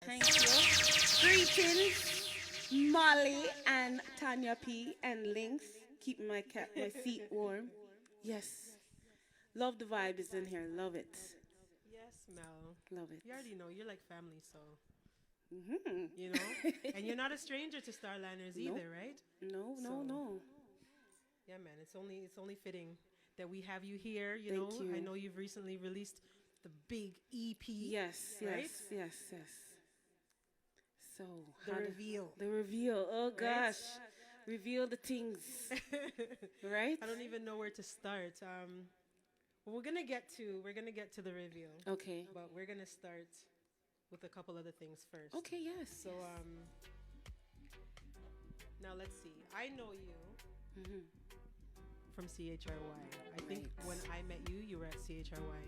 Thank you. Greetings, Molly and Tonya P and Lynx. Keeping my feet warm. Yes. Love the vibes in here. Love it. Yes, Mel. Love it. You already know you're like family, so Hmm. you know, and you're not a stranger to Starliners Nope. either, right? No, no, So no. yeah, man, it's only fitting that we have you here. You know, Thank I you. know you've recently released the big EP, Yes, right? yes, yes, yes. So, The reveal, the reveal. Oh right? gosh. Reveal the things, right? I don't even know where to start. We're gonna get to the reveal, Okay. but we're gonna start with a couple other things first. Okay, yes, So yes. now let's see. I know you Hmm. from CHRY. I think when Right. I met you, you were at CHRY.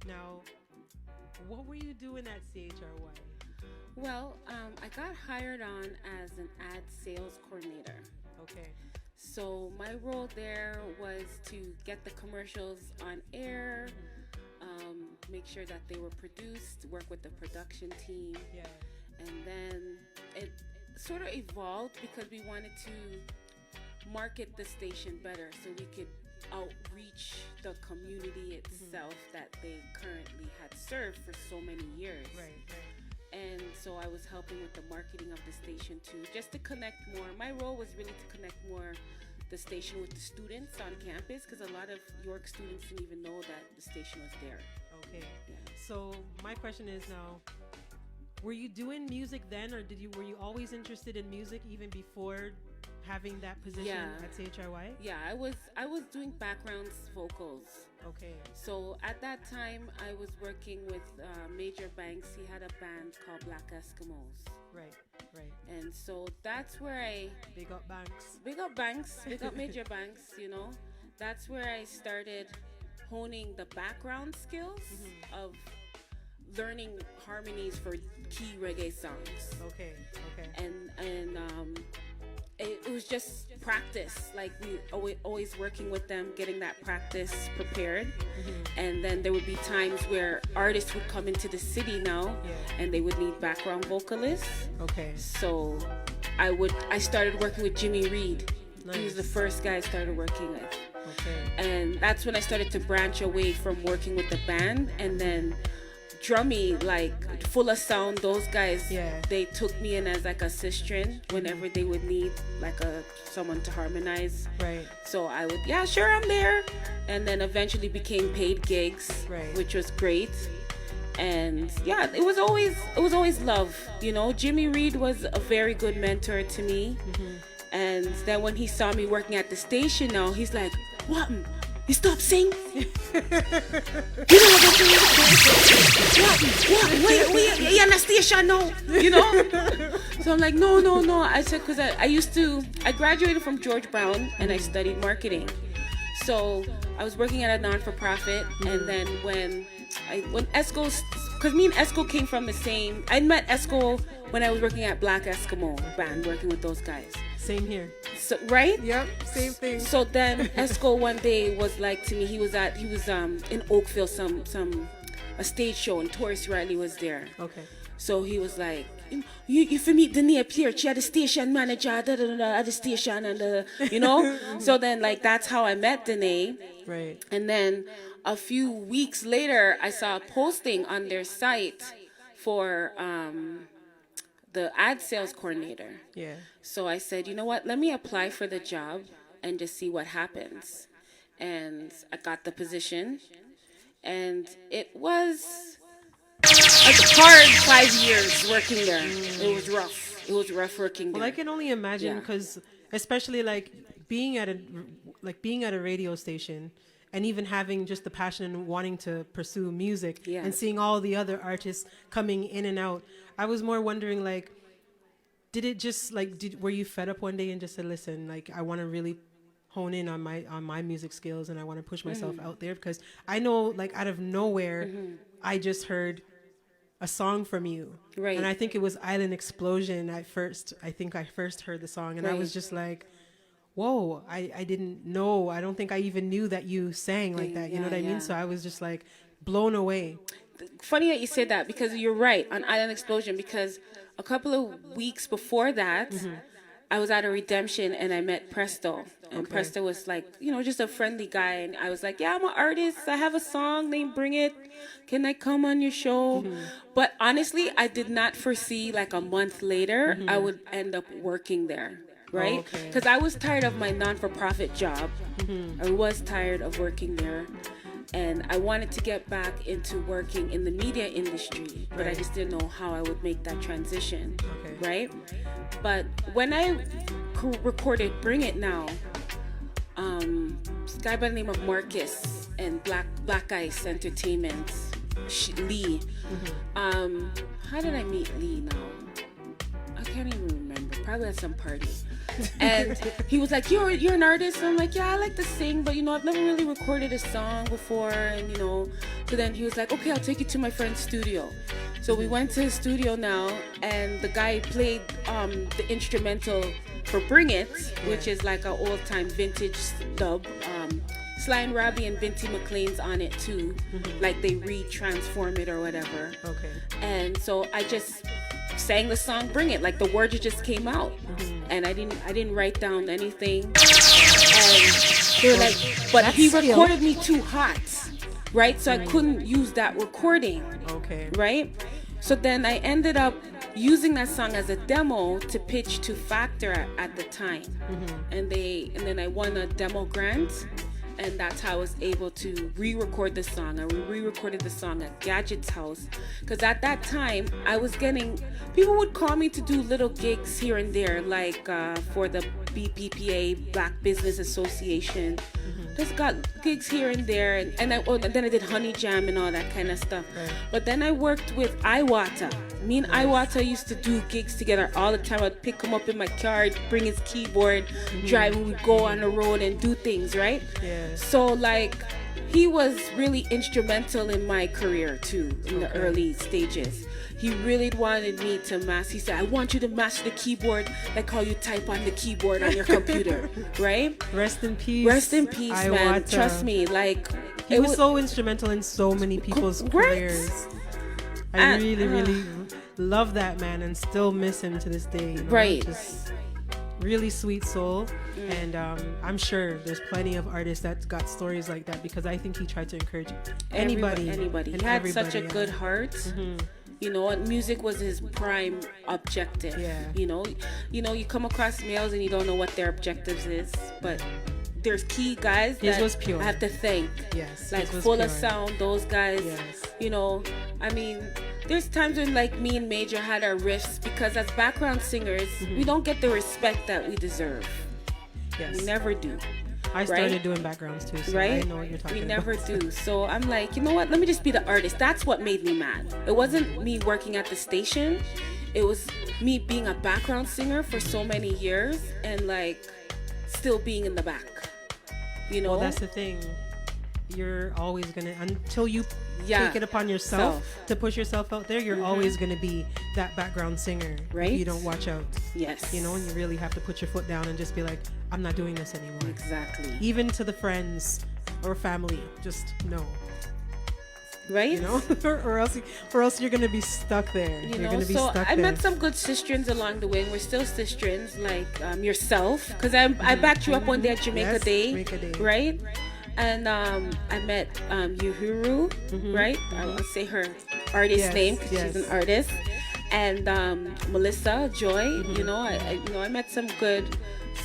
Now, what were you doing at CHRY? Well, I got hired on as an ad sales coordinator. Okay. So my role there was to get the commercials on air, make sure that they were produced, work with the production team, Yeah. and then it sort of evolved because we wanted to market the station better so we could outreach the community itself that they currently had served for so many years. Right. Right. And so I was helping with the marketing of the station too, just to connect more. My role was really to connect more the station with the students on campus because a lot of York students didn't even know that the station was there. Okay. Yeah. So my question is now, were you doing music then, or were you always interested in music even before having that position Yeah. at CHRY? Yeah, I was doing background vocals. Okay. So at that time, I was working with Major Banks. He had a band called Black Eskimos, Right. Right. and so that's where I Big up Banks. big up Banks, big up Major Banks. That's where I started honing the background skills of learning harmonies for key reggae songs, Okay. Okay. and it was just practice. Like we always working with them, getting that practice prepared. And then there would be times where artists would come into the city now, Yeah. and they would need background vocalists. Okay. So I started working with Jimmy Reed. He was the Nice. first guy I started working with. Okay. And that's when I started to branch away from working with the band, and then Drummy, like Full of Sound, those guys, Yeah. they took me in as like a sistren whenever they would need like someone to harmonize. Right. So I would, yeah, sure, I'm there. And then eventually became paid gigs, Right. which was great. And yeah, it was always love. Jimmy Reed was a very good mentor to me. And then when he saw me working at the station now, he's like, "What? You stop sing? You know what I'm saying? What? Wait, you on the station now? So I'm like, no, no, no. I said, because I graduated from George Brown and I studied marketing. So I was working at a non-for-profit. And then when Esco, because me and Esco came from the same, I met Esco when I was working at Black Eskimo band, working with those guys. Same here. So, right? Yep. Same thing. So then Esco one day was like to me, he was in Oakville, a stage show, and Taurus Riley was there. Okay. So he was like, you for meet Danae Pierre, she had the station manager, at the station, and So then like that's how I met Danae. Right. And then a few weeks later, I saw a posting on their site for the ad sales coordinator. Yeah. So I said, you know what, let me apply for the job and just see what happens. And I got the position. And it was a hard 5 years working there. It was rough. It was rough working there. Well, I can only imagine Yeah. because, especially like being at a radio station, and even having just the passion and wanting to pursue music, Yeah. and seeing all the other artists coming in and out, I was more wondering like, did it just like were you fed up one day and just said, listen, like I want to really hone in on my music skills and I want to push myself out there, because I know like out of nowhere I just heard a song from you. Right. And I think it was Island Explosion at first. I think I first heard the song and I was Right. just like, whoa, I didn't know. I don't think I even knew that you sang like that. You know what I Yeah. mean? So I was just like blown away. funny that you said that because you're right on Island Explosion because a couple of weeks before that, I was at a redemption and I met Presto. And Okay. Presto was like, just a friendly guy. And I was like, yeah, I'm an artist. I have a song named Bring It. Can I come on your show? But honestly, I did not foresee like a month later, I would end up working there. Oh, Right? okay. Because I was tired of my non-for-profit job. I was tired of working there. And I wanted to get back into working in the media industry, but I Right. just didn't know how I would make that transition, Okay. right? But when I recorded Bring It Now, this guy by the name of Marcus and Black Ice Entertainment, Lee. How did I meet Lee now? I can't even remember. Probably at some party. And he was like, you're an artist? And I'm like, yeah, I like to sing, but I've never really recorded a song before. And so then he was like, okay, I'll take you to my friend's studio. So we went to his studio now, and the guy played the instrumental for Bring It, which is like an old-time vintage dub. Sly and Robbie and Vinty McLean's on it too. Like they re-transform it or whatever. Okay. And so I just sang the song Bring It, like the words just came out. And I didn't write down anything. And they were like, but That's he skill. recorded me too hot, right? So I couldn't use that recording, Okay. right? So then I ended up using that song as a demo to pitch to Factor at the time. And then I won a demo grant. And that's how I was able to re-record the song. I re-recorded the song at Gadget's house. Because at that time, I was people would call me to do little gigs here and there, like for the BPPA, Black Business Association. Just got gigs here and there. And then I did Honey Jam and all that kind of stuff. Right. But then I worked with Iwata. Me and Iwata used to do gigs together all the time. I'd pick him up in my car, I'd bring his keyboard, drive, and we'd go on the road and do things, right? Yeah. So like he was really instrumental in my career too in the early stages. He really wanted me to master. He said, I want you to master the keyboard like how you type on the keyboard on your computer, right? Rest in peace. Rest in peace, man. Iwata. Trust me. Like He was so instrumental in so many people's careers. I really love that man and still miss him to this day. Right. Just really sweet soul. And I'm sure there's plenty of artists that got stories like that because I think he tried to encourage anybody. Anybody. He and had such a everybody, good heart. And music was his prime objective. Yeah. You come across males and you don't know what their objectives is, but there's key guys His that was pure. I have to thank. Yes. Like his was Full of pure. Sound, those guys. Yes. I mean, there's times when like me and Major had our riffs because as background singers, we don't get the respect that we deserve. Yes. We never do. I started doing backgrounds too, so Right? I know what you're talking We about. never do. So I'm like, you know what? Let me just be the artist. That's what made me mad. It wasn't me working at the station. It was me being a background singer for so many years and like still being in the back. Well, that's the thing. You're always gonna until you take it upon yourself to push yourself out there. You're always gonna be that background singer, right? If you don't watch out. Yes. And you really have to put your foot down and just be like, I'm not doing this anymore. Exactly. Even to the friends or family, just no. Right? or else you're gonna be stuck there. You're gonna be stuck there. I met some good sistrins along the way, and we're still sistrins, like yourself, because I backed you up one day at Jamaica Day, right? And I met Uhuru, right? I'll say her artist name because she's an artist, and Melissa Joy. I met some good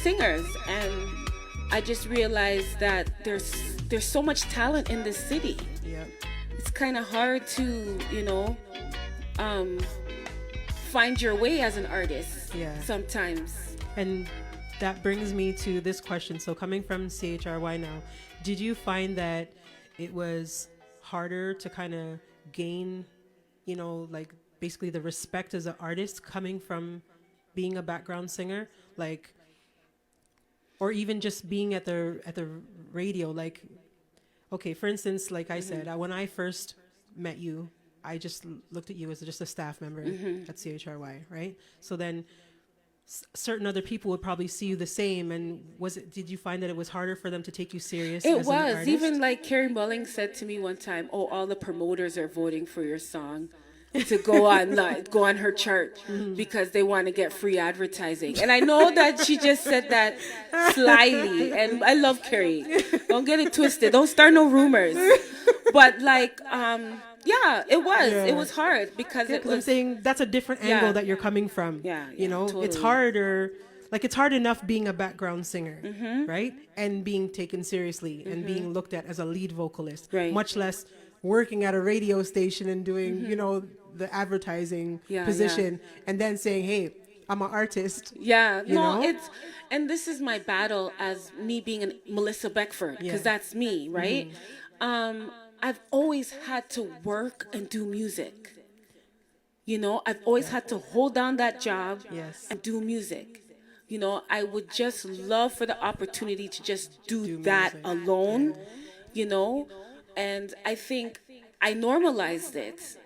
singers, and I just realized that there's so much talent in this city. Yep. It's kind of hard to, find your way as an artist sometimes. And that brings me to this question. So coming from CHRY now, did you find that it was harder to kind of gain, like basically the respect as an artist coming from being a background singer, like, or even just being at the radio, like, okay, for instance, like I said, when I first met you, I just looked at you as just a staff member at CHRY, right? So then certain other people would probably see you the same. And did you find that it was harder for them to take you serious It as an was. artist? Even like Carrie Mulling said to me one time, "Oh, all the promoters are voting for your song to go on go on her chart because they want to get free advertising." And I know that she just said that slyly, and I love Carrie. Don't get it twisted. Don't start no rumors. But like, yeah, it was. Yeah. It was hard because Yeah, it 'cause I'm was. saying that's a different Yeah. angle that you're coming from. Yeah, You know, it's totally. harder. Like, it's hard enough being a background singer, Mm-hmm. right? And being taken seriously and being looked at as a lead vocalist. Right. Much less working at a radio station and doing, the advertising Mm-hmm. Yeah, position and then saying, hey, I'm an artist. Yeah, You no, know? it's, and this is my battle as me being a Melissa Beckford, because Yeah. Mm-hmm. that's me, right? I've always had to work and do music. You know, I've always had to hold down that job Yes. and do music. You know, I would just love for the opportunity to just do that music. alone, you know, and I think I normalized it.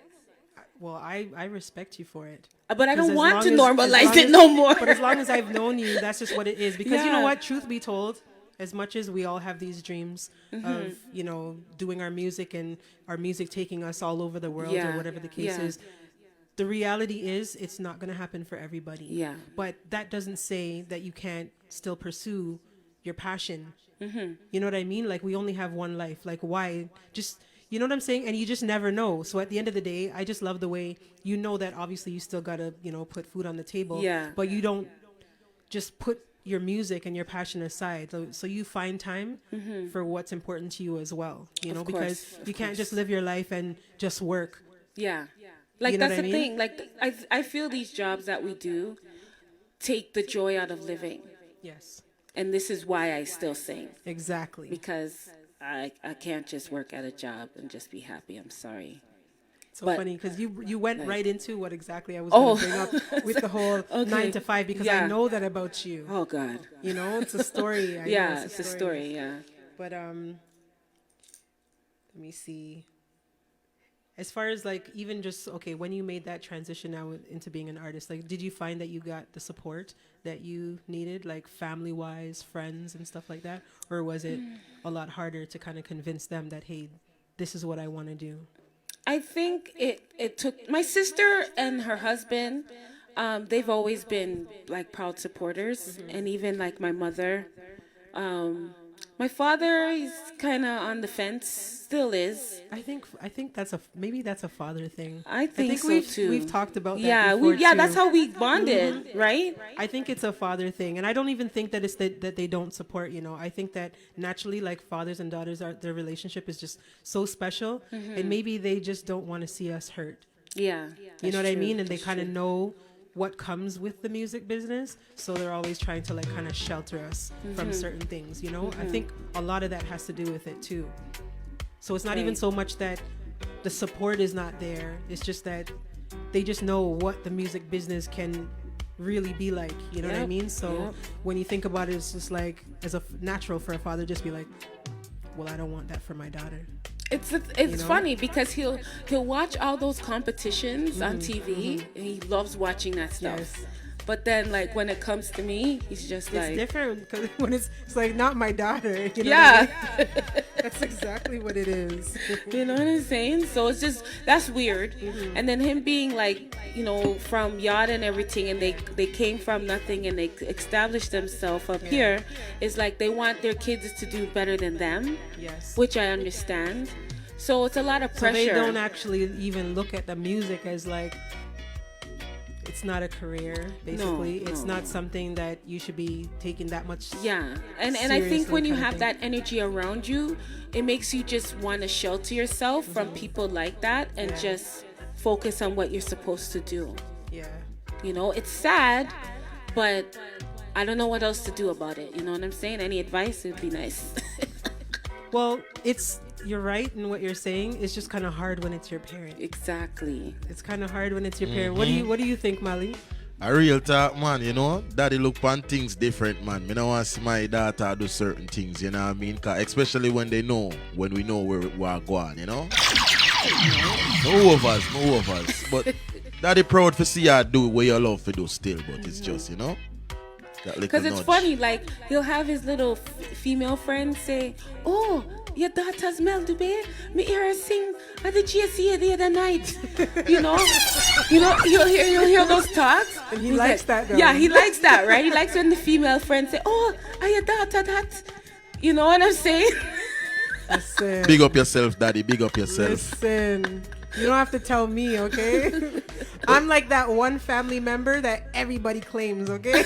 Well, I respect you for it. But I 'Cause don't as want long to as- normalize as long it as- no more. But as long as I've known you, that's just what it is. Because you know Yeah. what? Truth be told, as much as we all have these dreams Mm-hmm. of, doing our music and our music taking us all over the world Yeah. or whatever the case Yeah. is, the reality is it's not going to happen for everybody. Yeah. But that doesn't say that you can't still pursue your passion. Mm-hmm. You know what I mean? Like, we only have one life. Like, why? Just, you know what I'm saying? And you just never know. So at the end of the day, I just love the way you know that obviously you still got to, put food on the table. Yeah. But you don't just put your music and your passion aside. So you find time for what's important to you as well. Of Because course, of you can't just course. live your life and just work. Yeah. Like, You know that's what I the mean? thing. Like, I feel these jobs that we do take the joy out of living. Yes, And this is why I still sing. exactly. Because I can't just work at a job and just be happy. I'm sorry. So But- funny because you went Right. right into what exactly I was Oh. going to bring up with the whole Okay. 9 to 5 because Yeah. I know that about you. Oh, God. It's a story. I know Yeah, it's a story. Yeah. But let me see. As far as like even just when you made that transition now into being an artist, like did you find that you got the support that you needed, like family wise, friends and stuff like that, or was it a lot harder to kind of convince them that hey, this is what I want to do? I think it took my sister and her husband. They've always been like proud supporters, and even like my mother. My father, he's kind of on the fence, still is. I think that's maybe that's a father thing. I think so we've too. we've talked about that. Yeah, before too. that's how we bonded, right? I think it's a father thing, and I don't even think that it's that they don't support. I think that naturally, like fathers and daughters, their relationship is just so special, and maybe they just don't want to see us hurt. Yeah, You know what I mean? And they That's kind of true. know what comes with the music business, so they're always trying to like kind of shelter us from certain things. I think a lot of that has to do with it too. So it's not even Right. so much that the support is not there. It's just that they just know what the music business can really be like. You know what I Yep, mean? So yep. when you think about it, it's just like as a natural for a father just be like, well, I don't want that for my daughter. It's know? funny because he'll watch all those competitions on TV, and he loves watching that stuff. Yes. But then, like when it comes to me, he's just It's like, different because when it's like not my daughter. You know yeah. what I mean? That's exactly what it is. You know what I'm saying? So it's just, that's weird. And then him being like, from yacht and everything, and they came from nothing and they established themselves up here. It's like they want their kids to do better than them, Yes. which I understand. So it's a lot of So pressure. they don't actually even look at the music as like it's not a career. Basically, it's no. not something that you should be taking that much. Yeah, and I think seriously when you kind of have thing. that energy around you, it makes you just want to shelter yourself from people like that and Yeah. just focus on what you're supposed to do. Yeah. It's sad, but I don't know what else to do about it. You know what I'm saying? Any advice would be nice. Well, you're right in what you're saying. It's just kind of hard when it's your parent. Exactly. It's kind of hard when it's your parent. What do you think, Mali? A real talk, man, daddy look on things different, man. Me don't want to see my daughter do certain things, you know what I mean? 'Cause especially when we know where we are going, No overs. But daddy proud to see her do what you love to do still, but it's just, That little Because it's nudge. funny, like he'll have his little female friends say, "Oh, your daughter's Mel Dubè. Me hear her sing at the GSA the other night." You'll hear those talks. And he He's likes like, that, though. Yeah, he likes that, right? He likes when the female friends say, "Oh, are your daughter that?" You know what I'm saying? Listen. Big up yourself, daddy. Big up yourself. Listen. You don't have to tell me, okay? I'm like that one family member that everybody claims, okay?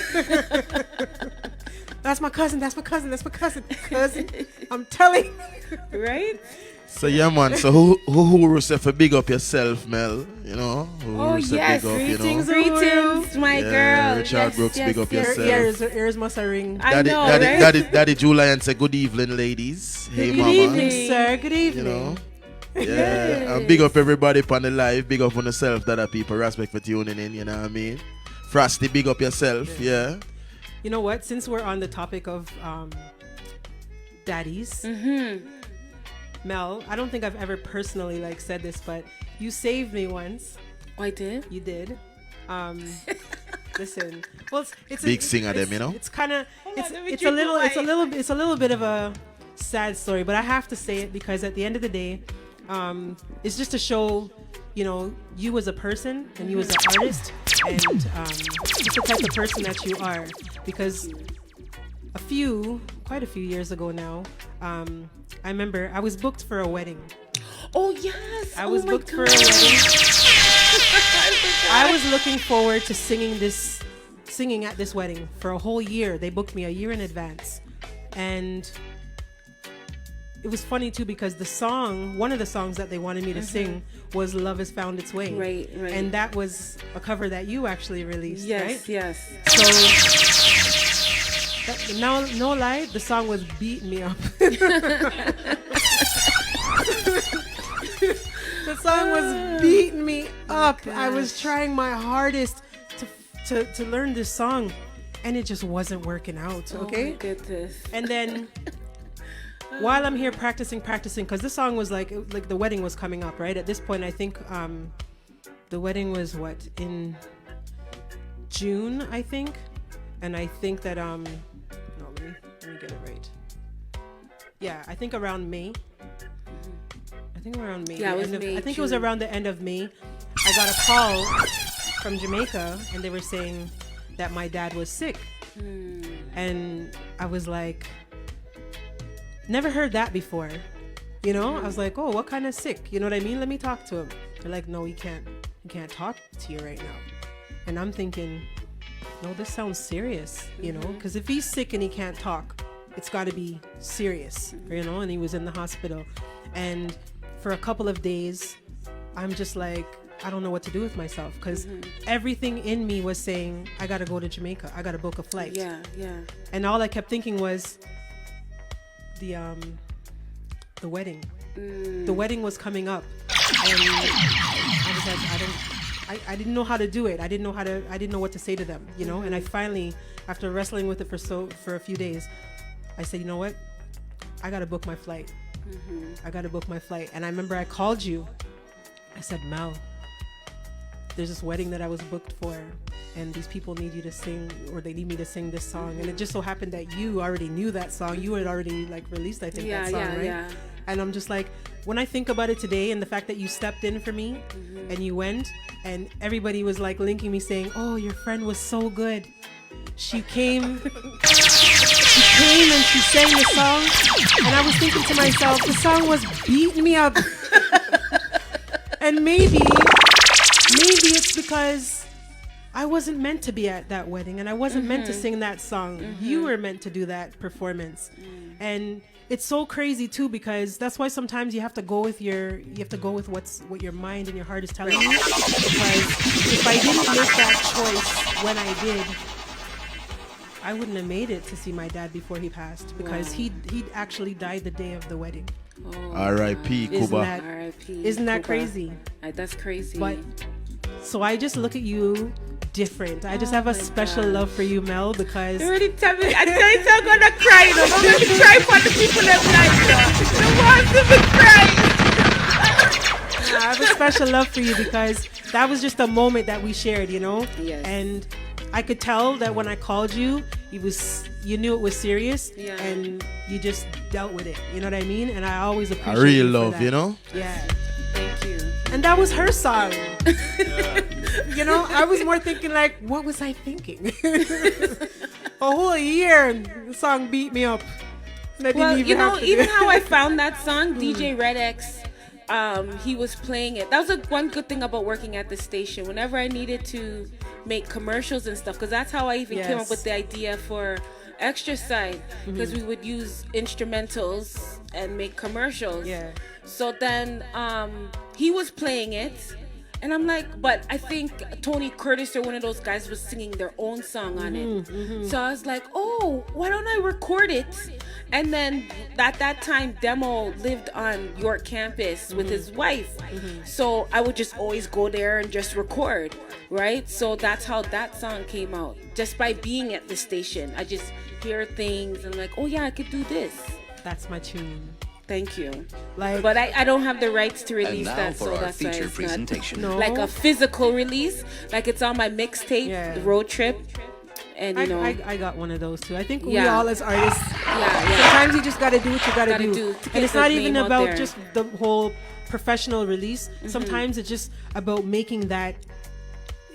That's my cousin. That's my cousin. That's my cousin. Cousin. I'm telling you. Right? So yeah, man. So who say for big up yourself, Mel? You know. Who say yes. big up, Greetings, you know. Greetings, my Yeah, girl. Richard Yes, Brooks, yes, big up yes. yourself. Ears must ring. I know, right? Daddy Julian say good evening, ladies. Hey, Good mama. evening, sir. Good You evening. know. Yeah, and big up everybody on the live. Big up on yourself, that are people. Respect for tuning in. You know what I mean? Frosty, big up yourself. Yeah. You know what? Since we're on the topic of daddies, Mel, I don't think I've ever personally like said this, but you saved me once. Oh, I did? You did. Listen. Well, it's Big singer them, you know? It's kind of let me it's a drink little my it's a little bit of a sad story, but I have to say it because at the end of the day, it's just to show, you know, you as a person and you as an artist and just the type of person that you are. Because quite a few years ago now, I remember I was booked for a wedding. Oh, yes. I was my booked for a God. wedding. I I was looking forward to singing at this wedding for a whole year. They booked me a year in advance. And it was funny too because one of the songs that they wanted me to sing was Love Has Found Its Way. Right. And that was a cover that you actually released, right? Yes. So, no lie, the song was beating me up. The song was beating me up. I was trying my hardest to learn this song, and it just wasn't working out. Okay. Oh, my goodness. And then while I'm here practicing, because this song was like the wedding was coming up, right? At this point, I think the wedding was in June, I think, and I think that no, let me get it right. Yeah, I think around May. Yeah, it was May, I think it was June. around the end of May. I got a call from Jamaica, and they were saying that my dad was sick, and I was like, never heard that before. You know, I was like, oh, what kind of sick? You know what I mean? Let me talk to him. They're like, no, he can't talk to you right now. And I'm thinking, no, this sounds serious, you know, because if he's sick and he can't talk, it's got to be serious, you know. And he was in the hospital, and for a couple of days, I'm just like, I don't know what to do with myself because everything in me was saying, I got to go to Jamaica. I got to book a flight. Yeah. And all I kept thinking was the wedding. The wedding was coming up, and I was like, I didn't know how to do it. I didn't know what to say to them, you know. And I finally, after wrestling with it for a few days, I said, you know what? I got to book my flight. I got to book my flight. And I remember I called you. I said, Mel, there's this wedding that I was booked for, and these people need you to sing, or they need me to sing this song. And it just so happened that you already knew that song. You had already released, I think, that song, right? Yeah. And I'm just like, when I think about it today and the fact that you stepped in for me and you went, and everybody was like linking me saying, oh, your friend was so good. She came and she sang the song, and I was thinking to myself, the song was beating me up. And maybe it's because I wasn't meant to be at that wedding, and I wasn't meant to sing that song. You were meant to do that performance. And it's so crazy too, because that's why sometimes you have to go with what your mind and your heart is telling you. Because if I didn't make that choice when I did, I wouldn't have made it to see my dad before he passed, because he actually died the day of the wedding. R.I.P. Kuba. Isn't that crazy? That's crazy. But so I just look at you different. I just have a special love for you, Mel, because you already tell me. I tell you, I'm gonna cry. You know, I'm gonna cry for the people that I have a special love for you because that was just a moment that we shared, you know. Yes. And I could tell that when I called you, you knew it was serious, Yeah. and you just dealt with it. You know what I mean? And I always A appreciate real you for love, that. you know? Yeah. Thank you. And that was her song. You know, I was more thinking like, what was I thinking? A whole year, the song beat me up. And I didn't Well, even have to do even it. how I found that song, DJ Red X, he was playing it. That was one good thing about working at the station. Whenever I needed to make commercials and stuff, because that's how I even came up Yes. with the idea for Extra Side, because we would use instrumentals and make commercials. Yeah. So then he was playing it. And I'm like, but I think Tony Curtis or one of those guys was singing their own song on it. So I was like, oh, why don't I record it? And then at that time, Demo lived on York campus with his wife. So I would just always go there and just record, right? So that's how that song came out. Just by being at the station. I just hear things and like, oh yeah, I could do this. That's my tune. Thank you. Like, But I don't have the rights to And release now that, for so our that's why feature it's presentation. No. not like a physical release. Like it's on my mixtape, Yeah. The Road Trip, and you know, I got one of those too. I think we Yeah. all as artists, yeah. sometimes you just got to do what you got to Gotta do. do to get And it's the not even name out about there. just the whole professional release. Sometimes it's just about making that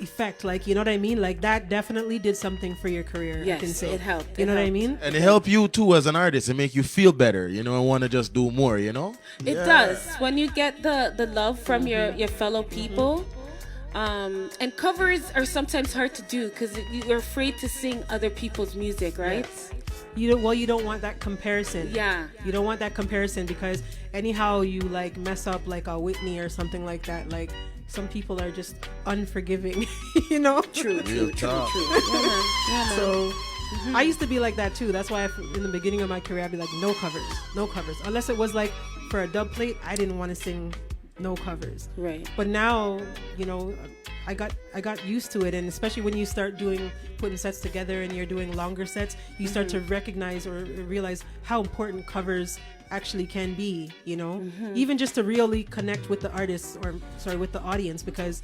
effect. Like, you know what I mean? Like that definitely did something for your career. I Yes, can say. it helped. You It know what I helped. mean? And it help you too as an artist and make you feel better, you know, and want to just do more, you know? It does when you get the love from your fellow people. And covers are sometimes hard to do because you're afraid to sing other people's music, right? You don't want that comparison. Yeah. You don't want that comparison because anyhow you like mess up like a Whitney or something like that. Like some people are just unforgiving, you know? True. Real talk. Yeah, man. Yeah, man. So I used to be like that too. That's why in the beginning of my career, I'd be like, no covers. Unless it was like for a dub plate, I didn't want to sing no covers. Right. But now, you know, I got used to it, and especially when you start putting sets together and you're doing longer sets, you start to recognize or realize how important covers actually can be, you know, even just to really connect with the artists with the audience, because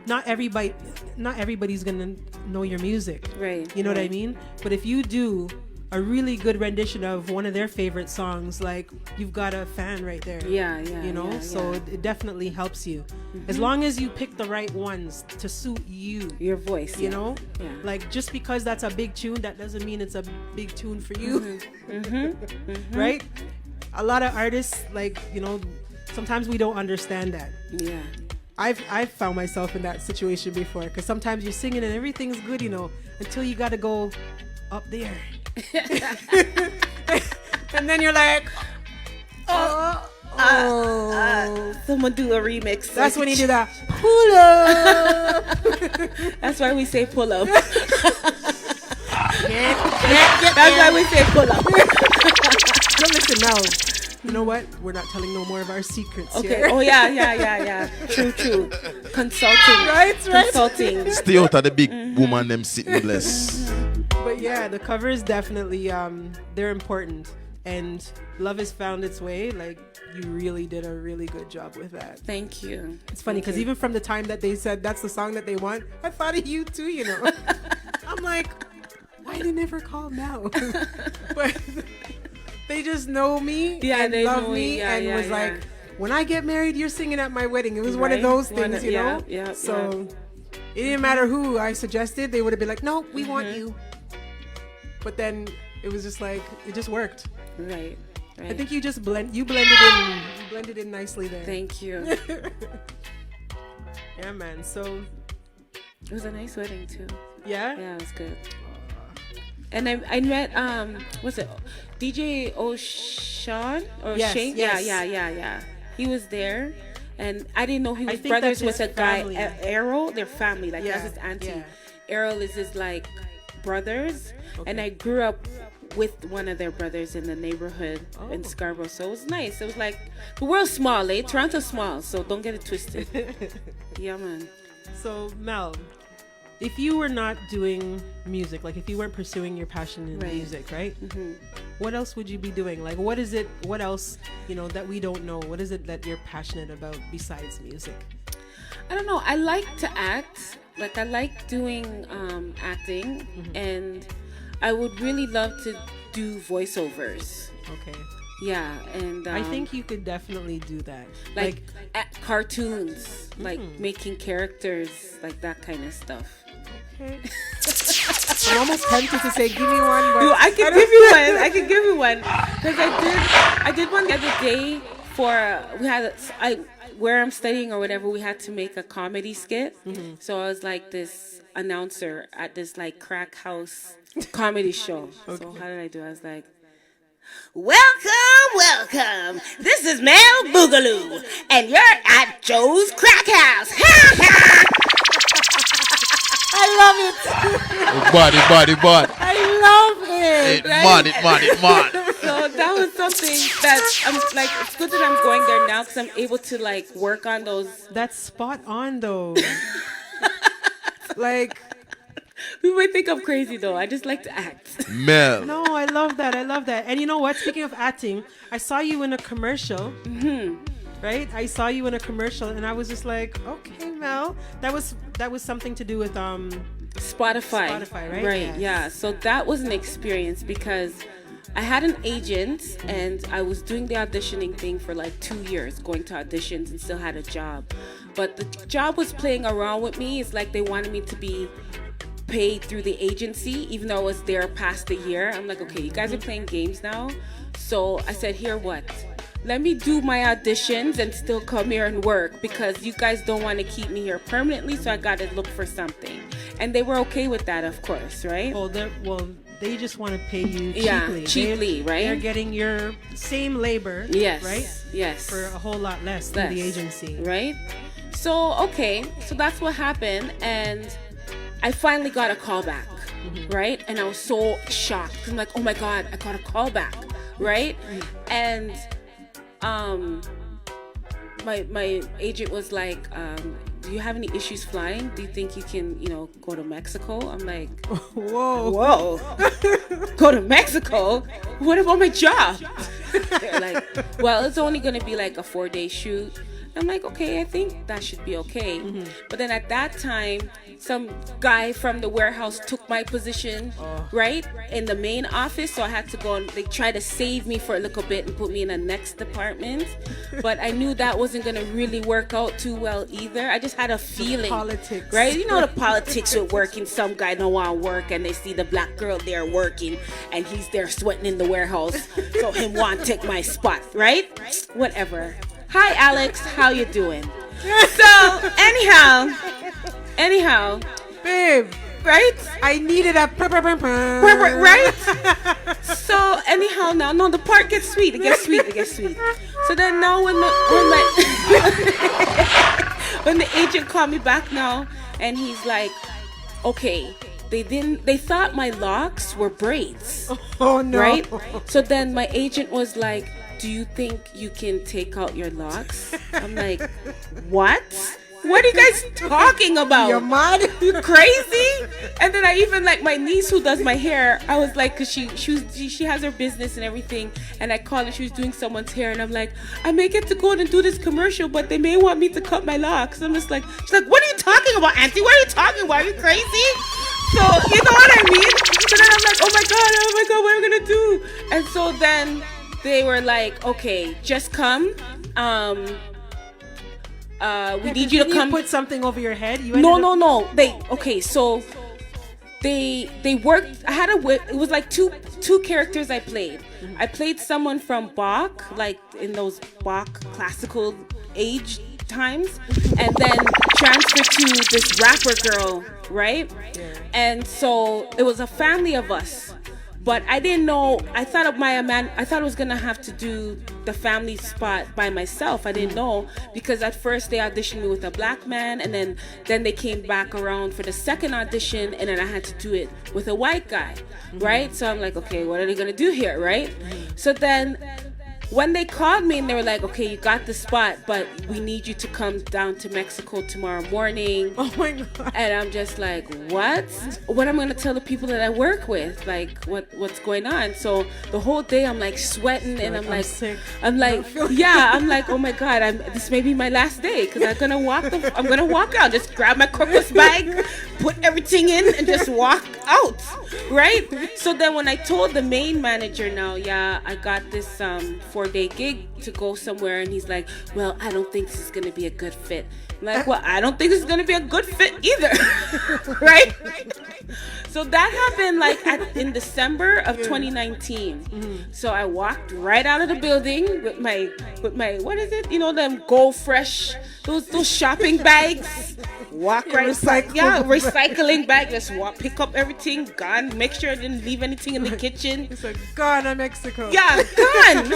not everybody's gonna know your music, Right, you know what I right. mean? But if you do a really good rendition of one of their favorite songs, like you've got a fan right there. Yeah, You know, yeah, so yeah. it definitely helps you as long as you pick the right ones to suit you. Your voice, You know, Yeah. like just because that's a big tune, that doesn't mean it's a big tune for you, Mm-hmm. right? A lot of artists, like, you know, sometimes we don't understand that. Yeah. I've found myself in that situation before, because sometimes you're singing and everything's good, you know, until you got to go up there, and then you're like, Someone do a remix. that's when you do that pull up. That's why we say pull up. Get That's why we say pull up. But listen now, you know what? We're not telling no more of our secrets. Okay. here. Oh yeah. True. Consulting. Right. Consulting. Stay out of the big woman them sitting bless. But yeah, the covers definitely they're important, and Love Has Found Its Way. Like, you really did a really good job with that. Thank you. It's funny because even from the time that they said that's the song that they want, I thought of you too, you know. I'm like, why they never call Mel? But they just know me and they love know me it. Yeah, and yeah, was yeah. like, when I get married, you're singing at my wedding. It was one of Right? those One things, of- you know. yeah, So it didn't matter who I suggested; they would have been like, "No, we want you." But then it was just like it just worked. Right. I think you just blended in nicely there. Thank you. Yeah, man. So It was a nice wedding too. yeah. Yeah, it was good. And I met what's it, DJ O'Shawn or Yes, Shane? yes. Yeah. He was there, and I didn't know he I was think brothers that's with his a guy, family. Errol. They're family, like Yeah, that's his auntie. yeah. Errol is his like brothers, and I grew up with one of their brothers in the neighborhood in Scarborough, so it was nice. It was like the world's small, eh? Toronto's small, so don't get it twisted. Yeah, man. So Mel, if you were not doing music, like if you weren't pursuing your passion in Right. music, right? What else would you be doing? Like, what is it? What else, you know, that we don't know? What is it that you're passionate about besides music? I don't know. I like to act, like I like doing acting, and I would really love to do voiceovers. Okay. Yeah, and I think you could definitely do that. like cartoons, like making characters, like that kind of stuff. Okay. I'm almost tempted to say, give me one. But Yo, I can give you one. I can give you one because I did one the other day for we had where I'm studying or whatever. We had to make a comedy skit, so I was like this announcer at this like crack house comedy show. Okay. So how did I do? I was like, welcome, welcome. This is Mel Boogaloo, and you're at Joe's Crack House. I love it. Body. I love it. Mad. So that was something that I'm like, it's good that I'm going there now because I'm able to like work on those. That's spot on though. Like, People might think I'm crazy though. I just like to act. Mel. no, I love that. And you know what? Speaking of acting, I saw you in a commercial. Right? I saw you in a commercial, and I was just like, okay, Mel. That was something to do with Spotify, right? Right. Yeah. So that was an experience because I had an agent, and I was doing the auditioning thing for like 2 years, going to auditions, and still had a job. But the job was playing around with me. It's like they wanted me to be paid through the agency, even though I was there past a year. I'm like, okay, you guys are playing games now. So I said, here, what? Let me do my auditions and still come here and work because you guys don't want to keep me here permanently, so I got to look for something. And they were okay with that, of course, right? They just want to pay you cheaply. Yeah, cheaply, right? They're getting your same labor, yes, right? Yes. For a whole lot less than the agency. Right? So, okay, so that's what happened, and I finally got a call back, right? And I was so shocked. I'm like, oh my God, I got a call back, right? And my agent was like, do you have any issues flying? Do you think you can, go to Mexico? I'm like, whoa, go to Mexico? What about my job? They're like, well, it's only going to be like a 4-day shoot. I'm like, okay, I think that should be okay. But then at that time, some guy from the warehouse took my position, right, in the main office. So I had to go, and they tried to save me for a little bit and put me in the next department. But I knew that wasn't going to really work out too well either. I just had a feeling. Politics. Right? You know the politics with working. Some guy don't want to work, and they see the black girl there working, and he's there sweating in the warehouse. So him want to take my spot, right? Whatever. Hi, Alex. How you doing? So, anyhow, babe, right? I needed a right? So, anyhow, no, the part gets sweet. It gets sweet. So then now when the agent called me back now, and he's like, okay, they thought my locks were braids. Oh no. Right? So then my agent was like, do you think you can take out your locks? I'm like, what? What are you guys talking about? You're mad? You crazy? And then I even, like, my niece who does my hair, I was like, because she has her business and everything, and I called her, she was doing someone's hair, and I'm like, I may get to go and do this commercial, but they may want me to cut my locks. I'm just like, she's like, what are you talking about, Auntie? What are you talking about? Are you crazy? So, you know what I mean? So then I'm like, oh my God, what am I going to do? And so then they were like, okay, just come. We need you to come. Put something over your head. No. So they worked. It was like two characters I played. I played someone from Bach, like in those Bach classical age times, and then transferred to this rapper girl, right? Yeah. And so it was a family of us. But I didn't know. I thought I was gonna have to do the family spot by myself. I didn't know because at first they auditioned me with a black man, and then they came back around for the second audition, and then I had to do it with a white guy, right? So I'm like, okay, what are they gonna do here, right? So then when they called me and they were like, okay, you got the spot, but we need you to come down to Mexico tomorrow morning. Oh my God. And I'm just like, what? What am I going to tell the people that I work with? Like, what's going on? So the whole day I'm like sweating and I'm like, sick. I'm like, yeah, I'm like, oh my God, this may be my last day because I'm going to walk out, just grab my crocus bag, put everything in and just walk out. Right? So then when I told the main manager now, yeah, I got this 4-day gig to go somewhere, and he's like, well, I don't think this is going to be a good fit. I'm like, well, I don't think this is going to be a good fit either. Right? So that happened like in December of 2019. So I walked right out of the building with my what is it? You know, them Go Fresh, those shopping bags. Walk right back. Yeah, recycling bag. Just pick up everything, gone. Make sure I didn't leave anything in the kitchen. It's like, gone to Mexico. Yeah, gone.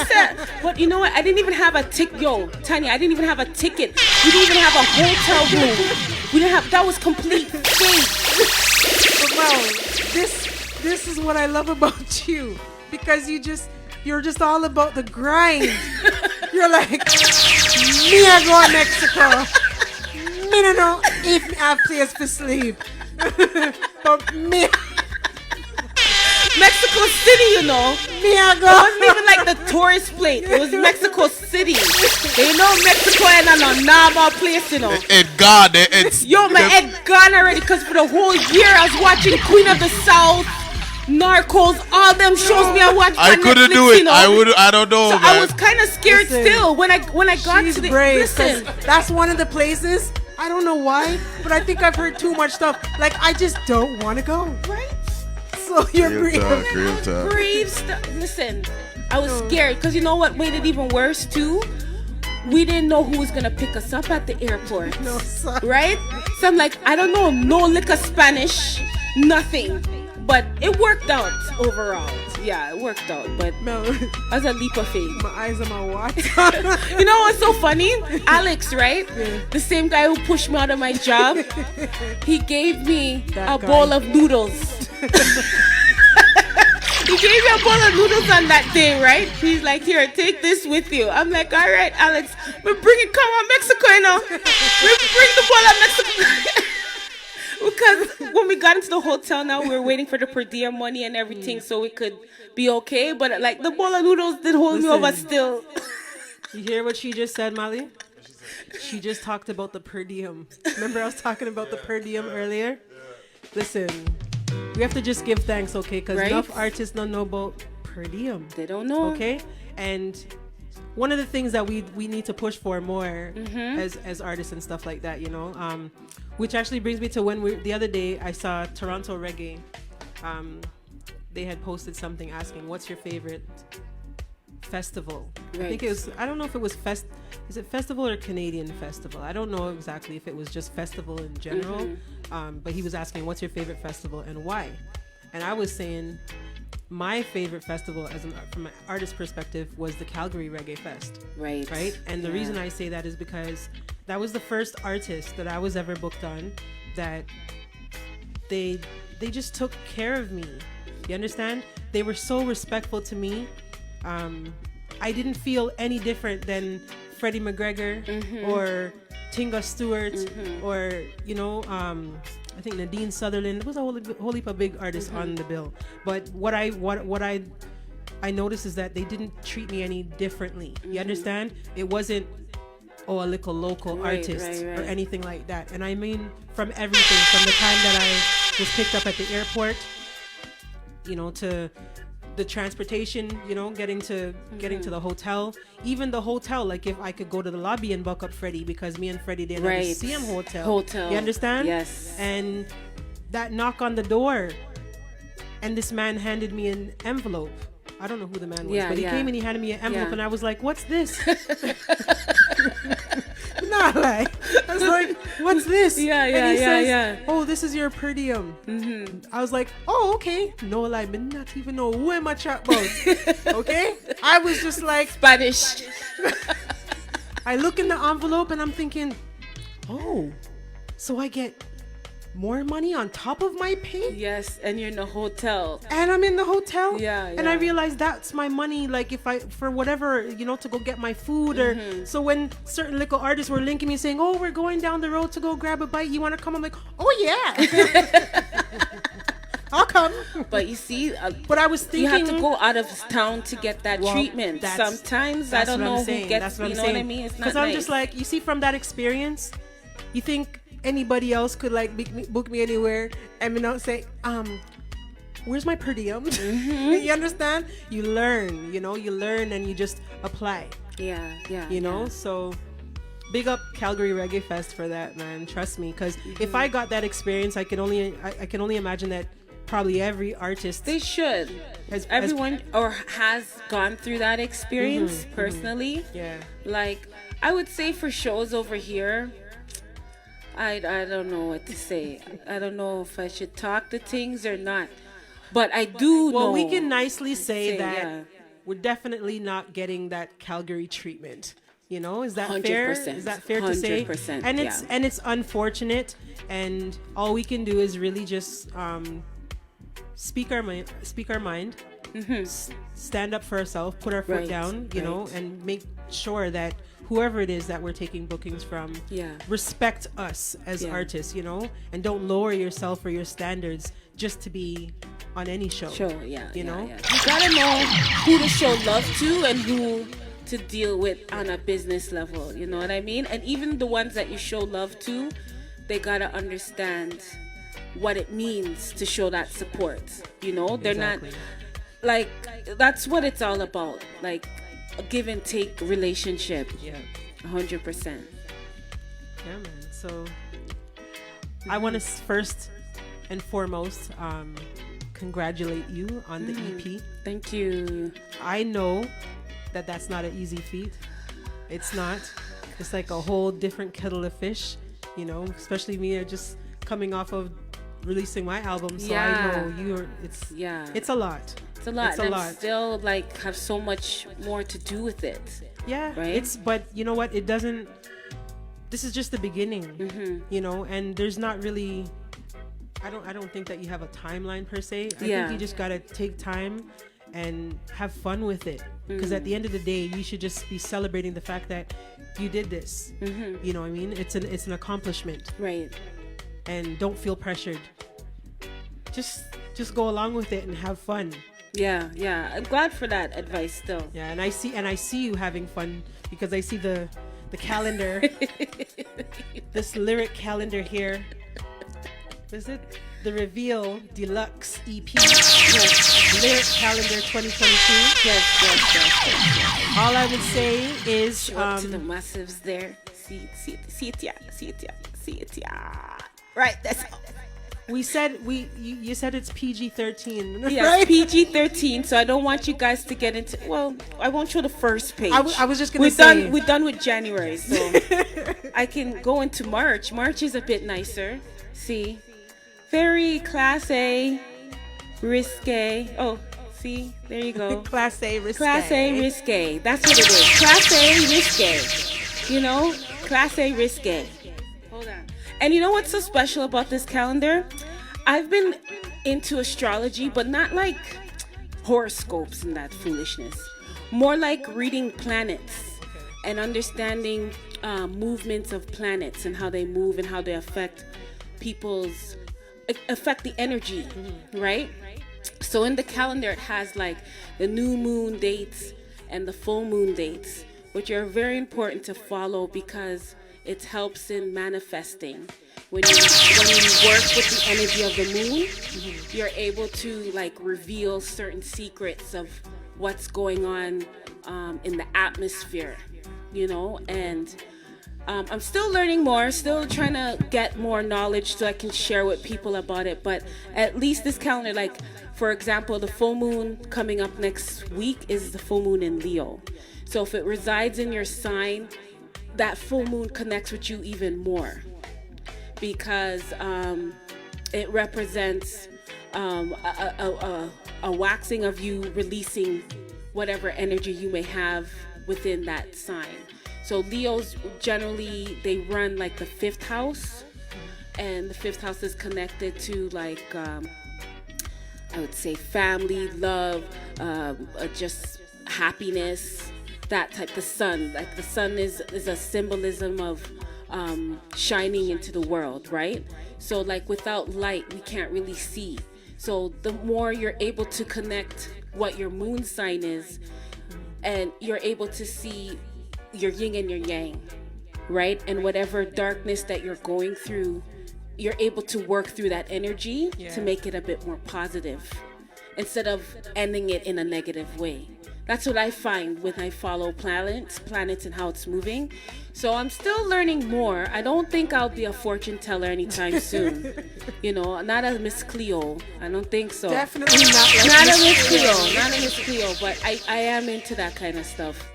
But you know what? I didn't even have a ticket. Yo, Tonya, I didn't even have a ticket. We didn't even have a hotel room. We didn't have. That was complete fake. But well, this is what I love about you, because you're just all about the grind. You're like, me I go to Mexico. Me no know if me have place for sleep. But me Mexico City, you know. Me I go. It wasn't even like the tourist place. It was Mexico City. They know Mexico ain't a normal place, you know. It gone. It's Yo, my head gone already because for the whole year I was watching Queen of the South, Narcos, all them shows me I watched. I couldn't Netflix, do it. You know? I don't know. So man. I was kind of scared still when I got she's to the. brave, Listen, 'cause that's one of the places. I don't know why, but I think I've heard too much stuff. Like, I just don't want to go. right? So you're brave. Real talk. Brave stuff. Listen, I was scared because you know what made it even worse too? We didn't know who was gonna pick us up at the airport. No, sorry. Right? So I'm like, I don't know, no lick of Spanish, nothing. But it worked out overall. Yeah, it worked out. But No, as a leap of faith. my eyes on my watch. You know what's so funny? Alex, right? Yeah. The same guy who pushed me out of my job, he gave me That a guy. bowl of noodles. He gave me a bowl of noodles on that day, right? He's like, here, take this with you. I'm like, all right, Alex, we bring it, come on, Mexico, you know. We bring the bowl of Mexico. Because when we got into the hotel now, we were waiting for the per diem money and everything so we could be okay. But like the bowl of noodles did hold me over Listen. still. You hear what she just said, Molly? She just talked about the per diem. Remember I was talking about the per diem earlier? Listen, we have to just give thanks, okay? Because Right? enough artists don't know about per diem. They don't know. Okay? And one of the things that we need to push for more as artists and stuff like that, you know, which actually brings me to the other day I saw Toronto Reggae. They had posted something asking, what's your favorite festival? Right. I think it was, I don't know if it was is it festival or Canadian festival? I don't know exactly if it was just festival in general. But he was asking, what's your favorite festival and why? And I was saying my favorite festival from an artist perspective was the Calgary Reggae Fest. Right. And the reason I say that is because that was the first artist that I was ever booked on that they just took care of me. You understand? They were so respectful to me. I didn't feel any different than Freddie McGregor or Tinga Stewart or, you know, I think Nadine Sutherland. There was a whole heap of big artists on the bill. But what I noticed is that they didn't treat me any differently. You understand? It wasn't, a little local artist or anything like that. And I mean, from everything, from the time that I was picked up at the airport, you know, to the transportation, you know, getting to the hotel, even the hotel, like if I could go to the lobby and buck up Freddie because me and Freddie didn't have the CM hotel. You understand? Yes. And that knock on the door, and this man handed me an envelope. I don't know who the man was, but he came and he handed me an envelope, and I was like, "What's this?" Not like I was like, "What's this?" And he says, "Oh, this is your per diem." I was like, "Oh, okay." No, like, but not even know who am I chat about. Okay, I was just like Spanish. I look in the envelope and I'm thinking, "Oh, so I get more money on top of my pay. Yes, and you're in a hotel. And I'm in the hotel. Yeah, And I yeah. realized that's my money. Like if I, for whatever, to go get my food or, so when certain little artists were linking me saying, oh, we're going down the road to go grab a bite. You want to come? I'm like, oh yeah. I'll come. But you see, But I was thinking. you have to go out of town to get that Well, treatment. that's- Sometimes I That's don't what I'm know who saying. gets, That's what you I'm know saying. what I mean? It's not Because I'm nice. just like, you see, from that experience, you think anybody else could like book me anywhere and me not say, where's my per diem? You understand? You learn, you learn and you just apply, yeah. So big up Calgary Reggae Fest for that, man. Trust me, because if I got that experience, I can only imagine that probably every artist They should. Everyone or has gone through that experience personally. yeah. Like, I would say for shows over here, I don't know what to say. I don't know if I should talk the things or not. But I do know. Well, we can nicely say that yeah. we're definitely not getting that Calgary treatment. Is that fair? 100%. Is that fair to say? 100%, And it's unfortunate, and all we can do is really just speak our mind, stand up for ourselves, put our foot Right, down, right. and make sure that whoever it is that we're taking bookings from Yeah. respect us as Yeah. artists, and don't lower yourself or your standards just to be on any show. Show, yeah. You know? Yeah. You gotta know who to show love to and who to deal with on a business level. You know what I mean? And even the ones that you show love to, they gotta understand what it means to show that support. They're Exactly. not like, that's what it's all about. Like a give and take relationship. Yeah. 100%. Yeah, man. So I want to first and foremost congratulate you on the EP. Thank you. I know that that's not an easy feat. It's not. It's like a whole different kettle of fish, especially me just coming off of releasing my album. So Yeah. I know it's a lot. It's a lot. It's a and lot. I'm still like have so much more to do with it. Yeah, Right? but you know what? It doesn't. This is just the beginning, and there's not really. I don't think that you have a timeline per se. I think you just gotta take time and have fun with it. Because at the end of the day, you should just be celebrating the fact that you did this. You know what I mean? It's an accomplishment, Right. and don't feel pressured. Just go along with it and have fun. Yeah. I'm glad for that advice still. Yeah, and I see you having fun because I see the calendar, this lyric calendar here. Is it the Reveal Deluxe EP? Yes. Lyric calendar 2022. Yes. All I would say is Show up to the massives there. See it, yeah. Right, that's all. we said you said it's PG-13. Yeah, right? PG-13, so I don't want you guys to get into. Well, I won't show the first page. I was just gonna say we're done with January, so I can go into March. March is a bit nicer. See, very class A, risque. Oh, see, there you go. Class A risque. Class A risque. That's what it is. Class A risque. Class A risque. Hold on. And you know what's so special about this calendar? I've been into astrology, but not like horoscopes and that foolishness. More like reading planets and understanding movements of planets and how they move and how they affect the energy, right? So in the calendar, it has like the new moon dates and the full moon dates, which are very important to follow because it helps in manifesting. When you work with the energy of the moon, you're able to like reveal certain secrets of what's going on in the atmosphere, and I'm still learning more, still trying to get more knowledge so I can share with people about it. But at least this calendar, like for example, the full moon coming up next week is the full moon in Leo. So if it resides in your sign, that full moon connects with you even more because it represents a waxing of you releasing whatever energy you may have within that sign. So Leos generally, they run like the 5th house, and the fifth house is connected to like I would say family, love, just happiness, that type. The sun, like the sun is a symbolism of shining into the world, right? So like without light, we can't really see. So the more you're able to connect what your moon sign is, and you're able to see your yin and your yang, right? And whatever darkness that you're going through, you're able to work through that energy to make it a bit more positive instead of ending it in a negative way. That's what I find when I follow planets and how it's moving. So I'm still learning more. I don't think I'll be a fortune teller anytime soon. You know, not a Miss Cleo. I don't think so. Definitely not. Like Not a Miss Cleo. Not a Miss Cleo. But I am into that kind of stuff.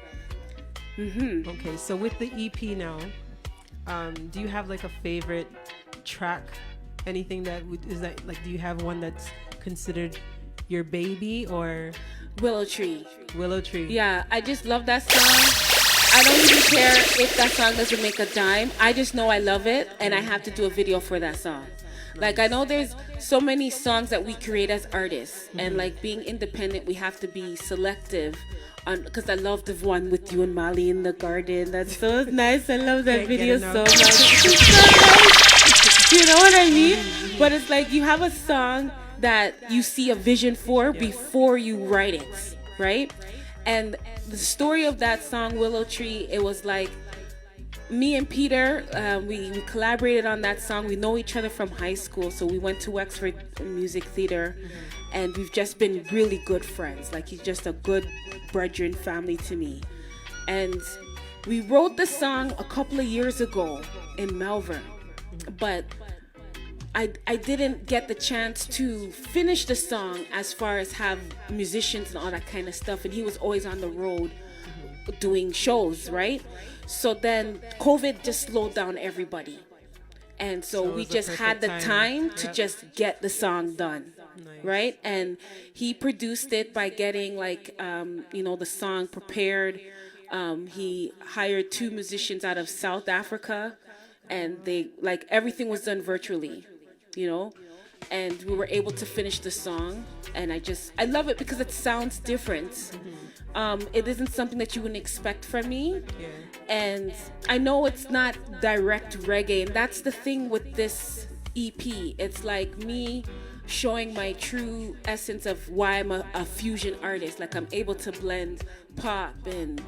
Okay, so with the EP now, do you have like a favorite track? Anything that is that like? Do you have one that's considered your baby or Willow Tree. Willow Tree? Yeah, I just love that song. I don't even care if that song doesn't make a dime. I just know I love it, and I have to do a video for that song. Like, I know there's so many songs that we create as artists, and like being independent, we have to be selective. Because I love the one with you and Molly in the garden. That's so nice. I love that Can't video get so enough. much. It's so nice. You know what I mean? But it's like you have a song that you see a vision for before you write it, right? And the story of that song, Willow Tree, it was like me and Peter, we collaborated on that song. We know each other from high school, so we went to Wexford Music Theater, and we've just been really good friends. Like, he's just a good brethren family to me. And we wrote the song a couple of years ago in Melbourne, but I didn't get the chance to finish the song as far as have musicians and all that kind of stuff, and he was always on the road doing shows, right? So then COVID just slowed down everybody, and so So it we was the just had the perfect time time. to Yep. just get the song done. Nice. Right? And he produced it by getting like the song prepared. He hired 2 musicians out of South Africa, and they like everything was done virtually, and we were able to finish the song. And I love it because it sounds different. It isn't something that you wouldn't expect from me. Yeah. And I know it's not direct reggae, and that's the thing with this EP. It's like me showing my true essence of why I'm a fusion artist. Like, I'm able to blend pop and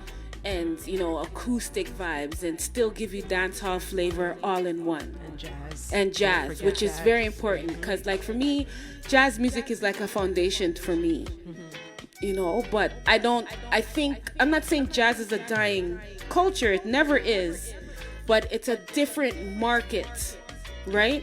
acoustic vibes and still give you dancehall flavor all in one. And Jazz, Don't forget which is jazz. very important, because like for me, jazz music is like a foundation for me. But I'm not saying jazz is a dying culture. It never is, but it's a different market, right?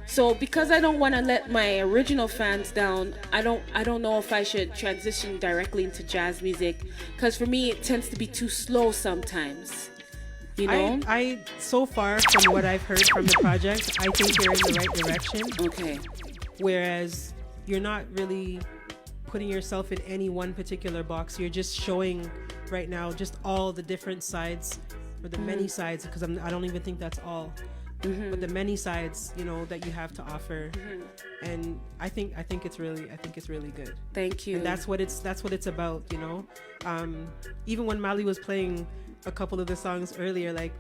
So because I don't want to let my original fans down, I don't know if I should transition directly into jazz music, because for me it tends to be too slow sometimes. I so far from what I've heard from the project, I think you're in the right direction. Okay. Whereas you're not really putting yourself in any one particular box. You're just showing right now just all the different sides, or the many sides, because I don't even think that's all. But the many sides, that you have to offer, and I think it's really good. Thank you. And that's what it's about, Even when Mali was playing a couple of the songs earlier, like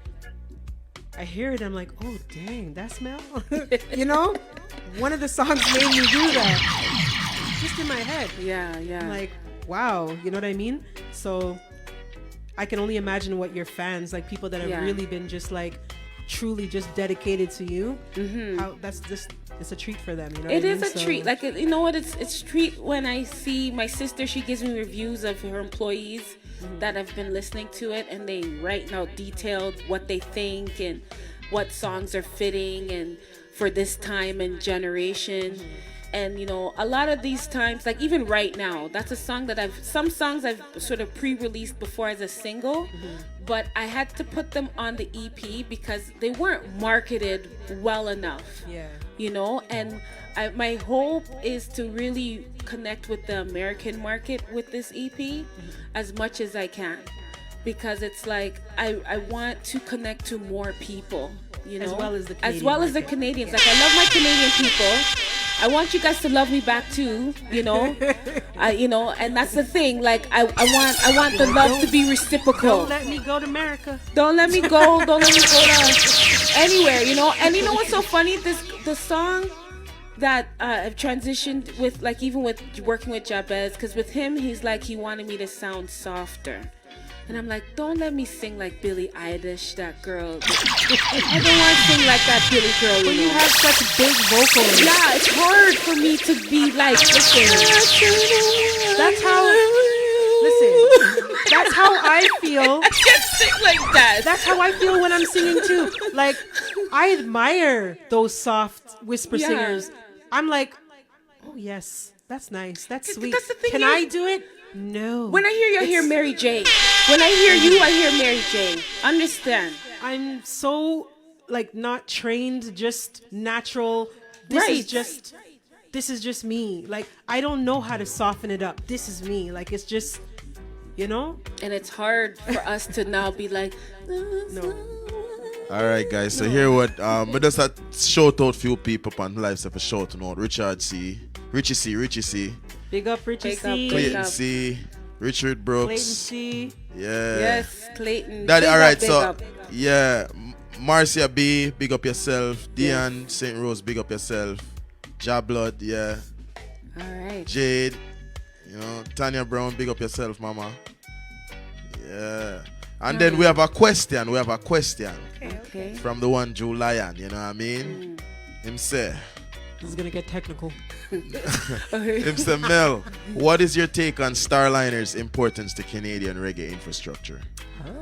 I hear it, I'm like, oh dang, that's Mel. One of the songs made me do that, just in my head. Yeah. I'm like, wow, you know what I mean? So I can only imagine what your fans, like people that have really been just like truly just dedicated to you, how that's just, it's a treat for them. It is a treat. Like, it's a treat when I see my sister. She gives me reviews of her employees that have been listening to it, and they write out detailed what they think and what songs are fitting and for this time and generation. And a lot of these times, like even right now, that's a song that some songs I've sort of pre-released before as a single, but I had to put them on the EP because they weren't marketed well enough. Yeah. And my hope is to really connect with the American market with this EP as much as I can. because it's like I want to connect to more people, you know, As well as the Canadian Canadians. Like, I love my Canadian people. I want you guys to love me back too, you know. You know, and that's the thing. Like, I want the love to be reciprocal. Don't let me go to America. Don't let me go. Don't let me go to anywhere, you know. And you know what's so funny? The song that I've transitioned with, like, even with working with Jabez, because with him, he's like, he wanted me to sound softer. And I'm like, don't let me sing like Billie Eilish, that girl. I don't want to sing like that Billie girl, When you know. have such big vocals. Yeah, it's hard for me to be like, listen. That's how I feel. I can't sing like that. That's how I feel when I'm singing too. Like, I admire those soft whisper Yeah. singers. I'm like, oh yes, that's nice. That's sweet. That's the thing Can is- I do it? No. When I hear you, I hear Mary J. When I hear you, I hear Mary J. Understand? I'm so like not trained, just natural. This Right. is just me. Like, I don't know how to soften it up. This is me. Like, it's just, you know? And it's hard for us to now be like, No. All right, guys. So here what we just a shout out few people on live stuff. A shout out Richard C, Richie C, Big up Richie Big up, C. big Clayton up. C, Richard Clayton Brooks. C. Yeah. yes, Clayton. Daddy, Big all up, right, big so up. yeah, Marcia B, big up yourself. Dion St. Rose, big up yourself. Blood, yeah. All right. Jade, you know, Tonya Brown, big up yourself, mama. Yeah. And then we have a question. Okay. From the one Julian, you know what I mean? Him say, This is gonna get technical. him say, Mel, what is your take on Starliners' importance to Canadian reggae infrastructure?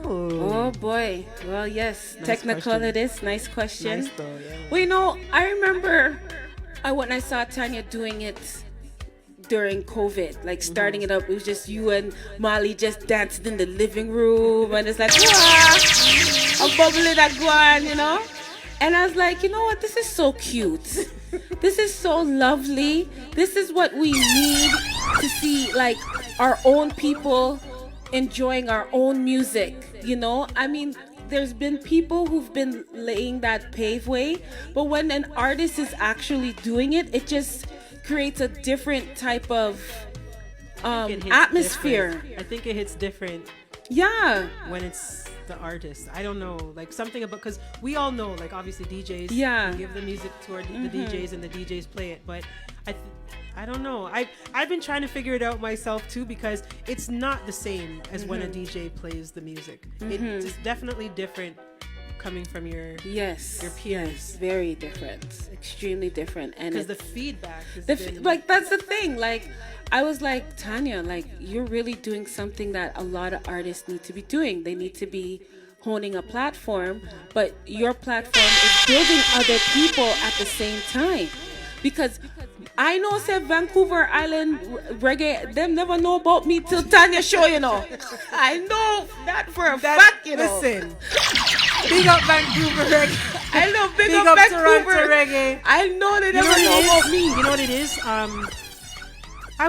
Oh boy. Well, yes. Nice Technical question. it is. Nice question. Nice though, yeah. Well, you know, I remember when I saw Tonya doing it during COVID, like starting it up. It was just you and Molly just dancing in the living room, and it's like, wow, I'm bubbling that guan, you know. And I was like, you know what? This is so cute. This is so lovely. This is what we need to see, like, our own people enjoying our own music, you know? I mean, there's been people who've been laying that paveway, but when an artist is actually doing it, it just creates a different type of It hits atmosphere. different. I think it hits different Yeah. when it's the artist. I don't know, like something about, because we all know, like obviously DJs, Yeah. we give the music to the DJs and the DJs play it, but I don't know. I've been trying to figure it out myself too, because it's not the same as when a DJ plays the music. It's definitely different coming from your Yes. Your peers. Yes. Very different. Extremely different. And because the it's- feedback has been, like, that's the thing. Like, I was like, Tonya, like, you're really doing something that a lot of artists need to be doing. They need to be honing a platform, but your platform is building other people at the same time. Because I know, say, Vancouver Island reggae, them never know about me till Tonya show, you know. I know that for a fact, you know. Listen, big up Vancouver reggae. I know, big Big up up Vancouver Toronto reggae. I know they You know never what it know is? about me. You know what it is? I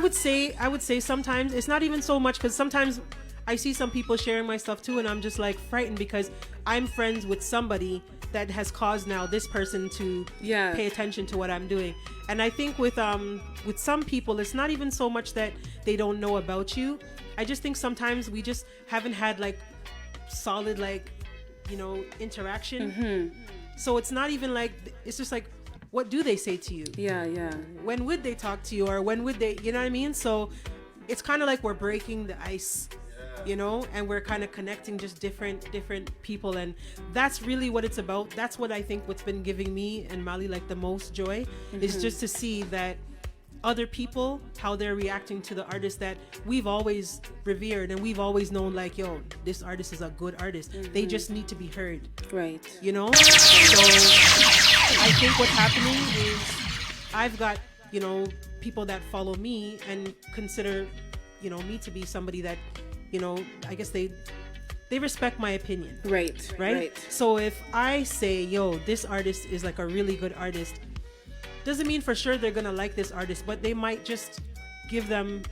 would say sometimes it's not even so much, because sometimes I see some people sharing my stuff too, and I'm just like frightened because I'm friends with somebody that has caused now this person to Yeah. pay attention to what I'm doing. And I think with some people, it's not even so much that they don't know about you. I just think sometimes we just haven't had like solid, like, you know, interaction. So it's not even like, it's just like, what do they say to you? Yeah, yeah. When would they talk to you, or when would they, you know what I mean? So it's kind of like we're breaking the ice, you know, and we're kind of connecting just different people, and that's really what it's about. That's what I think what's been giving me and Mali like the most joy is just to see that other people, how they're reacting to the artists that we've always revered and we've always known, like, yo, this artist is a good artist. They just need to be heard, Right. you know? So I think what's happening is I've got, you know, people that follow me and consider, you know, me to be somebody that, you know, I guess they respect my opinion. Right. So if I say, yo, this artist is like a really good artist, doesn't mean for sure they're gonna like this artist, but they might just give them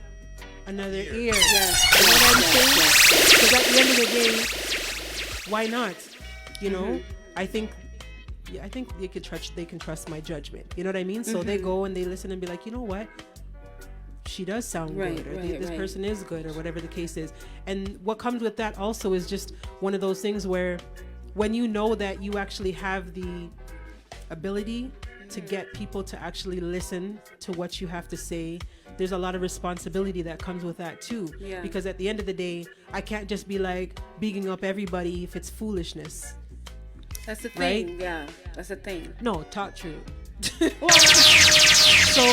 another ear. Yes. You know what I'm saying? Because at the end of the day, why not? You know, I think they can trust my judgment. You know what I mean? So they go and they listen and be like, you know what? She does sound good, or this person is good, or whatever the case is. And what comes with that also is just one of those things where when you know that you actually have the ability to get people to actually listen to what you have to say, there's a lot of responsibility that comes with that too. Yeah. Because at the end of the day, I can't just be like bigging up everybody if it's foolishness. That's the thing. Right? Yeah, that's the thing. No, talk true. So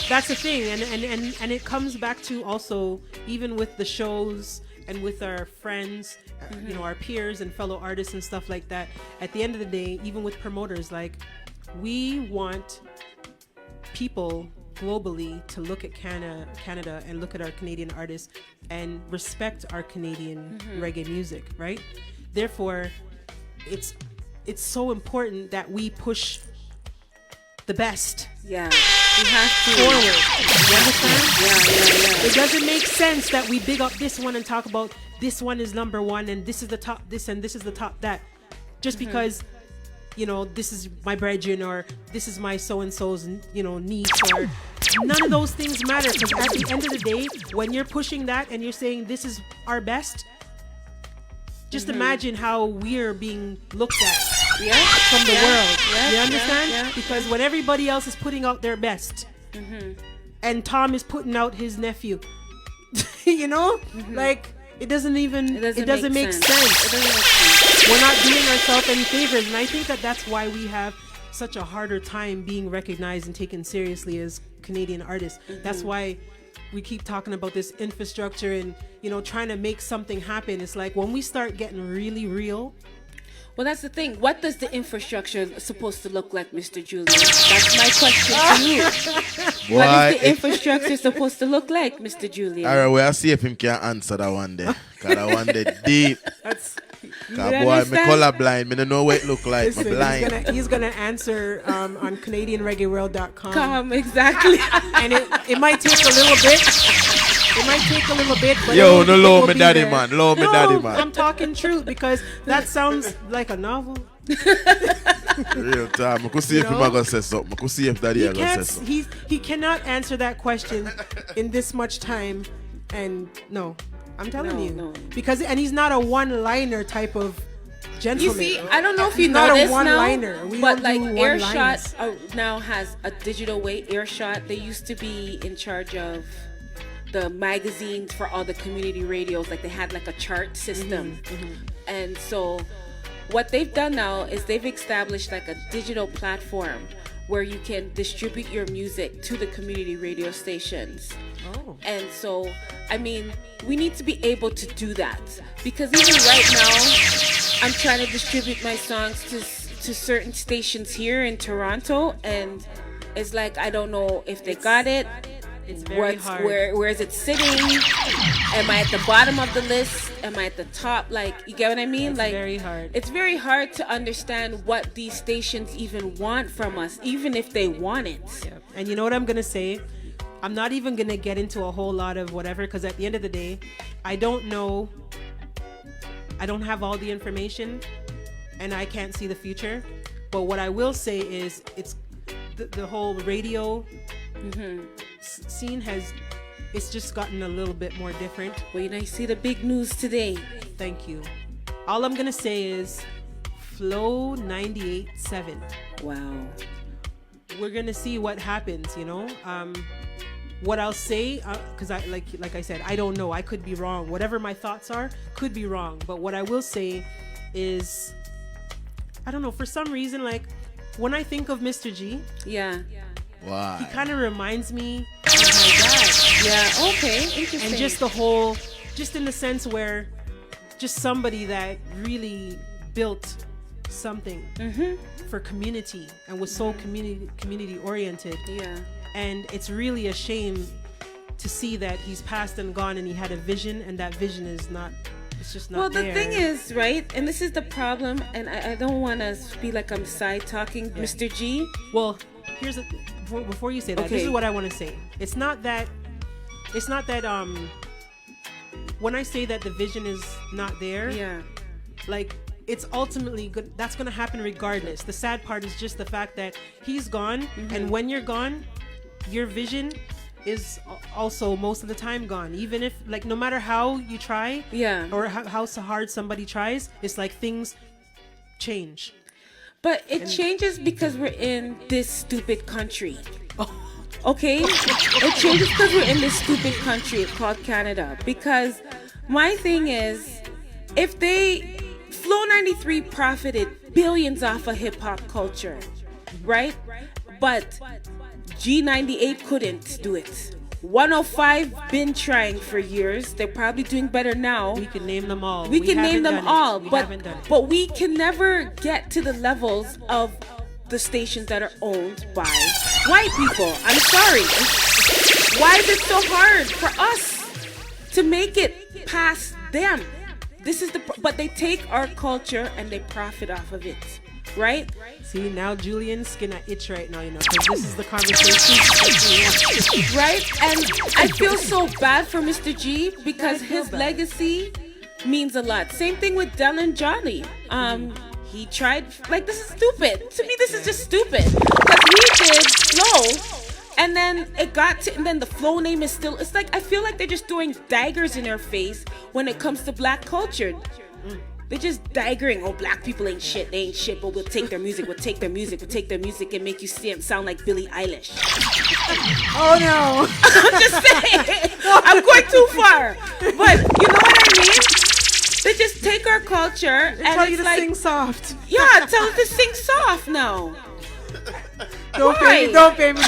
that's the thing, and it comes back to also, even with the shows and with our friends, you know, our peers and fellow artists and stuff like that. At the end of the day, even with promoters, like, we want people globally to look at Canada and look at our Canadian artists and respect our Canadian reggae music, right? Therefore, it's so important that we push the best. Yeah, we have to. Forward. You understand? Yeah. It doesn't make sense that we big up this one and talk about this one is number one and this is the top this and this is the top that. Just because, you know, this is my brethren or this is my so-and-so's, you know, niece, or none of those things matter. Because at the end of the day, when you're pushing that and you're saying this is our best, just imagine how we're being looked at. From the world. You understand? Yeah. Because when everybody else is putting out their best and Tom is putting out his nephew, you know, like it doesn't make sense. It doesn't make sense. We're not doing ourselves any favors, and I think that that's why we have such a harder time being recognized and taken seriously as Canadian artists. That's why we keep talking about this infrastructure and, you know, trying to make something happen. It's like when we start getting really real. Well, that's the thing. What does the infrastructure supposed to look like, Mr. Julian? That's my question to you. What is the infrastructure supposed to look like, Mr. Julian? All right, we'll see if him can answer that one day. Because that one day deep. Boy, me colorblind. Me don't know what it look like. Listen, me blind. He's gonna answer on CanadianReggaeWorld.com. Exactly. And it might take a little bit. It might take a little bit, but yo, no it low will me be daddy there. man. Low me No, daddy man. I'm talking truth because that sounds like a novel. Real time. I could see if him gonna say something. I could see if daddy gonna say something. He cannot answer that question in this much time. And no, I'm telling you. No. Because he's not a one-liner type of gentleman. You see, I don't know if you He's know not a this one-liner. now, We but don't like do Airshot one-liners. now has a digital way. Airshot, they used to be in charge of the magazines for all the community radios. Like they had like a chart system. And so what they've done now is they've established like a digital platform where you can distribute your music to the community radio stations. Oh. And so, I mean, we need to be able to do that, because even right now, I'm trying to distribute my songs to certain stations here in Toronto, and it's like, I don't know if they got it. It's very hard. Where is it sitting? Am I at the bottom of the list? Am I at the top? Like, you get what I mean? It's like, very hard. It's very hard to understand what these stations even want from us, even if they want it. Yeah. And you know what I'm gonna say? I'm not even gonna get into a whole lot of whatever, because at the end of the day, I don't know. I don't have all the information, and I can't see the future. But what I will say is, it's the whole radio scene it's just gotten a little bit more different. Well, you know, you see the big news today. Thank you. All I'm gonna say is Flow 98.7. Wow. We're gonna see what happens, you know. What I'll say, because I like I said, I don't know. I could be wrong. Whatever my thoughts are, could be wrong. But what I will say is, I don't know. For some reason, like when I think of Mr. G, Yeah. Why? he kind of reminds me of my dad. Yeah. Okay. Interesting. And just the whole, just in the sense where, just somebody that really built something for community and was so community oriented. Yeah. And it's really a shame to see that he's passed and gone, and he had a vision, and that vision is not, it's just not there. Well, the thing is, right, and this is the problem, and I don't want to be like I'm side talking Mr. G. Well, here's before you say that, this is what I want to say. It's not that when I say that the vision is not there, Yeah. like it's ultimately good. That's going to happen regardless. The sad part is just the fact that he's gone, and when you're gone, your vision is also most of the time gone. Even if, like, no matter how you try, or how so hard somebody tries, it's like things change. But it changes because we're in this stupid country. Okay? It changes because we're in this stupid country called Canada. Because my thing is, if Flow 93 profited billions off of hip hop culture, right? But G98 couldn't do it. 105 been trying for years. They're probably doing better now. We can name them all. We can name them all, but we can never get to the levels of the stations that are owned by white people. I'm sorry. Why is it so hard for us to make it past them? But they take our culture and they profit off of it. Right? See, now Julian's skin at itch right now, you know, because this is the conversation. Right? And I feel so bad for Mr. G because his legacy means a lot. Same thing with Dylan Johnny. He tried, like, this is stupid. To me, this is just stupid. Because he did Flow, and then and then the Flow name is still, it's like, I feel like they're just throwing daggers in our face when it comes to black culture. They're just daggering, oh, black people ain't shit, they ain't shit, but we'll take their music, and make you sound like Billie Eilish. Oh no. I'm just saying. I'm going too far. But you know what I mean? They just take our culture and tell you it's to like, sing soft. Yeah, tell us to sing soft now. Don't pay me no mind.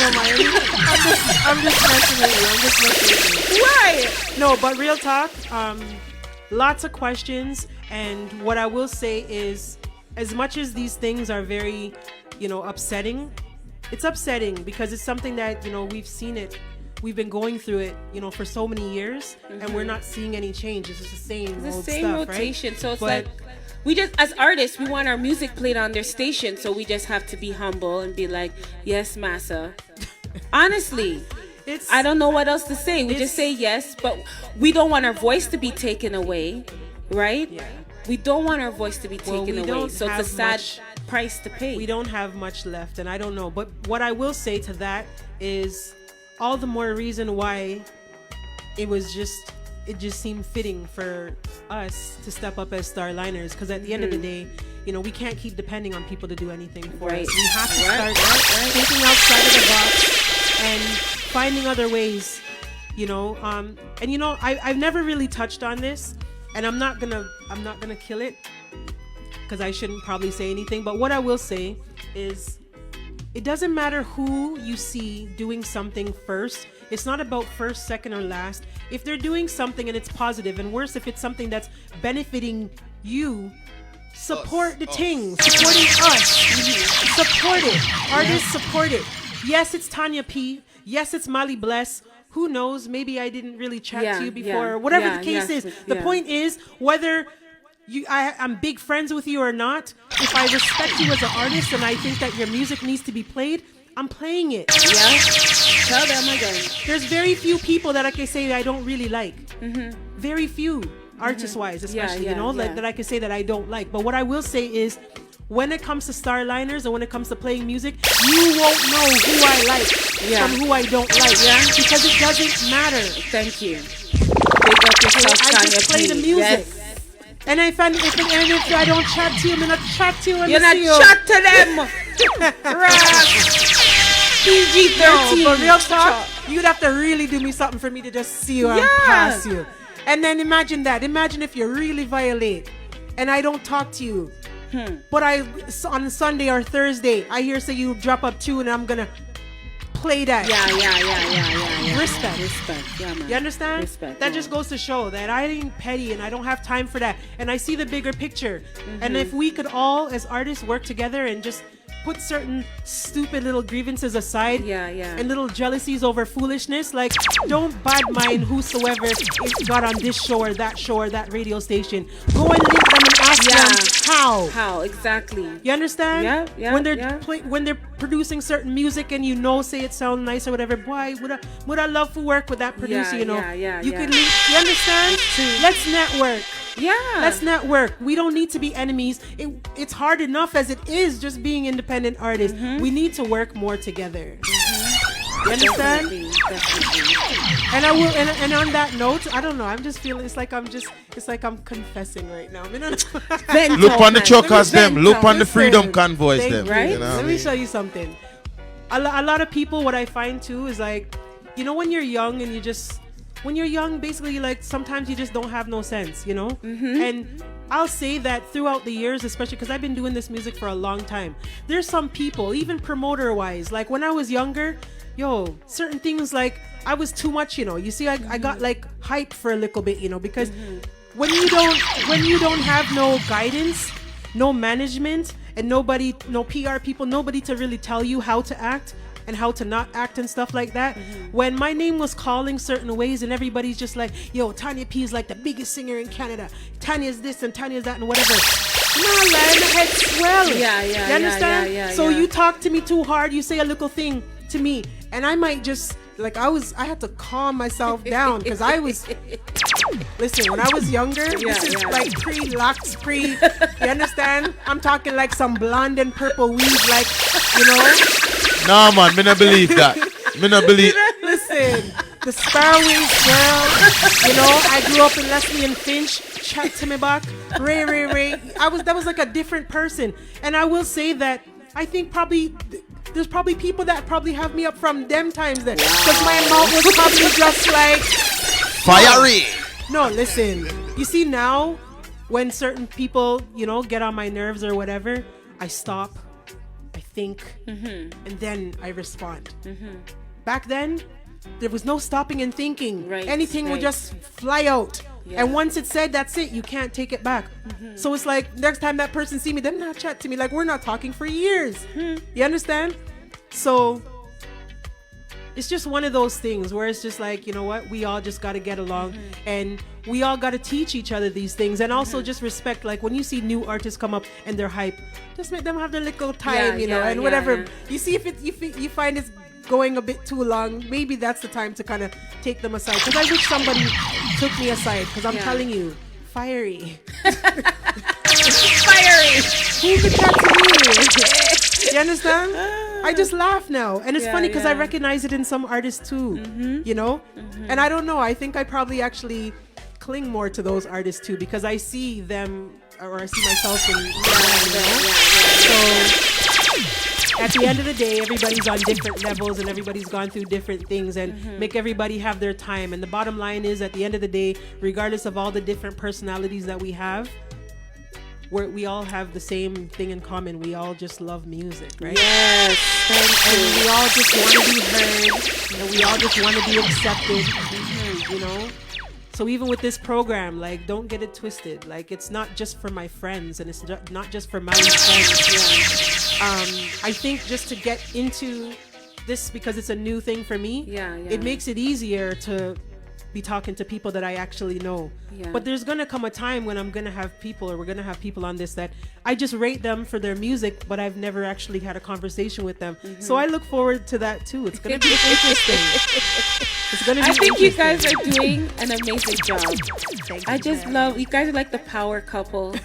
I'm just messing with you. Why? No, but real talk, lots of questions. And what I will say is, as much as these things are very, you know, upsetting, it's upsetting because it's something that, you know, we've seen it. We've been going through it, you know, for so many years, and we're not seeing any change. It's just the same old stuff, rotation. Right? So it's like, we just, as artists, we want our music played on their station, so we just have to be humble and be like, yes, massa. Honestly. I don't know what else to say. We just say yes, but we don't want our voice to be taken away, right? Yeah. We don't want our voice to be taken away, so it's a sad price to pay. We don't have much left, and I don't know. But what I will say to that is all the more reason why it just seemed fitting for us to step up as Starliners, because at the end of the day, you know, we can't keep depending on people to do anything for us. We have to start thinking outside of the box and finding other ways, you know. And you know, I've never really touched on this, and I'm not gonna kill it because I shouldn't probably say anything. But what I will say is, it doesn't matter who you see doing something first. It's not about first, second, or last. If they're doing something and it's positive, and worse, if it's something that's benefiting you, support the ting. Supporting us. Support it. Artists, support it. Yes, it's Tonya P. Yes, it's Molly Bless. Who knows? Maybe I didn't really chat to you before. Whatever the case is. The point is, whether I'm big friends with you or not, if I respect you as an artist and I think that your music needs to be played, I'm playing it. Yeah. Tell them again. There's very few people that I can say that I don't really like. Very few, artist-wise, especially, you know, that I can say that I don't like. But what I will say is, when it comes to Starliners and when it comes to playing music, you won't know who I like from who I don't like. Because it doesn't matter. Thank you. Big up yourself, I just play the music. Yes. And if I don't chat to you, I'm not chat to you. You're not chat to them. PG-13. No, but real talk, you'd have to really do me something for me to just see you and pass you. And then imagine that. Imagine if you really violate and I don't talk to you. But on Sunday or Thursday, I hear say you drop up tune and I'm gonna play that. Yeah. Respect. Yeah, man. You understand? Respect. That just goes to show that I ain't petty and I don't have time for that. And I see the bigger picture. And if we could all, as artists, work together and just put certain stupid little grievances aside and little jealousies over foolishness, like, don't bad mind whosoever is got on this show or that radio station. Go and link them and ask them how. How exactly? You understand? Yeah, When they're yeah. when they're producing certain music and you know, say it sounds nice or whatever. Boy, would I love to work with that producer? You know, yeah. you could. You understand? Let's network. Yeah. Let's network. We don't need to be enemies. It's hard enough as it is just being independent artists. We need to work more together. You understand? Definitely. And I will. And on that note, I don't know. I'm just feeling. It's like I'm confessing right now. Look on the chokers them. Look on the freedom convoys them. Right? You know Let me show you something. A lot of people, what I find too is like, you know, when you're young and when you're young, basically, like sometimes you just don't have no sense, you know? And I'll say that throughout the years, especially because I've been doing this music for a long time, there's some people, even promoter wise, like when I was younger, certain things like I was too much, you know. You see, I got like hype for a little bit, you know, because when you don't have no guidance, no management, and no PR people, nobody to really tell you how to act and how to not act and stuff like that. When my name was calling certain ways and everybody's just like, yo, Tonya P is like the biggest singer in Canada. Tanya's this and Tanya's that and whatever. Nah, man, the head swell. Yeah. You understand? Yeah. So you talk to me too hard, you say a little thing to me, and I might just like I had to calm myself down because I was listen, when I was younger, this is like pre-locks, you understand? I'm talking like some blonde and purple weave, like, you know. Nah, man, me not believe that. Me not believe. Listen, the Sparrowwings girl, you know, I grew up in Leslie and Finch, chat to me back, Ray. That was like a different person. And I will say that I think there's probably people that probably have me up from them times then. Because my mouth was probably just like fiery. No, listen. You see now, when certain people, you know, get on my nerves or whatever, I stop, I think, and then I respond. Back then, there was no stopping and thinking. Right, Anything would just fly out. Yeah. And once it's said, that's it. You can't take it back. So it's like next time that person see me, them not chat to me like we're not talking for years. You understand? So it's just one of those things where it's just like, you know what? We all just got to get along and we all got to teach each other these things and also just respect. Like when you see new artists come up and they're hype, just make them have their little time, you know, and whatever. You see if you find it's going a bit too long, maybe that's the time to kind of take them aside. Because I wish somebody took me aside because I'm telling you, fiery. Fiery. Who could talk to me? You understand? I just laugh now. And it's funny because I recognize it in some artists too, you know? And I don't know. I think I probably actually cling more to those artists too because I see them or I see myself in them, you know? So at the end of the day, everybody's on different levels and everybody's gone through different things and make everybody have their time. And the bottom line is at the end of the day, regardless of all the different personalities that we have, we all have the same thing in common. We all just love music, right? Yes. And we all just want to be heard and we all just want to be accepted, you know? So even with this program, like, don't get it twisted. Like, it's not just for my friends and it's not just for my friends. I think just to get into this because it's a new thing for me, it makes it easier to be talking to people that I actually know. But there's gonna come a time when we're gonna have people on this that I just rate them for their music, but I've never actually had a conversation with them. So I look forward to that too. It's gonna be interesting. I think you guys are doing an amazing job. I just love you guys are like the power couple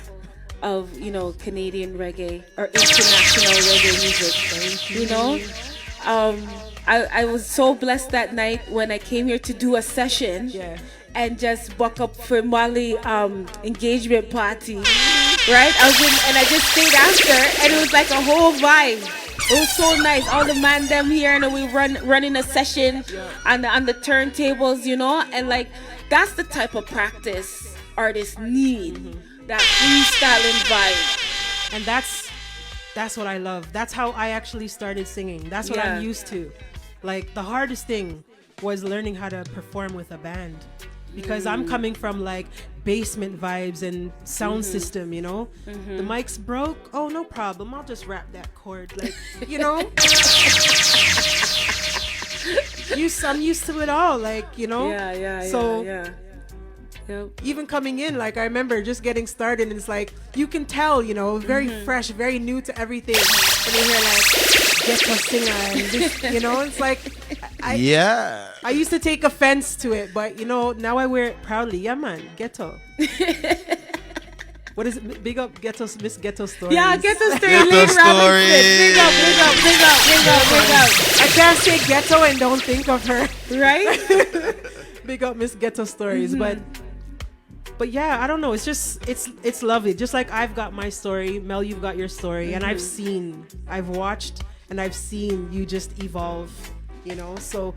of, you know, Canadian reggae or international reggae music. You know, I was so blessed that night when I came here to do a session and just buck up for Molly engagement party. Right? I just stayed after and it was like a whole vibe. It was so nice. All the man them here and we running a session on the turntables, you know, and like that's the type of practice artists need. That freestyling vibe. And that's what I love. That's how I actually started singing. That's what I'm used to. Like the hardest thing was learning how to perform with a band. Because I'm coming from like basement vibes and sound system, you know. The mic's broke. Oh, no problem. I'll just rap that chord, like, you know. I'm used to it all, like, you know. So Yep. Even coming in, like I remember just getting started, and it's like you can tell, very fresh, very new to everything. And you hear like ghetto singer, and this, it's like I used to take offense to it, but now I wear it proudly. Yeah, man, ghetto. What is it? Big up ghetto, Miss Ghetto Stories. Yeah, Ghetto Stories. Ghetto Stories. Big up. I can't say ghetto and don't think of her. Right? Big up Miss Ghetto Stories, but yeah, I don't know. It's just it's lovely. Just like I've got my story, Mel, you've got your story, and I've watched, and I've seen you just evolve. So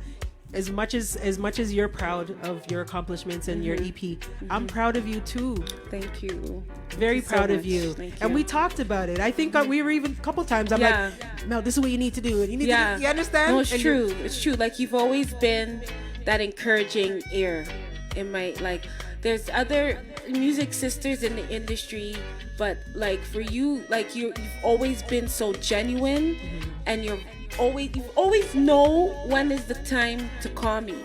as much as you're proud of your accomplishments and your EP, I'm proud of you too. Thank you. Very proud of you. Thank you. And we talked about it. I think we were even a couple times. I'm like, Mel, this is what you need to do. And you need to do, you understand? No, it's true. It's true. Like you've always been that encouraging ear in my there's other music sisters in the industry, but like for you, like you've always been so genuine, and you've always know when is the time to call me.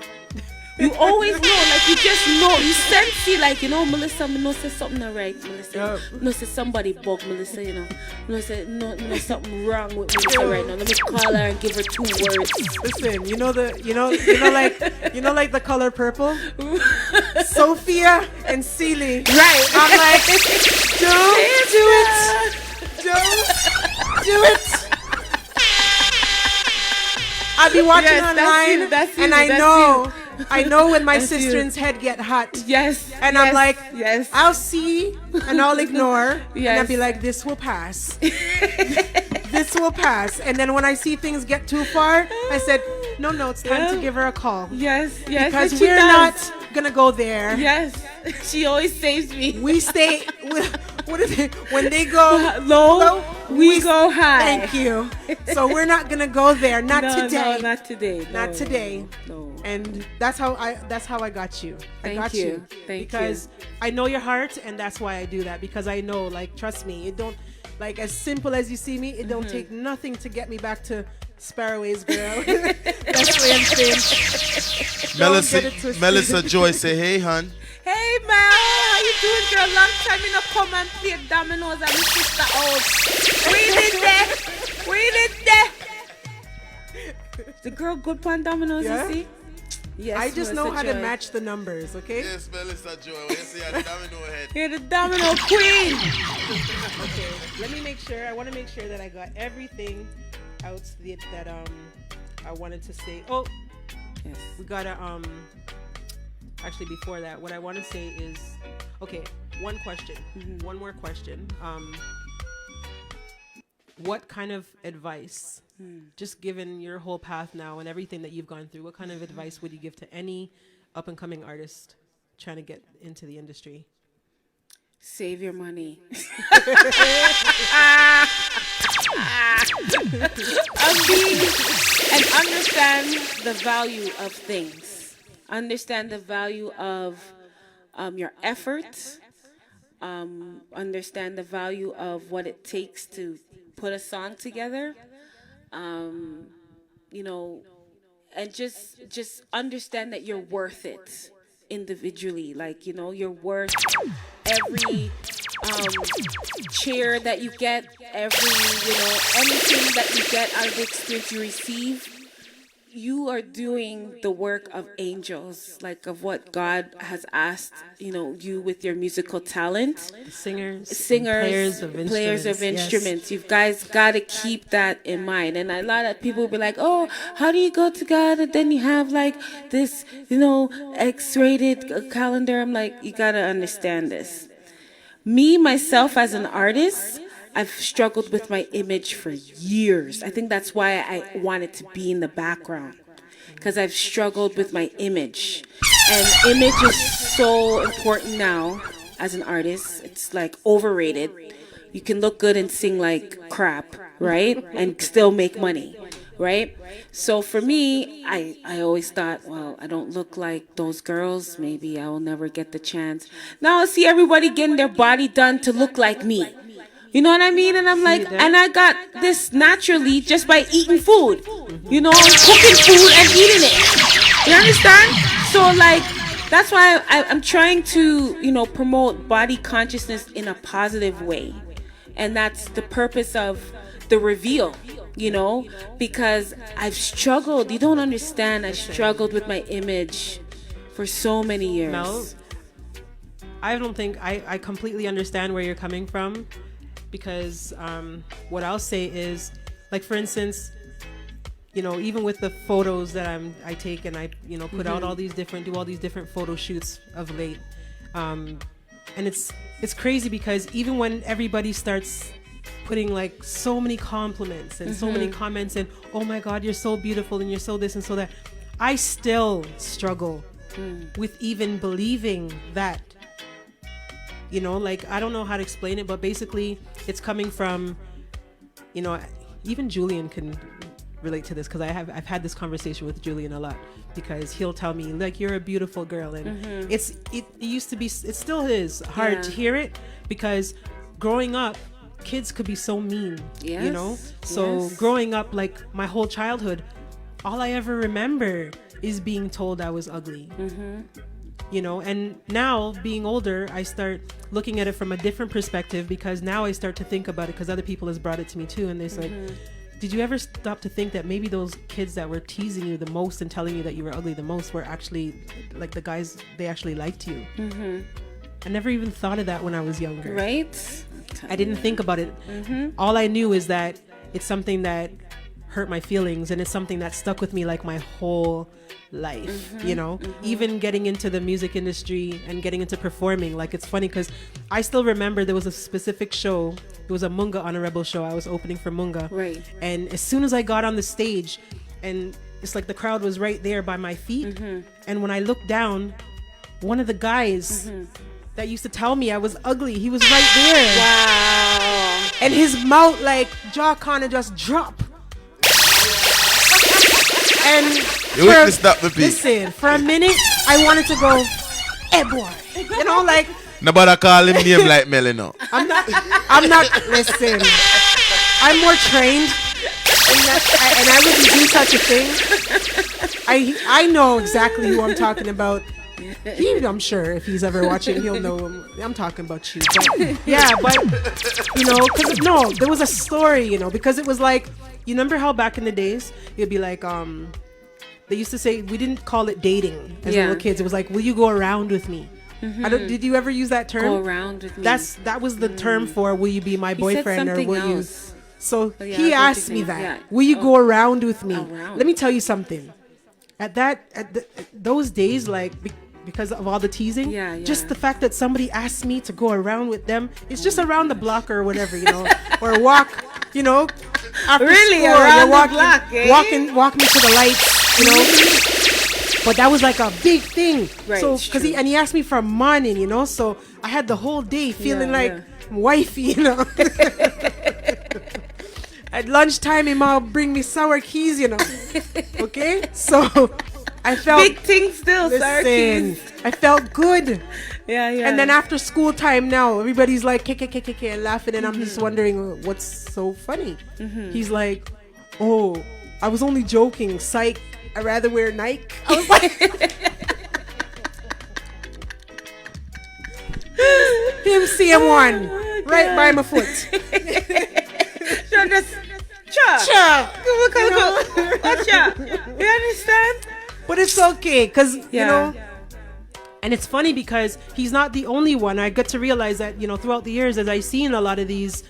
You always know, like you just know, you sense it, like Melissa, me know say something not right, Melissa. No say somebody bug Melissa, Melissa, no something wrong with Melissa right now. Let me call her and give her 2 words. Listen, like the color purple, Sophia and Celie. Right. I'm like, don't do it. I'll be watching online, that's you, and I know when my sister's head get hot. Yes. And I'm like, yes. I'll see and I'll ignore. Yes. And I'll be like, this will pass. This will pass. And then when I see things get too far, I said, no, it's time to give her a call. Yes. Because we're not going to go there. Yes. She always saves me. We stay, what is it? When they go low, we go high. Thank you. So we're not going to go there. Not today. No, not today. Not today. No. And that's how I got you. I got you. Because I know your heart, and that's why I do that. Because I know, like, trust me, it don't, like, as simple as you see me, it don't take nothing to get me back to Sparroway's girl. That's what I'm saying. Melissa Joy say, hey, hun. Hey, Mel, how you doing, girl? Long time you not come and play dominoes at my sister house. We did there. The girl good pan dominoes, you see? Yes, I just know how Joy. to match the numbers, okay? Yes, Melissa Joy. When you see a domino head. You're the domino queen. Okay, let me make sure. I want to make sure that I got everything out that I wanted to say. Oh, yes. We gotta actually before that, what I want to say is, okay, one question, one more question. What kind of advice, just given your whole path now and everything that you've gone through, what kind of advice would you give to any up and coming artist trying to get into the industry? Save your money. And understand the value of things. Understand the value of your effort. Understand the value of what it takes to put a song together. And just understand that you're worth it individually. Like, you're worth every cheer that you get, anything that you get out of the experience you receive. You are doing the work of angels, like of what God has asked, you with your musical talent. Singers, players of instruments. Yes. You guys got to keep that in mind. And a lot of people will be like, oh, how do you go to God? And then you have like this, X-rated calendar. I'm like, you got to understand this. Me, myself, as an artist, I've struggled with my image for years. I think that's why I wanted to be in the background, because I've struggled with my image. And image is so important now as an artist. It's like overrated. You can look good and sing like crap, right? And still make money, right? So for me, I always thought, well, I don't look like those girls. Maybe I will never get the chance. Now I see everybody getting their body done to look like me. You know what I mean? And I'm like, and I got this naturally just by eating food, cooking food and eating it. You understand? So like, that's why I'm trying to, promote body consciousness in a positive way. And that's the purpose of the reveal, because I've struggled. You don't understand. I struggled with my image for so many years. Mel, I don't think I completely understand where you're coming from, because what I'll say is, like, for instance, even with the photos that I take and I put out all these different photo shoots of late, and it's crazy because even when everybody starts putting like so many compliments and so many comments and, oh my God, you're so beautiful and you're so this and so that, I still struggle with even believing that. Like, I don't know how to explain it, but basically it's coming from, even Julian can relate to this, because I've had this conversation with Julian a lot, because he'll tell me, like, you're a beautiful girl, and it used to be, it still is hard to hear it, because growing up, kids could be so mean, so growing up, like, my whole childhood, all I ever remember is being told I was ugly. And now being older, I start looking at it from a different perspective, because now I start to think about it, because other people has brought it to me too, and they say, did you ever stop to think that maybe those kids that were teasing you the most and telling you that you were ugly the most were actually like the guys, they actually liked you? I never even thought of that when I was younger. Right? I didn't think about it. All I knew is that it's something that hurt my feelings, and it's something that stuck with me like my whole life. Even getting into the music industry and getting into performing, like, it's funny because I still remember there was a specific show. It was a Munga Honorable show. I was opening for Munga, right? And as soon as I got on the stage, and it's like the crowd was right there by my feet, and when I looked down, one of the guys that used to tell me I was ugly, he was right there. Wow. And his mouth, like, jaw kind of just drop. And you witnessed that, the beat. Listen, for a minute, I wanted to go, hey boy, like. Nobody call him name like Mel, I'm not, listen, I'm more trained, and I wouldn't do such a thing. I know exactly who I'm talking about. I'm sure if he's ever watching, he'll know I'm talking about you. But, yeah, but, because, there was a story, because it was like, you remember how back in the days, it'd be like, they used to say, we didn't call it dating as little kids. It was like, will you go around with me? Did you ever use that term? Go around with me. That was the term for, will you be my boyfriend, or will else. You? So he asked me that. Yeah. Will you go around with me? Around. Let me tell you something. Those days, like, because of all the teasing, just the fact that somebody asked me to go around with them, it's just around the block or whatever, or walk, after really school, around the block, walk me to the lights, But that was like a big thing, right? So because he asked me for morning, so I had the whole day feeling like wifey, At lunchtime, my mom bring me sour keys, Okay, so I felt big things still. Sour keys. I felt good. Yeah. And then after school time now, everybody's like and laughing, and I'm just wondering what's so funny. He's like, oh, I was only joking. Psych. I'd rather wear Nike. I was like, him CM1 right by my foot. You understand? But it's okay, because and it's funny because he's not the only one. I got to realize that, throughout the years, as I've seen a lot of these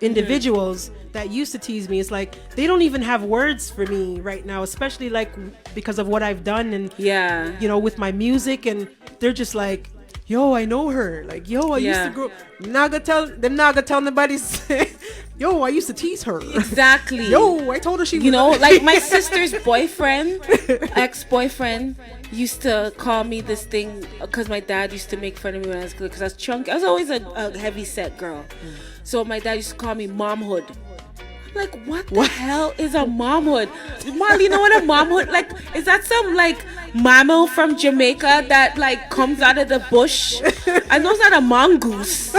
individuals that used to tease me, it's like they don't even have words for me right now, especially like because of what I've done and with my music, and they're just like, yo, I know her, like, yo, I used to grow. Not gonna tell nobody. Yo, I used to tease her. Exactly. Yo, I told her she was like my sister's boyfriend, ex-boyfriend, used to call me this thing, because my dad used to make fun of me when I was little, because I was chunky. I was always a heavy set girl. So my dad used to call me momhood. I'm like, what the hell is a momhood? Molly, you know what a momhood, like, is that some like mammal from Jamaica that like comes out of the bush? I know it's not a mongoose,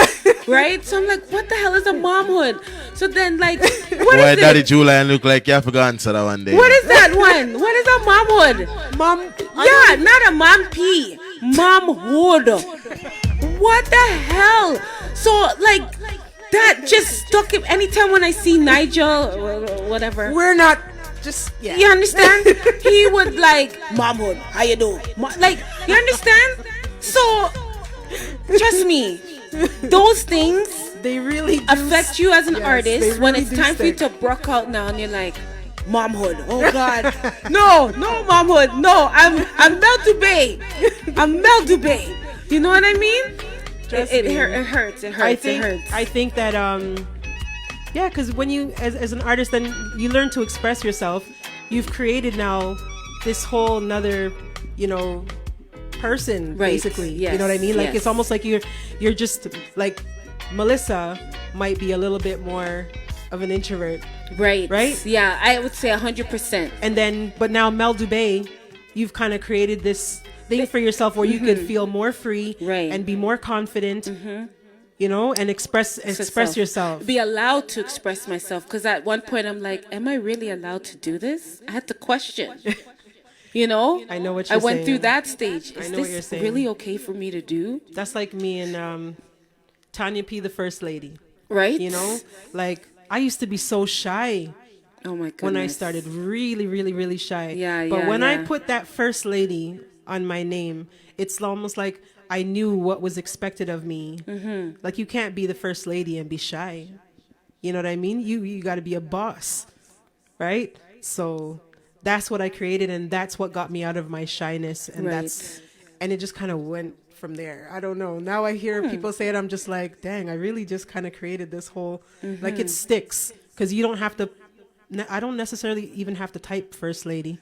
right? So I'm like, what the hell is a momhood? So then, like, what is Daddy it? Julian look like you have to go answer that one day. What is that one? What is a momhood? Mom? Yeah, not a mom pee. momhood. What the hell? So like that just stuck him. Anytime when I see Nigel or whatever, We're not just yeah. you understand? He would like momhood. How you doing? Like you understand? So trust me, those things They really do affect you as an yes, artist they when really it's do time for you stick. to brook out now and you're like, momhood. Oh God. No, momhood. No, I'm Mel Dubè. I'm Mel Dubè. You know what I mean? Trust It me. hurts. It hurts. It hurts. I think that yeah, because when you as an artist, then you learn to express yourself. You've created now this whole nother, person Right. basically. Yes. You know what I mean? Like Yes. it's almost like you're just like Melissa might be a little bit more of an introvert, Right. Right? Yeah, I would say 100%. and then but now Mel Dubè, you've kind of created this thing for yourself where you could feel more free Right. and be more confident. And express yourself. Be allowed to express myself. Because at one point I'm like, am I really allowed to do this? I had to question. I know what I you're went saying. through that stage. Is know what you're this saying. really okay for me to do? That's like me and Tonya P, the first lady. Right? Like I used to be so shy Oh my goodness. when I started, really, really, really shy. Yeah, But yeah, when I yeah. put that first lady on my name, it's almost like I knew what was expected of me. Mm-hmm. Like you can't be the first lady and be shy. You know what I mean? You got to be a boss, right? So that's what I created, and that's what got me out of my shyness, and Right. and it just kind of went from there. I don't know. Now I hear people say it, I'm just like, dang, I really just kind of created this whole like it sticks because you don't have to. I don't necessarily even have to type first lady.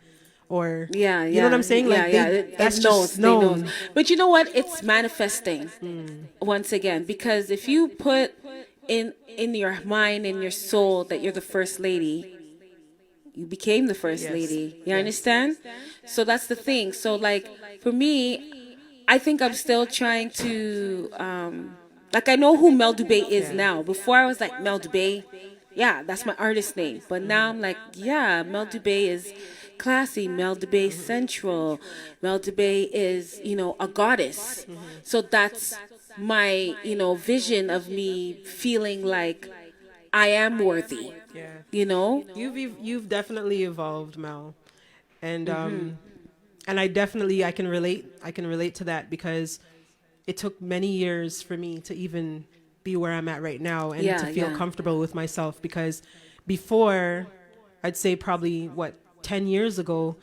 Or Yeah, you know what I'm saying? Like that's it just knows, they known. knows. But you know what? It's manifesting once again, because if you put in your mind and your soul that you're the first lady, you became the first Yes. lady. You understand? So that's the thing. So like for me, I think I'm still trying to like I know who Mel Dubè is now. Before I was like Mel Dubè, yeah, that's my artist name. But now I'm like, yeah, Mel Dubè is classy. Mel Dubè central. Mel Dubè is, a goddess. So that's my, vision of me feeling like I am worthy. Yeah. You've definitely evolved, Mel. And and I can relate to that because it took many years for me to even be where I'm at right now and to feel comfortable with myself, because before, I'd say probably 10 years ago,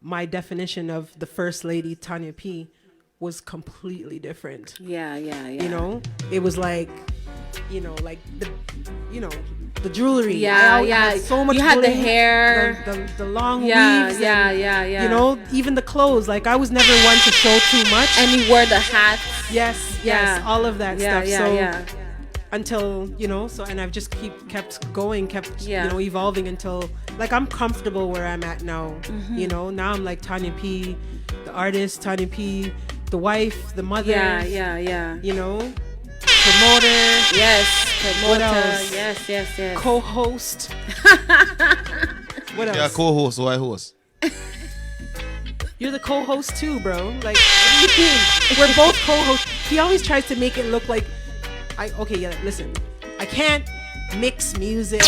my definition of the first lady Tonya P was completely different. Yeah. It was like the jewelry. Yeah, I had so much you had the bling, hair, the long yeah, weaves, yeah. even the clothes. Like I was never one to show too much. And you wore the hats. Yes, all of that stuff. Yeah. Until and I've just kept evolving until like I'm comfortable where I'm at now. Now I'm like Tonya P, the artist, Tonya P, the wife, the mother. Yeah. Promoter. Yes. What else? Yes. Co-host. What else? Yeah, co-host, why host? You're the co-host too, bro. Like, what do you mean? We're both co-hosts. He always tries to make it look like listen. I can't mix music.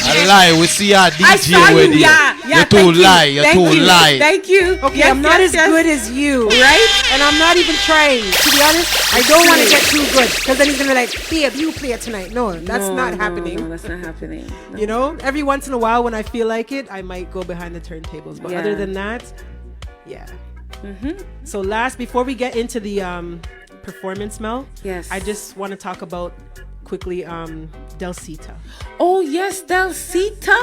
I lie, we see our I saw DJ you. with you. Yeah. You're too lie, you're too lie. Thank you. Okay, Yes, I'm not yes, as good as you. Right? And I'm not even trying. To be honest, I don't want to get too good. Because then he's going to be like, babe, you play it tonight. No, that's not happening. No, that's not happening. No. Every once in a while when I feel like it, I might go behind the turntables. But other than that, yeah. So before we get into the performance, Mel, Yes. I just want to talk about quickly Delcita. Oh yes, Delcita.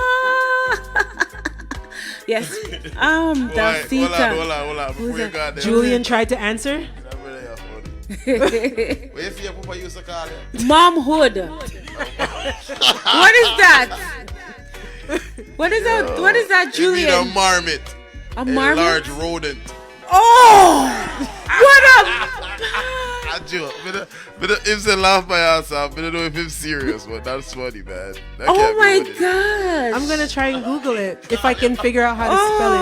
Yes. Delcita. Hold on. Before you got there. Julian tried to answer. What you see your papa used to call it? Momhood. What is that? What is that, You mean a Julian? marmot. A A marmot? large rodent. Oh! What up? I joke. If they laugh my ass off, I don't know if it's serious, but that's funny, man. That Oh can't be my what it is. gosh. I'm going to try and Google it if I can figure out how to spell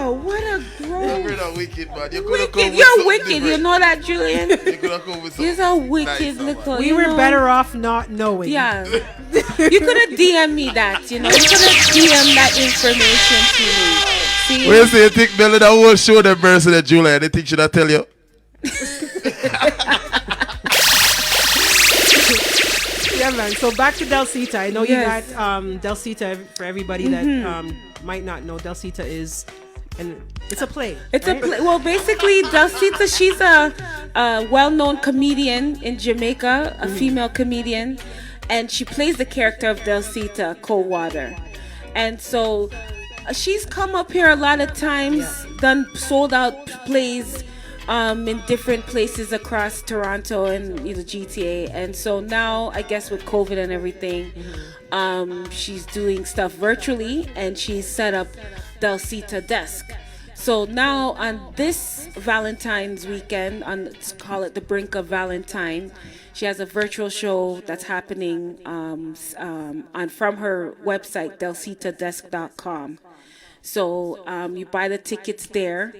Oh, what a gross. You're not wicked, man. You could have come Wicked, with you're something wicked. You different. know that, Julian? You could have come with something You're a wicked nicer, man. little. We you were know? better off not knowing. Yeah. You could have DM me that, you know. You could have DM that information to me. See? Where you say you think Mel that whole show them verse that July? Anything should I tell you? Yeah, man. So back to Delcita. I know Yes. you got Delcita for everybody that might not know. Delcita is, and it's a play. It's right? a well, basically, Delcita. She's a well-known comedian in Jamaica, a female comedian, and she plays the character of Delcita Coldwater. And so, she's come up here a lot of times, done sold-out plays in different places across Toronto and GTA. And so now, I guess with COVID and everything, she's doing stuff virtually, and she's set up Delcita Desk. So now on this Valentine's weekend, let's call it the brink of Valentine, she has a virtual show that's happening from her website, delcitadesk.com. So you buy the tickets there,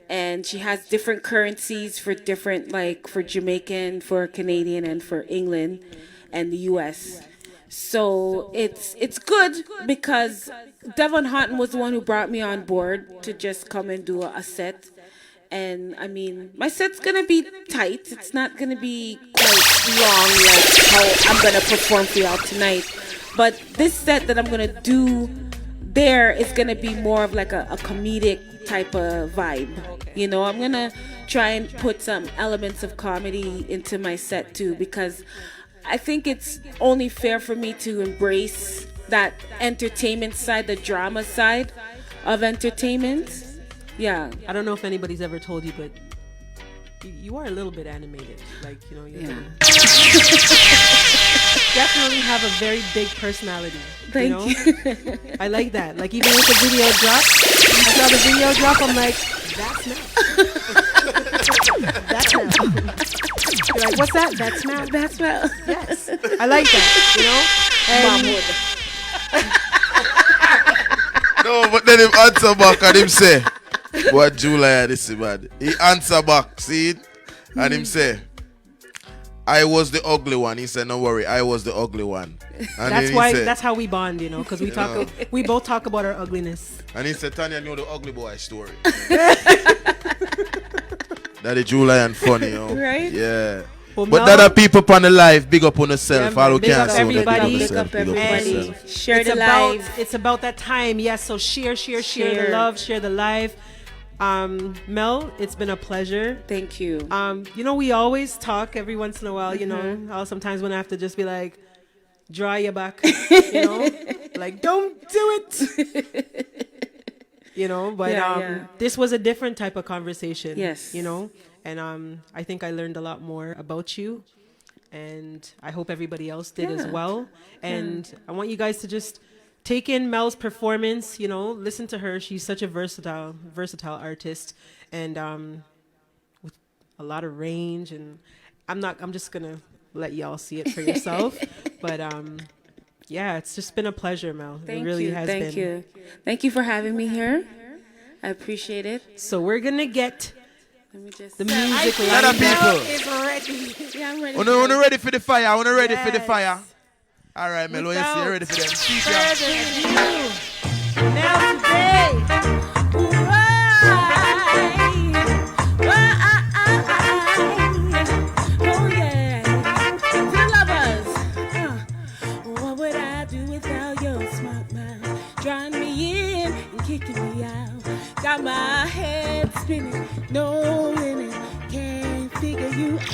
and she has different currencies for different, like for Jamaican, for Canadian, and for England and the US. So it's good because Devon Houghton was the one who brought me on board to just come and do a set. And I mean, my set's gonna be tight. It's not gonna be quite long like how I'm gonna perform for y'all tonight. But this set that I'm gonna do there is gonna be more of like a comedic type of vibe. You know, I'm gonna try and put some elements of comedy into my set too, because I think it's only fair for me to embrace that entertainment side, the drama side of entertainment. Yeah. I don't know if anybody's ever told you, but you are a little bit animated. Like, you know, Yeah. definitely have a very big personality. Thank you. Know? you. I like that. Like, even with the video drop, I saw the video drop, I'm like, that's Mel. That's Mel. You're like, what's that? That's Mel. That's well. Yes. I like that, you know? And No, but then him answer back and him say, what July this is bad. He answer back, see it? And him say, I was the ugly one. He said, no worry, I was the ugly one. And that's then why, he said, that's how we bond, you know, because we both talk about our ugliness. and he said, Tonya knew the ugly boy story. That is July and funny, you know. Right? Yeah. Well, But Mel, the other people on the live, big up on yourself. Yeah, All who big can't up see, big up everybody. yourself. Big up Big up everybody. yourself. Share it's the about, live. it's about that time, yes. So share the Share. love, share the live. Mel, it's been a pleasure. Thank you. You know, we always talk every once in a while, you know, how sometimes when I have to just be like, dry your back, you know, like, don't do it, you know, but this was a different type of conversation. Yes. You know, and I think I learned a lot more about you, and I hope everybody else did as well. And I want you guys to just take in Mel's performance, you know, listen to her. She's such a versatile artist, and with a lot of range. And I'm just gonna let y'all see it for yourself. But yeah, it's just been a pleasure, Mel. Thank it really you. has Thank been. you. Thank you for having me here. I appreciate it. So we're gonna get Let me just. the music. Lot of people. is ready. Yeah, I'm ready. Wanna ready for the fire? Wanna ready for the Yes. fire? All right, Mel, what you say? Ready for them? Speak up. Further ado, Mel today. Oh yeah, to the lovers. What would I do without your smart mouth? Drawing me in and kicking me out. Got my head spinning, no limit. Can't figure you out.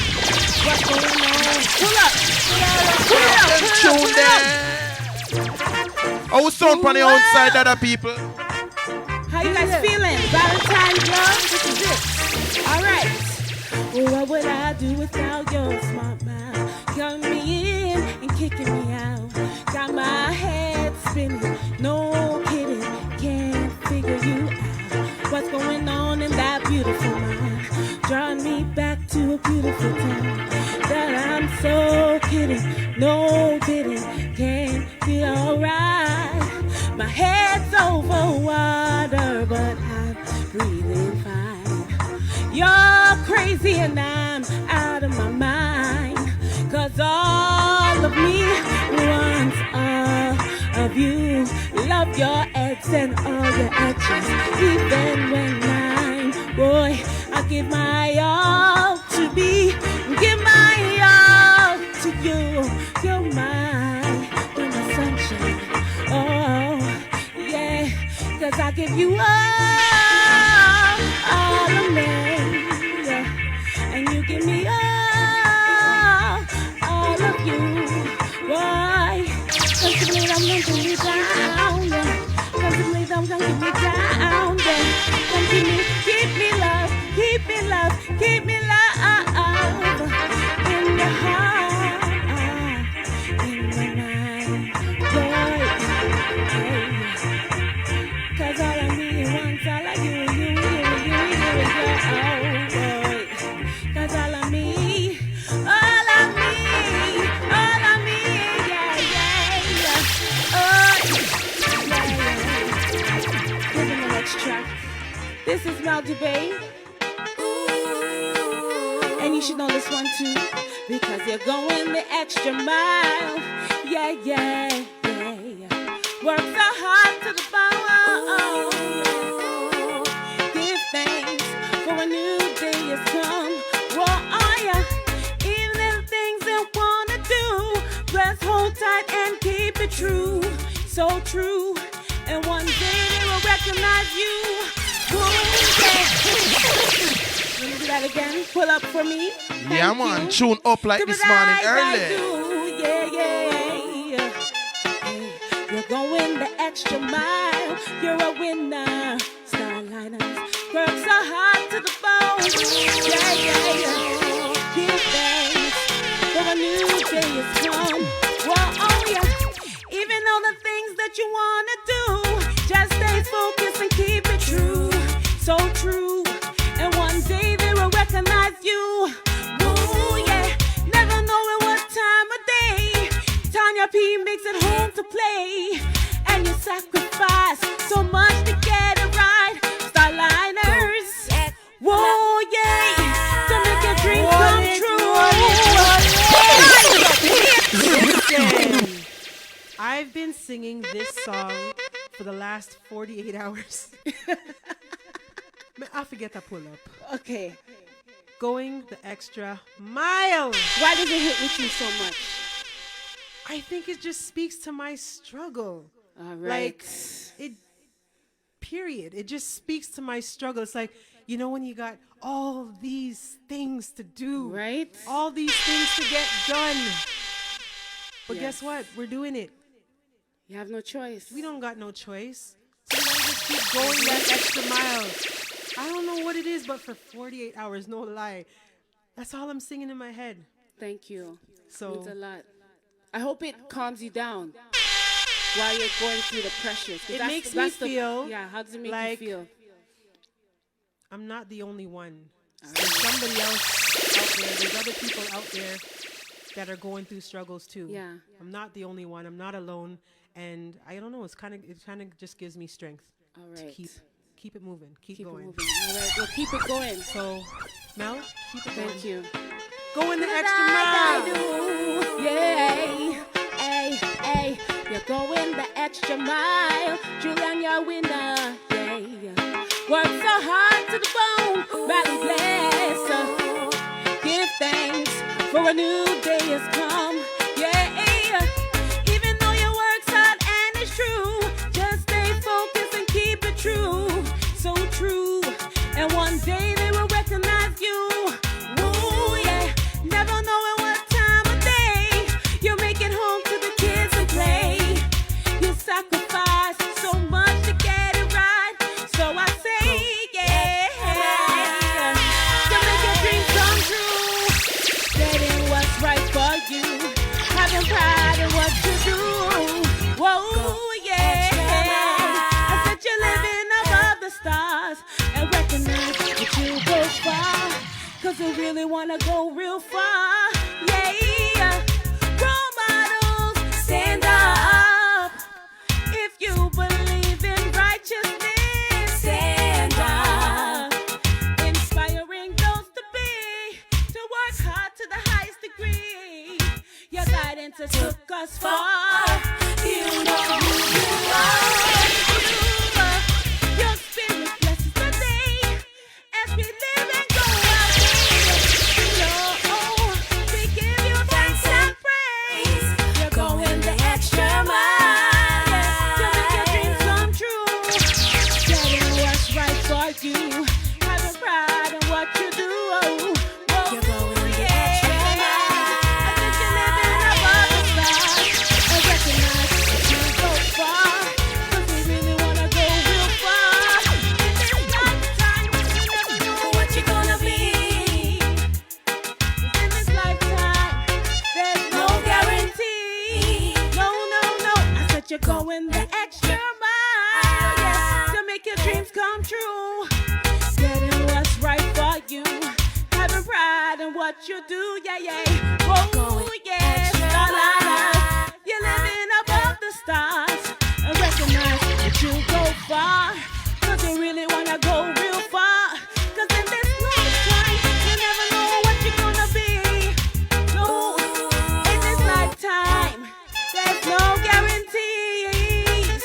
What's going on? Pull up, Tune there. Oh, sound on the outside, other people. How you guys feeling? Valentine's love? This is it. All right. What would I do without your smart mouth? Coming me in and kicking me out. Got my head spinning, no kidding. Can't figure you out. What's going on in that beautiful mind? Drawing me back to a beautiful time. That I'm so kidding, no kidding. Can't feel alright. My head's over water, but I'm breathing fine. You're crazy and I'm out of my mind. 'Cause all of me wants all of you. Love your ex and all your exes. Even when I'm, boy, I give my all to be. Give my all to you. You're my sunshine. Oh, yeah. 'Cause I give you all of me. Yeah. And you give me all of you. Why? 'Cause you believe I'm gonna give me down. Yeah. 'Cause you believe I'm gonna give me down. Yeah. Come keep me love, keep me love, keep me love in your heart, in your mind, boy. Hey. 'Cause all of me wants all of you, you, oh boy. 'Cause all of me, all of me, all of me, yeah, yeah, yeah. Oh, yeah, yeah. Give him the next track. This is Mel Dubè. And you should know this one too. Because you're going the extra mile. Yeah, yeah, yeah, yeah. Work so hard to the bone. Give thanks for a new day has come. Well, oh yeah. Even if things they wanna do, just hold tight and keep it true. So true. And one day they will recognize you. Whoa, yeah. Let me do that again. Pull up for me. Yeah, man. You. Tune up like this morning early. Yeah, yeah. Hey, you're going the extra mile. You're a winner. Starliners. Work so hard to the bone. Yeah, yeah, yeah. Give thanks for a new day has come. Well, oh yeah. Even all the things that you wanna do, just stay focused and keep it true. So true. And one day they will recognize you. Ooh, yeah. Never knowing what time of day. Tonya P makes it home to play. And you sacrifice so much to get it right. Starliners. Whoa, yeah. To make your dreams come true. Listen, I've been singing this song for the last 48 hours. I forget to pull up. Okay. Going the extra mile. Why does it hit with you so much? I think it just speaks to my struggle. All right. Like, it, period. It just speaks to my struggle. It's like, you know, when you got all these things to do. Right? All these things to get done. But Yes. guess what? We're doing it. You have no choice. We don't got no choice. So we gotta just keep going that extra mile. I don't know what it is, but for 48 hours, no lie. That's all I'm singing in my head. Thank you. So- Means a lot. I hope it calms you down while you're going through the pressures. 'Cause It that's- makes that's me feel Yeah, how does it make like- you feel? I'm not the only one. There's somebody else out there. There's other people out there that are going through struggles too. Yeah. I'm not the only one. I'm not alone. And I don't know. It kind of just gives me strength All to right. keep it moving, keep Keep going. it moving. All right. Well, keep it going. So, Mel, keep it going. Thank you. Going the extra mile. Yeah. Hey, hey. You're going the extra mile. Julian, you're a winner. Yeah. Work so hard to the bone. Rally bless. Give thanks for a new day has come. Yeah. Even though your work's hard and it's true, just stay focused and keep it true. So true. And one day they will recognize you. Ooh, yeah. Never knowing what time of day you make it home to the kids and play. You sacrifice so much to get it right. So I say, yeah. To make your dreams come true. Getting what's right for you. Having pride in what you do. Whoa, yeah. I said you're living above the stars. And recognize that you go far. 'Cause you really wanna go real far. Yeah. Role models, stand up. If you believe in righteousness, stand up. Inspiring that took us far. You know who you are. Your spirit blesses the day as we live and go our way. We give you thanks and praise. You're going the extra mile to make your dreams come true. Getting what's right for you. Having pride in what you do. You're going the extra mile. I think you're living above the stars. I recognize that you go far. 'Cause we really wanna go real far. In this lifetime, you never know what you're gonna be. In this lifetime, there's no guarantee. No, no, no. I said you're going the extra mile, yes, to make your dreams come true. Getting what's right for you. Having pride in what you do, yeah, yeah. Oh, yeah, Starliners. You're living above the stars. And recognize that you go far. 'Cause you really wanna go real far. 'Cause in this lifetime, you never know what you're gonna be. No, in this lifetime, there's no guarantees.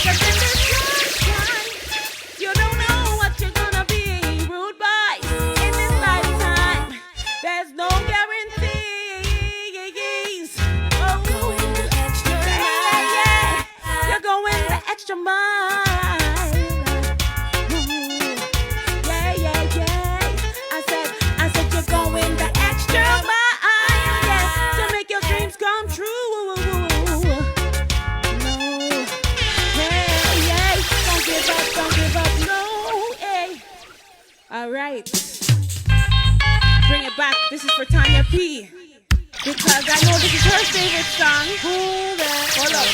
'Cause in this lifetime, you don't know what you're gonna be. Rude boy, in this lifetime, there's no guarantees. Oh, Going the extra yeah, yeah. You're going the extra mile. Ooh, yeah, yeah, yeah. I said you're going the extra mile, yeah, to make your dreams come true. No, hey, yeah, don't give up, no, hey. All right, bring it back. This is for Tonya P. Because I know this is her favorite song. Hold up.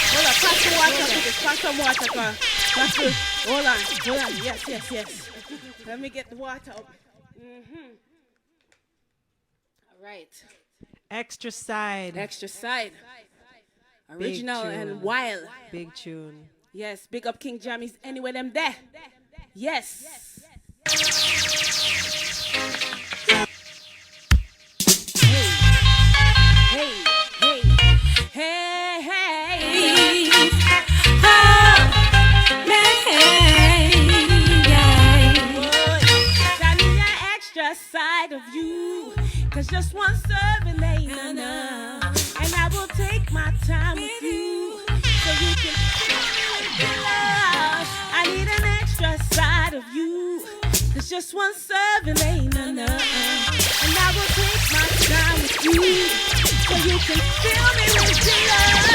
Pass the water, please. Pass some water, girl. Hold on. Yes. Let me get the water up. All right. Extra side. Extra side. Original tune. and wild. Big tune. Yes. Big up King Jammy's anywhere them there. Yes. Hey. I need an extra side of you. 'Cause just one serving ain't enough. And I will take my time with you. So you can feel me with your love. I need an extra side of you. 'Cause just one serving ain't enough. And I will take my time with you. So you can feel me with your love.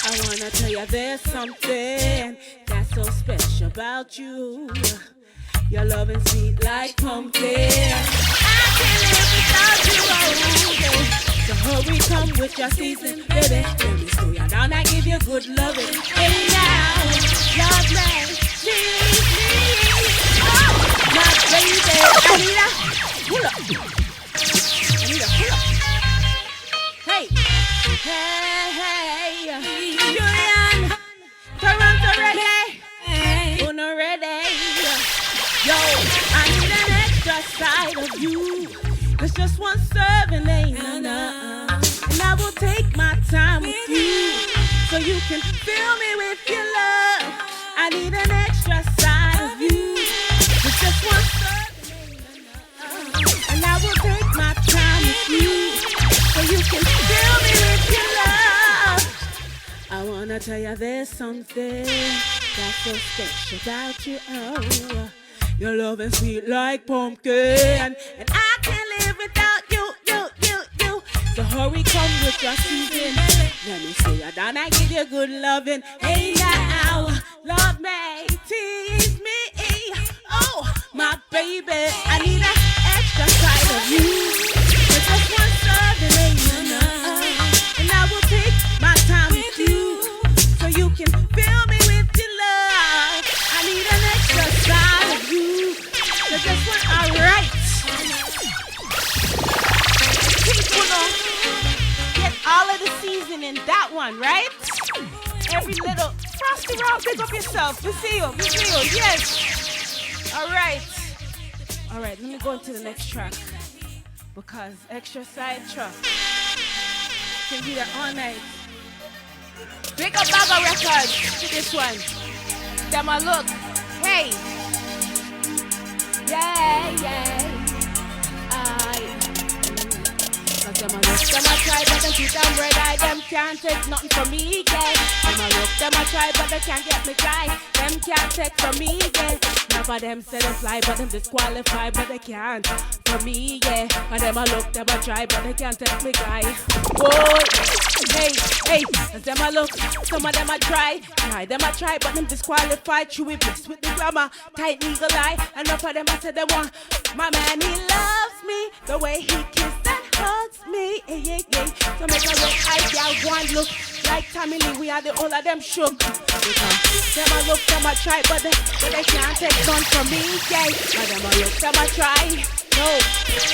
I wanna tell you there's something that's so special about you. Your love is sweet like pumpkin. I can't live without you. Oh, yeah. So hurry, come with your season, baby. Let me slow you down, I give you good loving. Hey now, love me, tease me. Oh, my baby, I need a pull up. Hey, Julian, Toronto Reggae, Uno ready. Yo, I need an extra side of you. 'Cause just one serving ain't enough. And I will take my time with you. So you can fill me with your love. I need an extra side of you. 'Cause just one serving ain't enough. And I will take my time with you. So you can fill me with your love. I wanna tell you there's something that's so special about you. Oh, your love is sweet like pumpkin. And I can't live without you. So hurry, come with your season. Let me see you down, I give you good loving. Hey now, love me, tease me. Oh, my baby, I need an extra side of you. But just one serving ain't enough. And I will take my time with you. So you can fill me with your love. I need an extra side of you. So just one, alright. People don't get all of the season in that one, right? Every little frosty round, pick up yourself. We see you, yes. Alright, let me go into the next track. Because extra side track. Can do that all night. Big up Baga Records to this one. Them a look. Hey. Yeah. Cause them a look, them a try, but them keep them red eye. Them can't take nothing from me, yeah. Them a look, them a try, but they can't get me guy. Them can't take from me, yeah. None of them say them fly, but them disqualify, but they can't from me, yeah. And them a look, them a try, but they can't take me guy. Boy, hey, cause them a look, some of them a try, but them disqualified. True, we blessed with the grammar, tight legal eye. Enough of them I said they want. My man, he loves me the way he kissed and hugs me. Yeah. So make a look, I got one look like Tommy Lee. We are the all of them shook. Because them a look, them a try, but they can't take none from me. Yeah, and them a look, them a try. No,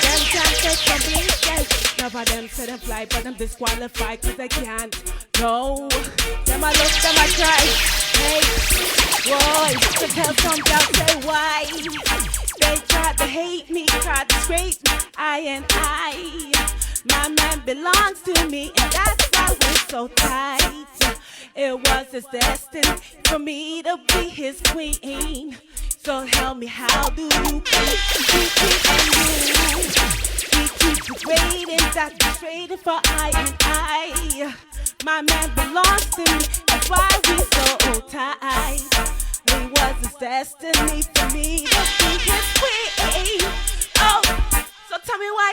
them can't take from me. Yeah, none of them say them fly, but them disqualified because they can't. No, them a look, them a try. Hey, boy, to tell some girls say why. They tried to hate me, tried to scrape me, I. My man belongs to me, and that's why we're so tight. It was his destiny for me to be his queen. So tell me, how do you keep waiting, that is waiting for I. My man belongs to me, that's why we're so tight. It was his destiny for me to be his queen. Oh, so tell me why.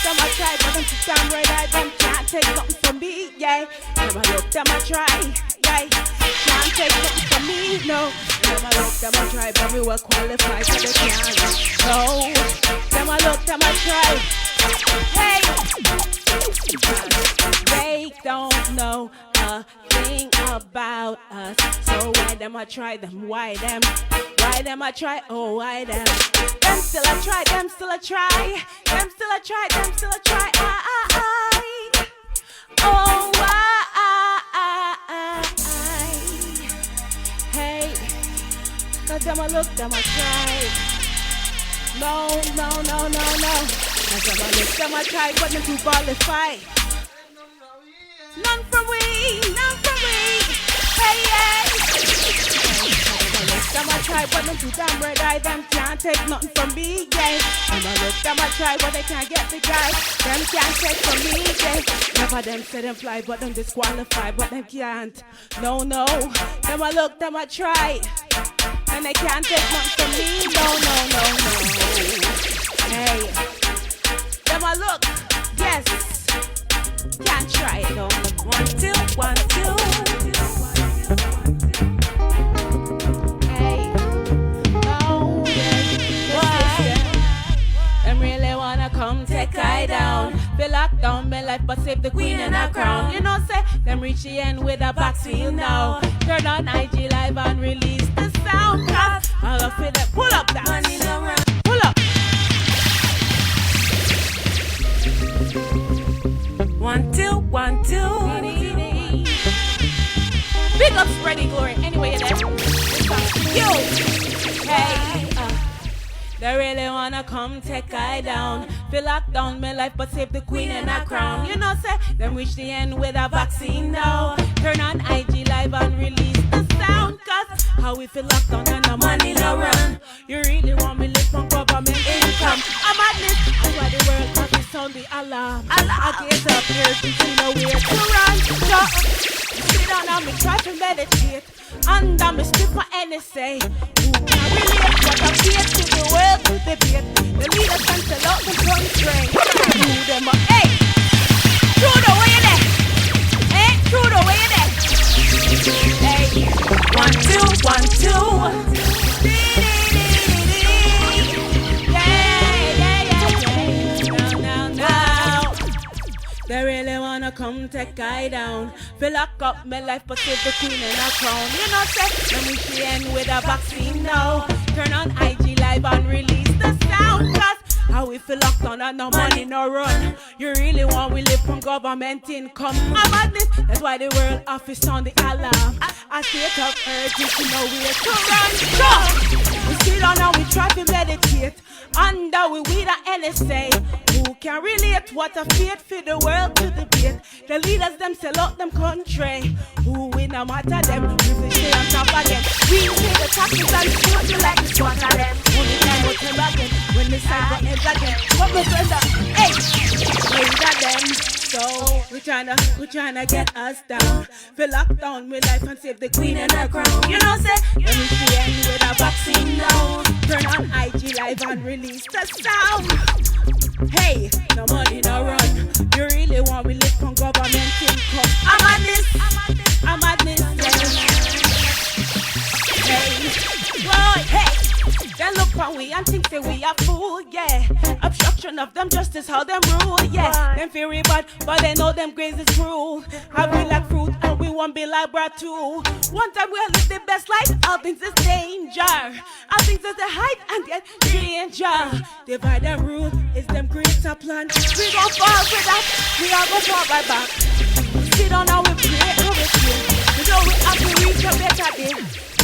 Them a try, but them sit down right eye. Them can't take nothing from me, yeah. Them a look, them a try, yeah. Can't take nothing from me, no. Them a look, them a try, but we were qualified, so they can't. No, them a look, them a try. Hey, they don't know a thing about us. So why them a try them? Why them a try? Oh, why them? Them still a try. Them still a try. Oh, why? Hey, cause them a look, them a try. No. Cause them a look, them a try, but them too qualified. None from we. Hey. Them a try, but them too damn red eye. Them can't take nothing from me, yeah. Them a look, them a try, but they can't get the guy. Them can't take from me, yeah. Never them say them fly, but them disqualify, but them can't. No. Them a look, them a try, and they can't take nothing from me. No. Hey, them a look, yes. Can't try it, no. 1, 2. Hey, no. Them really wanna come take I down. Feel locked down my life, but save the queen and her crown. You know, say them reach the end with a vaccine now. Turn on IG Live and release the sound. Cause I love feel that. Pull up that. Money no run. Pull up. 1, 2. Big up spreading glory. Anyway, you're there. Yo. Hey. They really wanna come take I down. Feel locked down my life, but save the queen and her crown. You know, say them reach the end with a vaccine now. Turn on IG Live and release the sound. Cause how we feel locked down and the money no run. You really want me live from government income. I'm at this. That's why the world has to sound the alarm. I get up here to know where to run. So, sit down and me try to meditate. Under me stiff for any say. I relate what I feel to the world to debate. The leaders can sell out the country. Do them up. Hey! Through the way there. Hey! Through the way there. Hey! 1, 2. Now. They really wanna come take I down. Feel lock up my life, but save the queen and her crown. You know, say, let me see end with a vaccine now. Turn on IG Live and release the sound. Cause how we feel locked on and no money no run. You really want we live from government income. I'm at this, that's why the world office on the alarm. I state of urgency to know where to run. So, we sit down and we try to meditate. debate. Under we with the NSA. Who can relate what a fate for the world to debate? The leaders them sell out them country. Who win no matter them? We will stay on top again. We pay the taxes and still feel like the squad of them. Only time will tell again when the cycle ends again. What we friend up? Hey, wait at them. So we tryna get us down. Fill lock down with life and save the queen and her crown. You know say when we see end with a vaccine now. Turn on IG live and release the sound. Hey, no money no run. You really want we live from government income? I'm at this. Hey, boy, hey. They look on we and think say we are fool, yeah. Obstruction of them justice, how them rule, yeah. Them feel bad, but they know them grace is cruel. I be like fruit and we won't be like bread too. One time we'll live the best life, all things is danger. All things is the height and yet danger. Divide and rule is them greater plan. We gon' fall with that, we all gon' fall right back. We sit on our we pray and we pray. We know we have to reach a better day.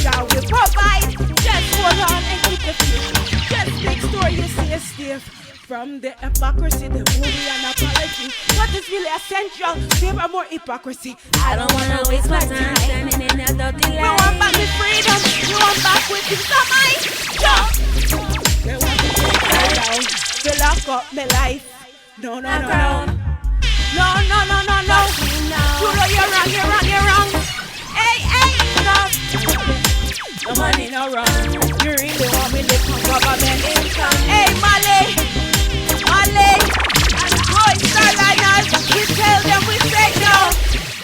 Shall we provide? Just hold on and keep the faith. Just make sure you stay stiff from the hypocrisy, the movie and apology. What is really essential? Favor more hypocrisy. I don't wanna waste my time standing in that dirty We line. want back with freedom. We want back with peace of mind. Jump. They want to take me down. They lock up my life. No. No. Chulo, you're wrong. Hey, no. The money no run. You really want me live from government income? Hey, Male, and boy, Starliners, we tell them we say no.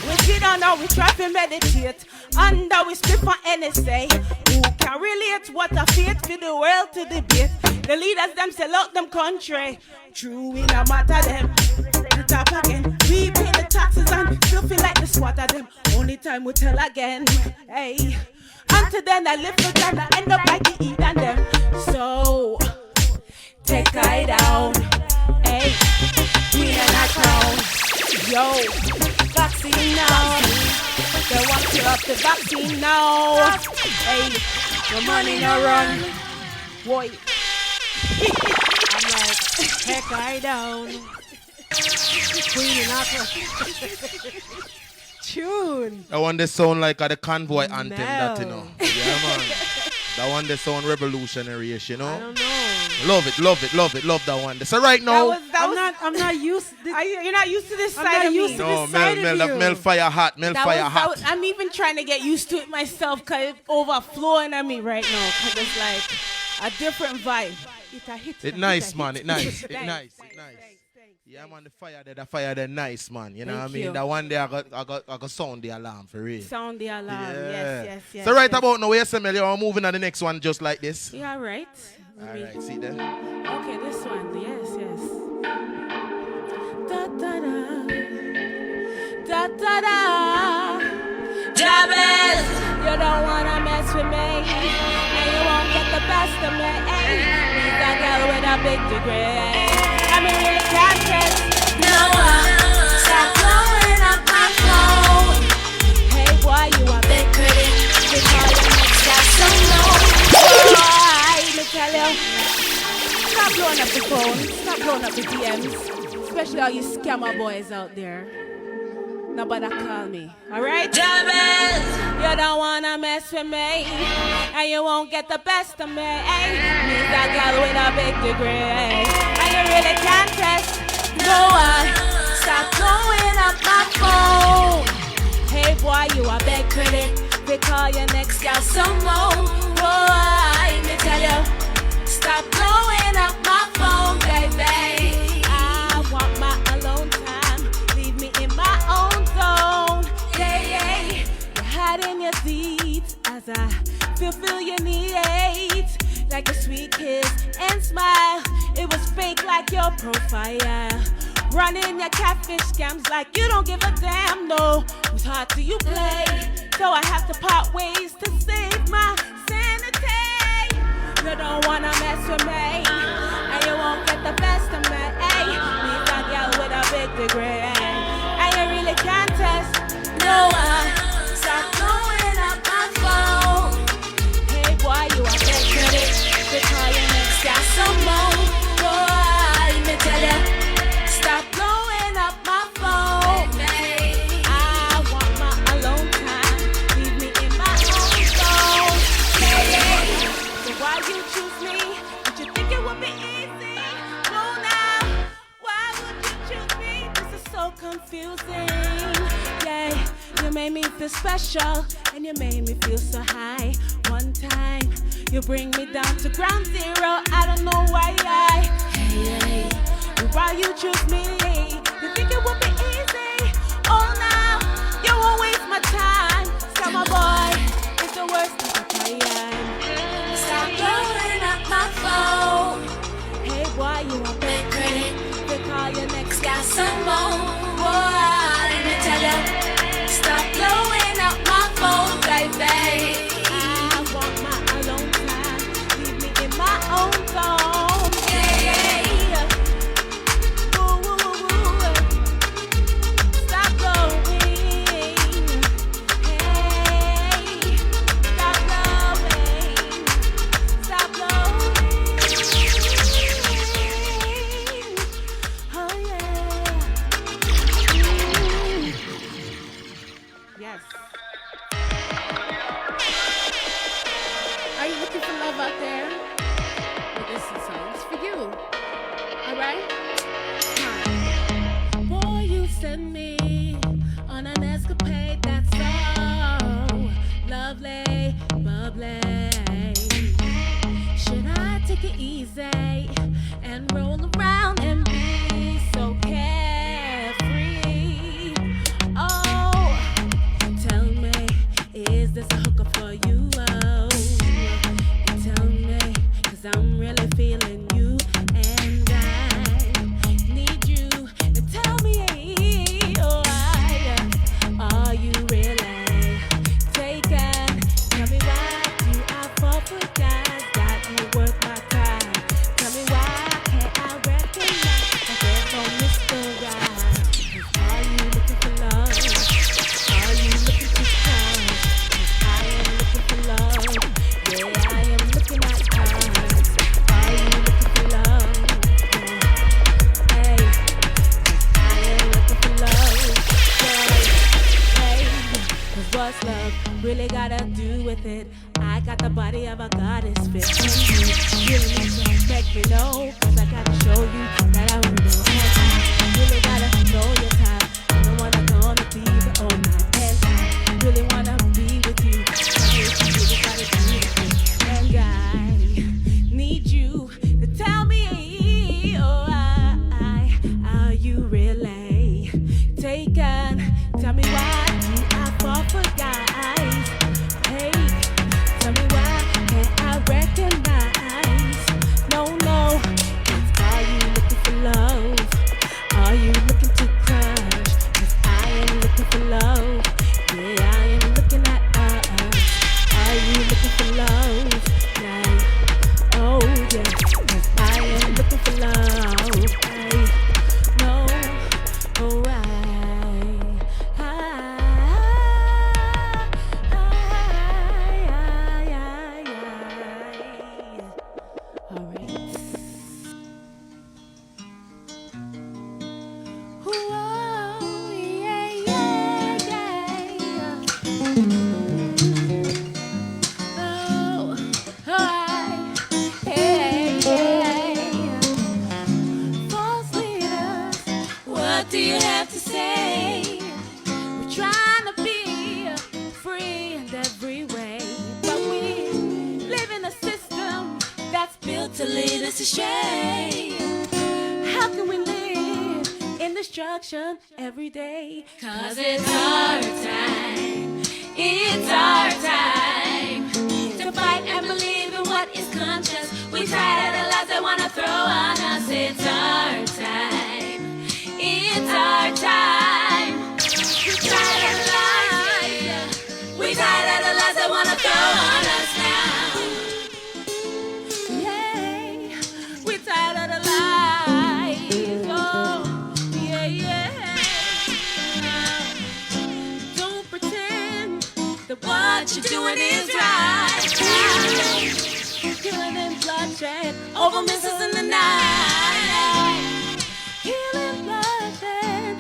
We sit down now, we try to meditate. Under we split for NSA. Who can relate what a fate for the world to debate? The leaders them sell out them country. True, we no matter them. The top again. We pay the taxes and still feel like the squat of them. Only time we tell again. Hey. Until then I live for them, I end up like the eat and them. So take I down. Hey, queen and I crown. Yo, vaccine now. They want you up the vaccine now. Hey, the money no run. Boy. I'm like, heck I down. Queen and Aqua. Tune. That one they sound like the convoy anthem, No. that you know. Yeah, man. That one they sound revolutionary-ish, you know. I don't know. Love that one. So right now, I'm not used. You're not used to this I'm side not of used me. to no, this side of you. Mel fire hot. I'm even trying to get used to it myself because it's overflowing at me right now because it's like a different vibe. It's nice, man. It's nice. Yeah, man, the fire there nice, man. You know Thank what I mean? you. That one day I got sound the alarm for real. Sound the alarm. Yeah. Yes. So right about now, yes, Mel, you're moving on the next one just like this. Yeah, right. Alright, see there. Okay, this one. Yes. Da da da. Jabez, You don't wanna mess with me, and you won't get the best of me. Need that girl with a big degree. I mean, really can't trust. no stop blowing up my phone. Hey boy, you a big Critic, because your next got so low. boy. Me tell you, stop blowing up the phone. Stop blowing up the DMs, especially all you scammer boys out there. Nobody call me, alright? Jabez, You don't wanna mess with me, and you won't get the best of me. Need that girl with a big degree, and you really can't test. No one, stop blowing up my phone. Hey boy, you a big critic, because your next gal some more. Boy, me tell you, stop blowing up my phone, baby. I want my alone time, leave me in my own zone. Yeah. You're hiding your deeds as I fulfill your needs. Like a sweet kiss and smile, it was fake like your profile. Running your catfish scams like you don't give a damn, no. Whose heart do you play? So I have to part ways to save my sanity. You don't wanna mess with me, and you won't get the best of me. Need that girl with a big degree, and you really can't test. No one, stop blowing up my phone. Hey boy, you a big critic, because your next got so confusing. Yeah, you made me feel special, and you made me feel so high. One time, you bring me down to ground zero. I don't know why. Hey, why you choose me? You think it would be easy? Oh, now you won't waste my time. Summer boy, it's the worst of the time. Stop blowing up my phone. Hey boy, you want credit? They call your next Got some more. Boy, let me tell ya. Stop blowing up my phone, baby. I want my alone time. Leave me in my own zone. Yeah. Woo, woo, woo, woo. Stop blowing. Hey, stop blowing. Stop blowing. Oh yeah. Yes. Are you looking for love out there? Well, this song's for you. All right? Boy, you send me on an escapade that's so lovely, bubbly. Should I take it easy and roll around and be so carefree? Oh, tell me, is this a hookup for you? Oh, tell me, 'cause I'm really feeling you, and I need you to tell me, oh, are you really taken? Tell me why do I fall for guys that ain't worth my time? Tell me why can't I recognize that there's no mystery? Are you looking for love? Are you looking to come? I am looking for love. Yeah, I am looking at us. Are you looking for love? Hey, I am looking for love. Hey, 'cause what's love really gotta do with it? I got the body of a goddess fit. You really need to make me know, 'cause I gotta show you that I really know. Really gotta know your time. I don't wanna gonna be the all night and I really wanna be with you. I really gotta be with you. And I need you to tell me, oh, are you really taken? Tell me why do I fall for guys? Hey, tell me why can't I recognize? No, are you looking for love? Are you looking to crush? 'Cause I am looking for love. Yeah, I am looking at us. Are you looking for love? Yeah. Oh yeah, 'cause I am looking for love. Hey, no, alright. Alright. Whoa, yeah, yeah, yeah. Oh, alright. Hey, yeah. False leaders, what do you have to say? We're trying to be free in every way, but we live in a system that's built to lead us astray. How can we live in destruction every day? 'Cause it's our time. It's our time to fight and believe in what is conscious. We tired of the lies they wanna throw on us. It's our time. It's our time. We tired of the lies. We tired of the lies they wanna throw on us now. Yeah, we tired of the lies. Oh, yeah. Don't pretend that what you're doing is right. Killing and bloodshed over misses in the night. Killing bloodshed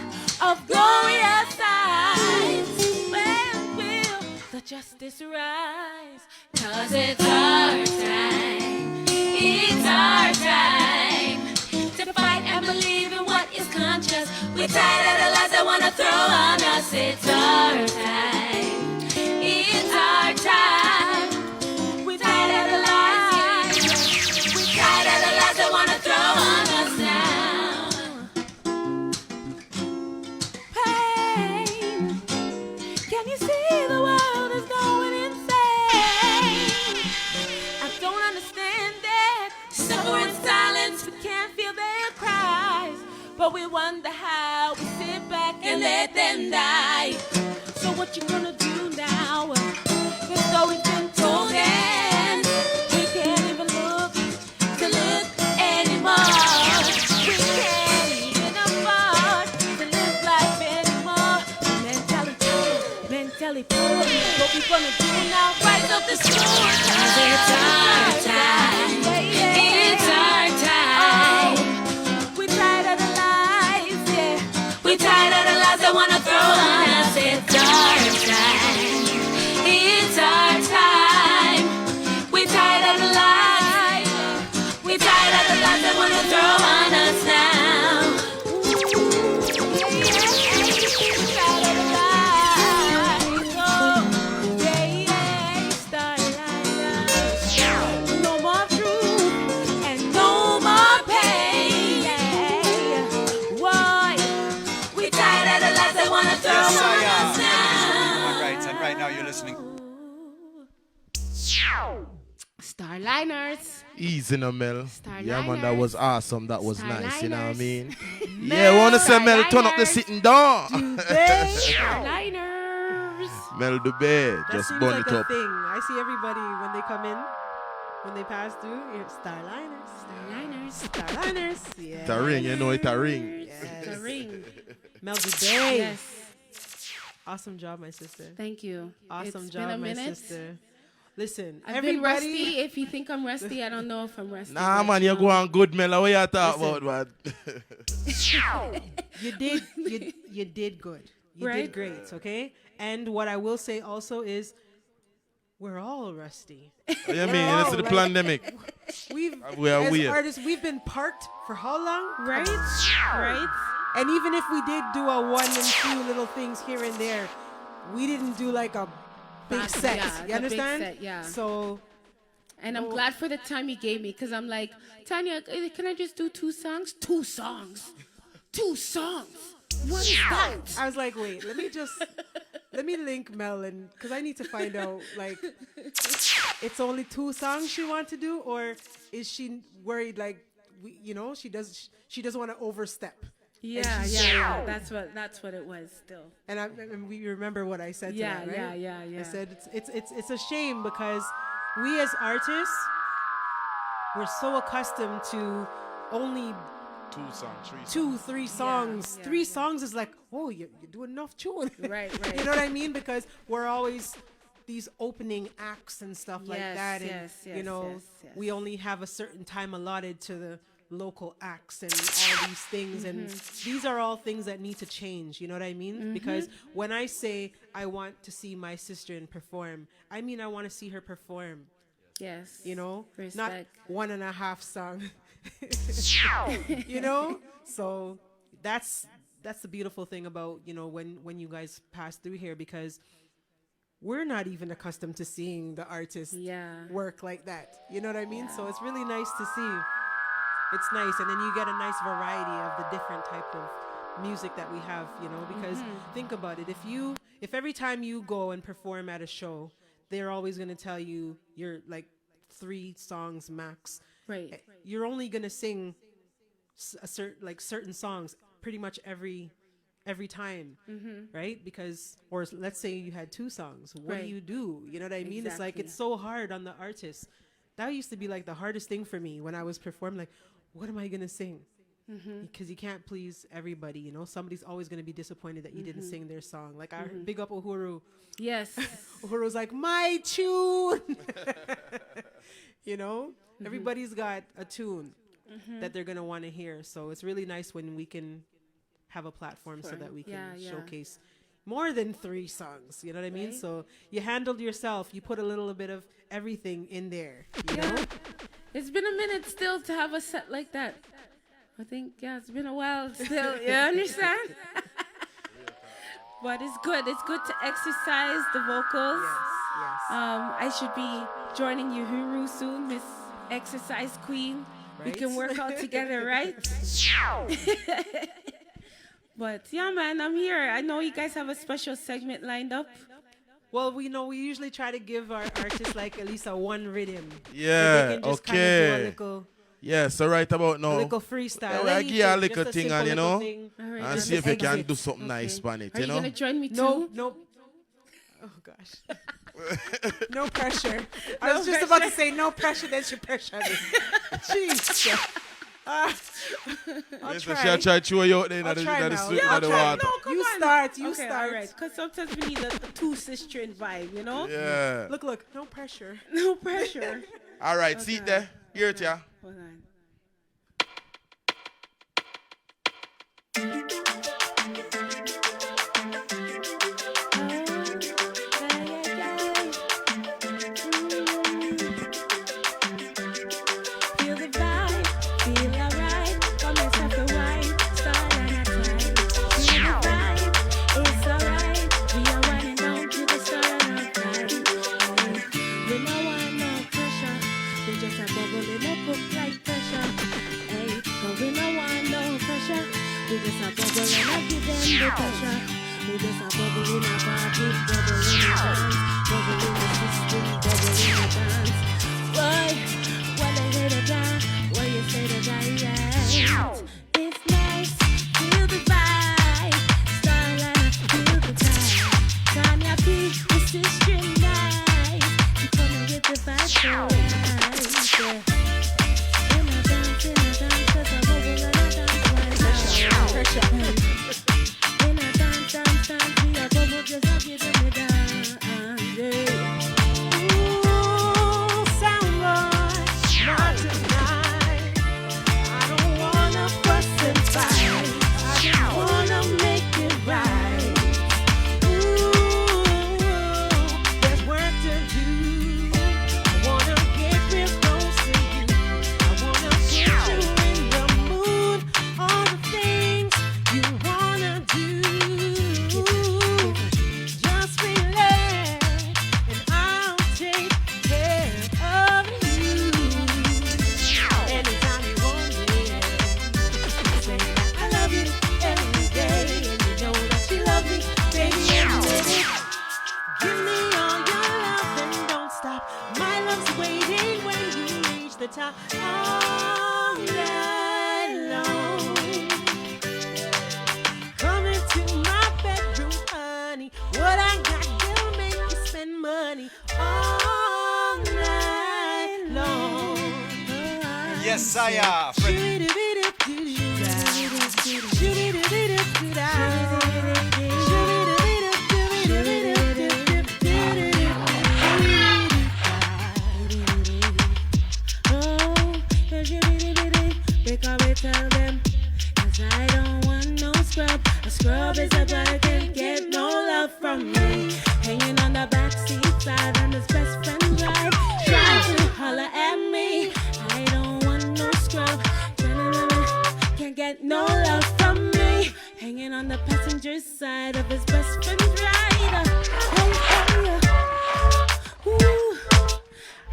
of glorious eyes. When will the justice rise? 'Cause it's our time. It's our time to fight and believe in what is conscious. We tired of the lies that wanna throw on us. It's our time. It's our time. We're tired of the lies. We're tired of the lies that wanna throw on us now. Pain. Can you see the world is going insane? I don't understand it. Suffer in silence. We can't feel their cries, but we wonder how we sit back and let them die. So what you gonna do now? The story's been told and we can't even look anymore. We can't even afford to live life anymore. Mentally poor. What we gonna do now? Rise up the school. It's our time. It's our time. We're tired of the lies, yeah. We're tired of the lies that wanna throw on us. It's our time. It's our time. We're tired of the lies. We're tired of the lies that wanna throw on us now. Tired of the lies. Oh, Starliners. No more truth and no more pain. Why? We're tired of the lies that wanna throw Yes, I on am. us now. All right, and right now you're listening. Starliners. Easy no Mel. Yeah man, that Starliners. was awesome. That was nice, you know what I Starliners. mean? Yeah, wanna say Mel, turn up the Starliners. sitting down. Starliners. Mel Dubè, That just seems burn like it a up. thing. I see everybody when they come in, when they pass through, it's Starliners. Starliners. Starliners. Yeah. It's a ring, you know it a ring. It's a ring. Mel Dubè. Yes. Awesome job, my sister. Thank you. Awesome It's job, been a my minute. sister. Listen, I've been everybody. rusty. If you think I'm rusty, I don't know if I'm rusty. Nah but, man, you go on good Mel. What you talk Listen. about, man? You did good. You Right? did great, okay? And what I will say also is we're all rusty. What you mean? all It's the like- pandemic. We've We are as weird. artists, we've been parked for how long? Right? Right? And even if we did do a one and two little things here and there, we didn't do like a big Massive, set. yeah, the You big understand? set, yeah. So And I'm glad for the time you gave me because I'm like, Tonya, can I just do 2 songs? 2 songs. 2 songs. What is that? I was like, wait, let me link Mel and because I need to find out like it's only 2 songs she wants to do, or is she worried like she doesn't want to overstep. Yeah. That's what it was still. And we remember what I said to Yeah, that, right? yeah. I said it's a shame because we as artists we're so accustomed to only 2 songs, 3 songs. 2, 3 songs. yeah. 3 songs is like, oh, you do enough tune. Right. You know what I mean? Because we're always these opening acts and stuff like Yes, that, and yes, yes. we only have a certain time allotted to the local acts and all these things, and these are all things that need to change. You know what I mean? Because when I say I want to see my sister and perform, I mean I want to see her perform. Yes. You know, Respect. not 1.5 song. So that's the beautiful thing about when you guys pass through here, because we're not even accustomed to seeing the artist work like that. You know what I mean? So it's really nice to see. It's nice, and then you get a nice variety of the different type of music that we have. Because think about it: if every time you go and perform at a show, they're always going to tell you you're like 3 songs max. Right. You're only gonna sing certain songs pretty much every time, right? Because, or let's say you had 2 songs. What do? You know what I mean? It's like Exactly. it's so hard on the artist. That used to be like the hardest thing for me when I was performing. Like, what am I gonna sing? Because you can't please everybody. Somebody's always gonna be disappointed that you didn't sing their song. Like I big up Uhuru. Yes. Uhuru's like my tune. Everybody's got a tune that they're gonna want to hear. So it's really nice when we can have a platform so that we can Yeah. showcase more than 3 songs. You know what I mean? Right. So you handled yourself. You put a little bit of everything in there. You know? It's been a minute still to have a set like that. I think, it's been a while still. You understand? But it's good. It's good to exercise the vocals. Yes. I should be joining you Huru soon, Miss Exercise Queen. We Right? can work out together, right? But yeah, man, I'm here. I know you guys have a special segment lined up. Well, we usually try to give our artists like at least a one rhythm. Yeah, They can just okay. kind of do a little Yeah, so right about now, freestyle. I give you a Anything, little just thing simple and, you little know, thing. All right, and just see if you can exit. do something nice on it, Are you you know? gonna join me too? Nope. Oh gosh. No pressure. I was just about to say no pressure. That's your pressure. Jeez. I'll Listen, try. she'll try to throw you out there in I'll the try now. soup, Yeah, in the I'll try. water. No, come You on. start. You Okay, start. all right. Because sometimes we need a two-sister vibe, you know? Yeah. Look. No pressure. No pressure. All right, see it there. Here it, yeah. Hold on. Feel the vibe, feel alright. Come yourself a wine, start and a time. Feel the vibe, it's alright. We are winding down to the start and a time. We no want no pressure. We just a bubbling up like pressure. Hey, but we no want no pressure. We just a bubbling up, give them the pressure. We just a bubbling up, bubble in the dance, bubble in the system, bubble in the dance. Boy, what I say to die, what you say to die, yeah. It's nice, feel the vibe, starlight, feel the vibe. Tonya P, this is string nice. You coming with the vibe, so nice, yeah. In a dance, cause I bubble in a dance, why Pressure. in a dance, we a bubble just a give them the dance, yeah. Ooh, sound boy, not tonight. I don't wanna fuss and fight. I just wanna make it right. Ooh, there's work to do. I wanna get real close to you. I wanna put you in the mood. All the things you wanna do. Just relax, and I'll take care of you. Anytime you want it, say I love you every day, and you know that you love me, baby, every minute. Give me all your love and don't stop. My love's waiting when you reach the top all night long. Come into my bedroom, honey. What I got will make you spend money all night long. Yes, sire. Fred- Tell them, 'cause I don't want no scrub. A scrub is a body can't get no love from me. Hanging on the backseat side and his best friend ride. Trying to holler at me. I don't want no scrub. Can't get no love from me. Hanging on the passenger side of his best friend's ride. Hey, hey, ooh,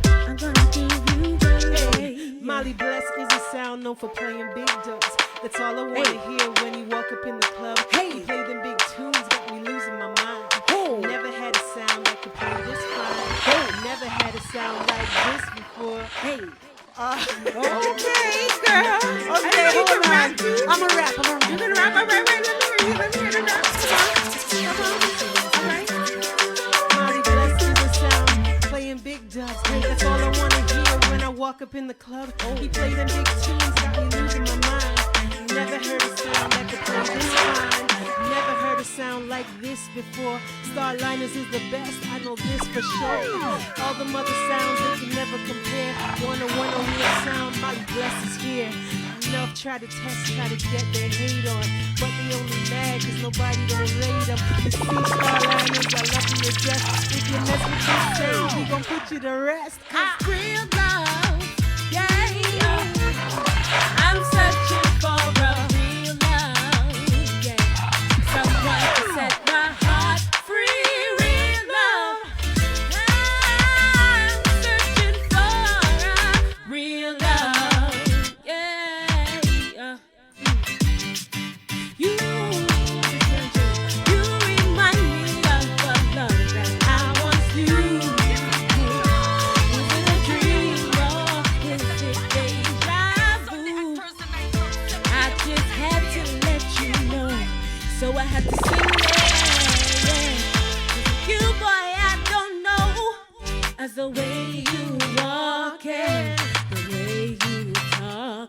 I'm gonna give you baby. Molly Bless is a sound known for playing big dubs. That's all I want to hear when you walk up in the club. Hey. You play them big tunes, got me losing my mind. Oh. Never had a sound that could play this fine. Never had a sound like this before. Hey. Okay, girl. Okay, hold on. I'm a rap. You're gonna rap? All right, let me hear you. Let me hear the rap. Come on. All right. Molly Bless is a sound playing big dubs. That's all I want to hear when I walk up in the club. He played them big tunes, got me losing my mind. Never heard a sound that could play this fine. Never heard a sound like this before. Starliners is the best, I know this for sure. All the other sounds they can never compare. One on real sound, Molly Bless is here. Enough try to test, try to get their hate on, but they only mad cause nobody don't rate them. You see Starliners, I love you to death. If you mess with this sound, we gon' put you to rest. Real love, yeah. I'm searching for a real love, yeah. Someone to set my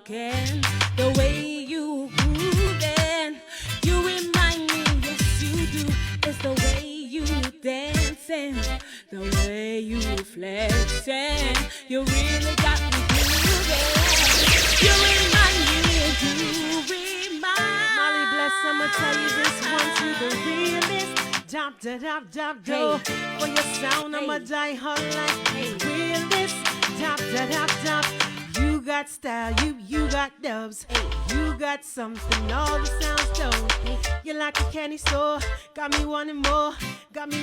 walking, the way you moving. You remind me, yes you do. It's the way you dancing, the way you flexing. You really got me moving. You remind me, you remind. Molly Bless, I'ma tell you this once, you the realest. Dop da dop dop do. For your sound, I'ma die hard like realest. Dop da dop dop. You got style, you got dubs. You got something, all the sounds dope. You're like a candy store, got me wanting more, and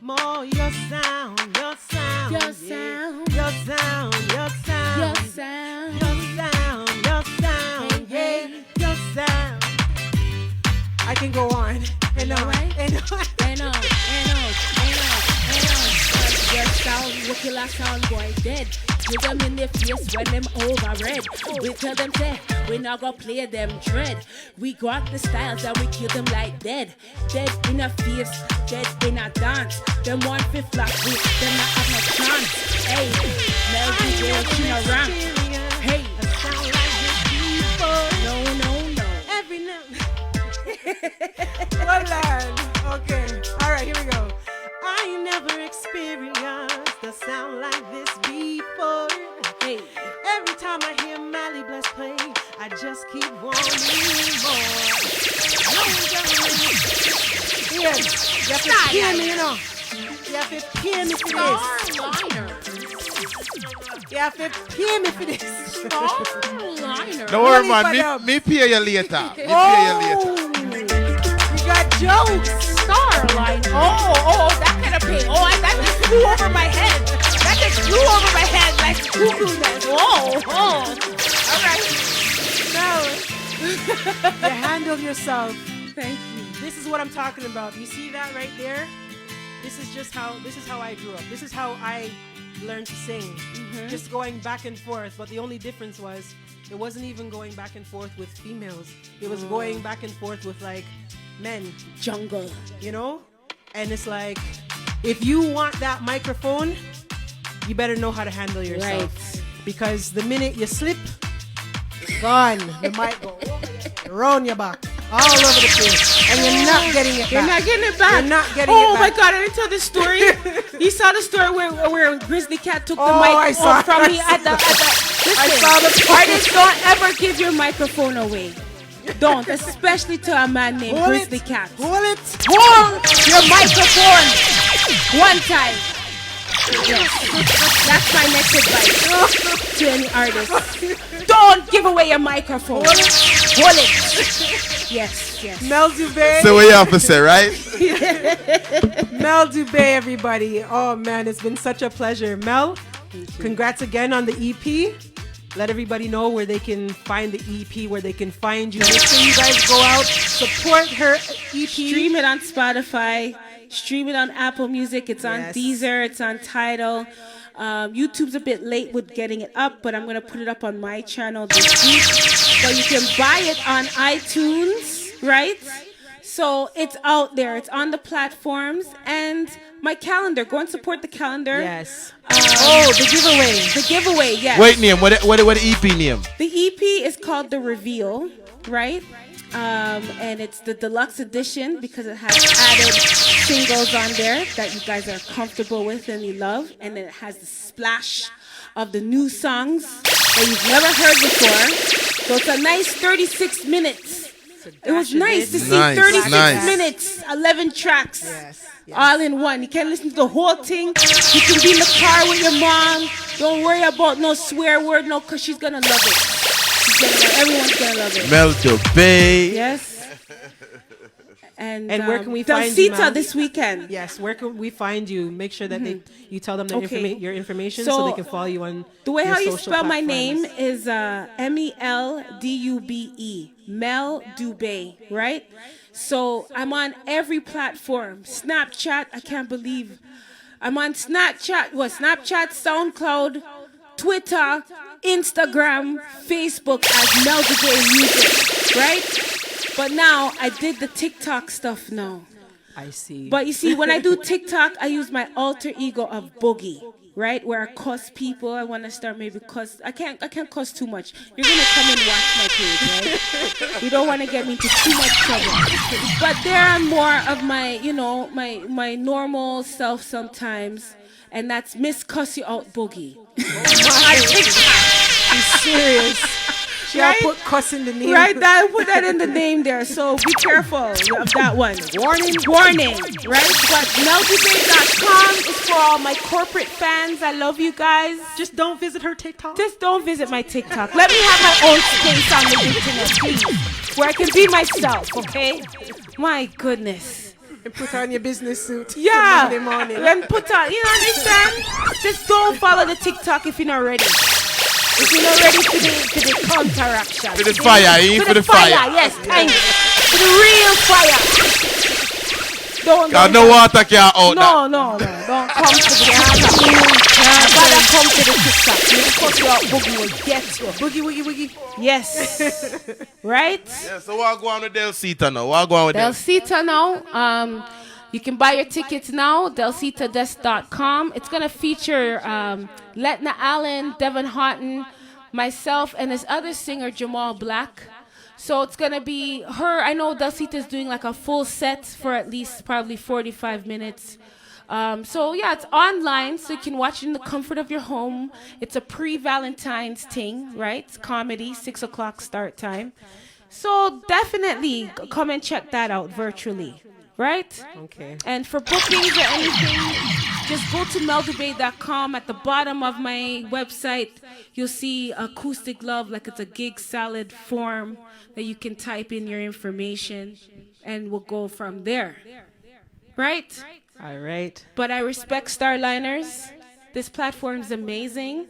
more. Your sound, your sound, Your yeah. sound. Your sound, your sound, Your sound. your sound, your sound, yeah, your sound. I can go on and on right? and on. Your sound, killer sound boy dead. Give them in their face when them over red. We tell them say, we not gonna play them dread. We got the styles and we kill them like dead. Dead in a face, dead in a dance. Them one fifth flock with them not have no chance. Hey, Mel Dubè, she a ramp. Hey, A sound like this before. no. Every now. Hold on. Okay. All right. Here we go. I never experienced a sound like this before. Hey, Every time I hear Mally Bless play, I just keep wanting more. No one's ever really. Ian, you have to hear me, you know. You have to hear me for this. Starliners. You have to hear me for this. Starliners. Don't worry, Money for man. them. Me pay you later. Me pay you later. You got jokes. Starline. Oh, that kind of pain. Oh, that just flew over my head. That just flew over my head like cuckoo-ness. Whoa. All right. No. You handle yourself. Thank you. This is what I'm talking about. You see that right there? This is how I grew up. This is how I learned to sing. Just going back and forth. But the only difference was it wasn't even going back and forth with females. It was going back and forth with like men, Jungle. you know? And it's like, if you want that microphone, you better know how to handle yourself. Right. Because the minute you slip, it's gone. The mic go around your back, all over the place. And you're not getting it You're back. not getting it back. You're not getting Oh it my back. God, I didn't tell the story. You saw the story where Grizzly Cat took the Oh, mic I saw from it. me at the listen, I saw the part. artists don't ever give your microphone away. Don't, especially to a man named Hold Grizzly it. Cat. Hold it. Hold your microphone one time. Yes. That's my next advice to any artist. Don't give away your microphone. Hold it. Yes. Mel Dubè. So what you have to say, right? Mel Dubè, everybody. Oh man, it's been such a pleasure. Mel, congrats again on the EP. Let everybody know where they can find the EP, where they can find you. Make sure you guys go out, support her EP. Stream it on Spotify. Stream it on Apple Music. It's on Yes. Deezer. It's on Tidal. YouTube's a bit late with getting it up, but I'm going to put it up on my channel this week. So you can buy it on iTunes, right? So it's out there. It's on the platforms. And my calendar. Go and support the calendar. Yes. The giveaway. The giveaway, yes. Wait, name. What the EP name? The EP is called The Reveal, right? And it's the deluxe edition because it has added singles on there that you guys are comfortable with and you love. And then it has the splash of the new songs that you've never heard before. So it's a nice 36 minutes. It was nice to see Nice, 36 nice. minutes, 11 tracks, Yes. all in one. You can listen to the whole thing. You can be in the car with your mom. Don't worry about no swear word, no, because she's going to love it. Everyone's going to love it. Mel Dubè. Yes. And where can we find you, Delcita ma'am? this weekend. Yes. Where can we find you? Make sure that you tell them Okay. your information so So, they can follow you on The way your how you social spell my platforms. name is Meldube. Mel Dubè, right? So I'm on every platform. Snapchat, I can't believe. I'm on Snapchat, SoundCloud, Twitter, Instagram, Facebook as Mel Dubè Music, right? But now I did the TikTok stuff now. I see. But you see, when I do TikTok, I use my alter ego of Boogie. right? Where I cuss people. I want to start maybe cuss. I can't cuss too much. You're gonna come and watch my page, right? You don't want to get me into too much trouble. But there are more of my, my normal self sometimes, and that's Miss Cuss You Out Boogie. She's serious. She Right? put cuss in the name. Right, put that in the name there. So be careful of that one. Warning, right? But meldubè.com is for all my corporate fans. I love you guys. Just don't visit her TikTok. Just don't visit my TikTok. Let me have my own space on the internet, please, where I can be myself, okay? My goodness. And put on your business suit. Yeah. For Monday morning. And put on, understand? Just don't follow the TikTok if you're not ready. If you're not ready for the counteraction. For the fire, For the fire, yes, thanks. For the real fire. Don't no water can out. No. Don't come to the TikTok. Gotta come to the TikTok. You put your boogie will get you. Boogie. Yes. Right? Yeah, so what go on with Del Cita now? What go on with Del them? Cita now. You can buy your tickets now, delcitadesk.com. It's going to feature Letna Allen, Devon Houghton, myself, and this other singer, Jamal Black. So it's going to be her. I know Delcita is doing like a full set for at least probably 45 minutes. It's online, so you can watch it in the comfort of your home. It's a pre-Valentine's thing, right? It's comedy, 6 o'clock start time. So definitely come and check that out virtually. Right? Okay. And for bookings or anything, just go to meldubè.com. At the bottom of my website, you'll see Acoustic Love, like it's a gig salad form that you can type in your information, and we'll go from there. Right? All right. But I respect Starliners. This platform is amazing.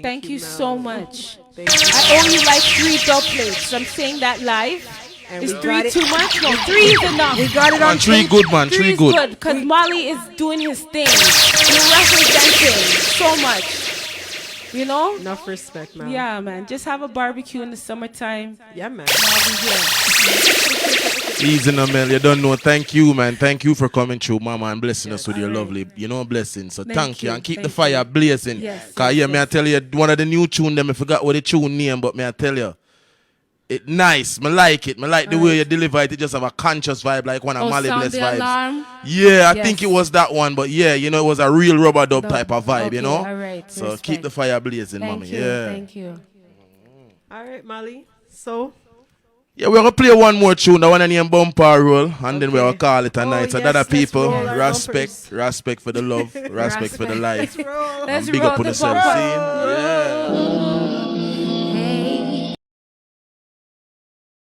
Thank you so much. Thank you. I owe you like 3 dub plates. I'm saying that live. And Is we 3 got it. too much? No, 3 is enough. We got it on Man, 3 good, man. 3 3 is good. good because Molly is doing his thing. You're representing so much. You know? Enough respect, man. Yeah, man. Just have a barbecue in the summertime. Yeah, man. I'll be here. Easy now, Mel. You don't know. Thank you, man. Thank you for coming through, Mama, and blessing us with your lovely, blessings. So thank you. And keep the fire blazing. Yes, Because, yes, may I tell you, one of the new tune, them, I forgot what the tune name, but may I tell you, it nice. Me like it. Me like the way you deliver it. It just have a conscious vibe, like one of Molly Sound Bless the vibes. Alarm. Yeah, I Yes. think it was that one, but yeah, it was a real rubber dub type of vibe, Okay, know. all right. So Respect. keep the fire blazing, Thank mommy. you. Yeah. Thank you. All right, Molly. So, Yeah, we're gonna play one more tune, the one named Bumper Roll, and then we'll call it a night. So yes, that let's people roll our bumpers. respect for the love, respect for the life. Let's and big roll up on the yourself. bumper. See? Yeah.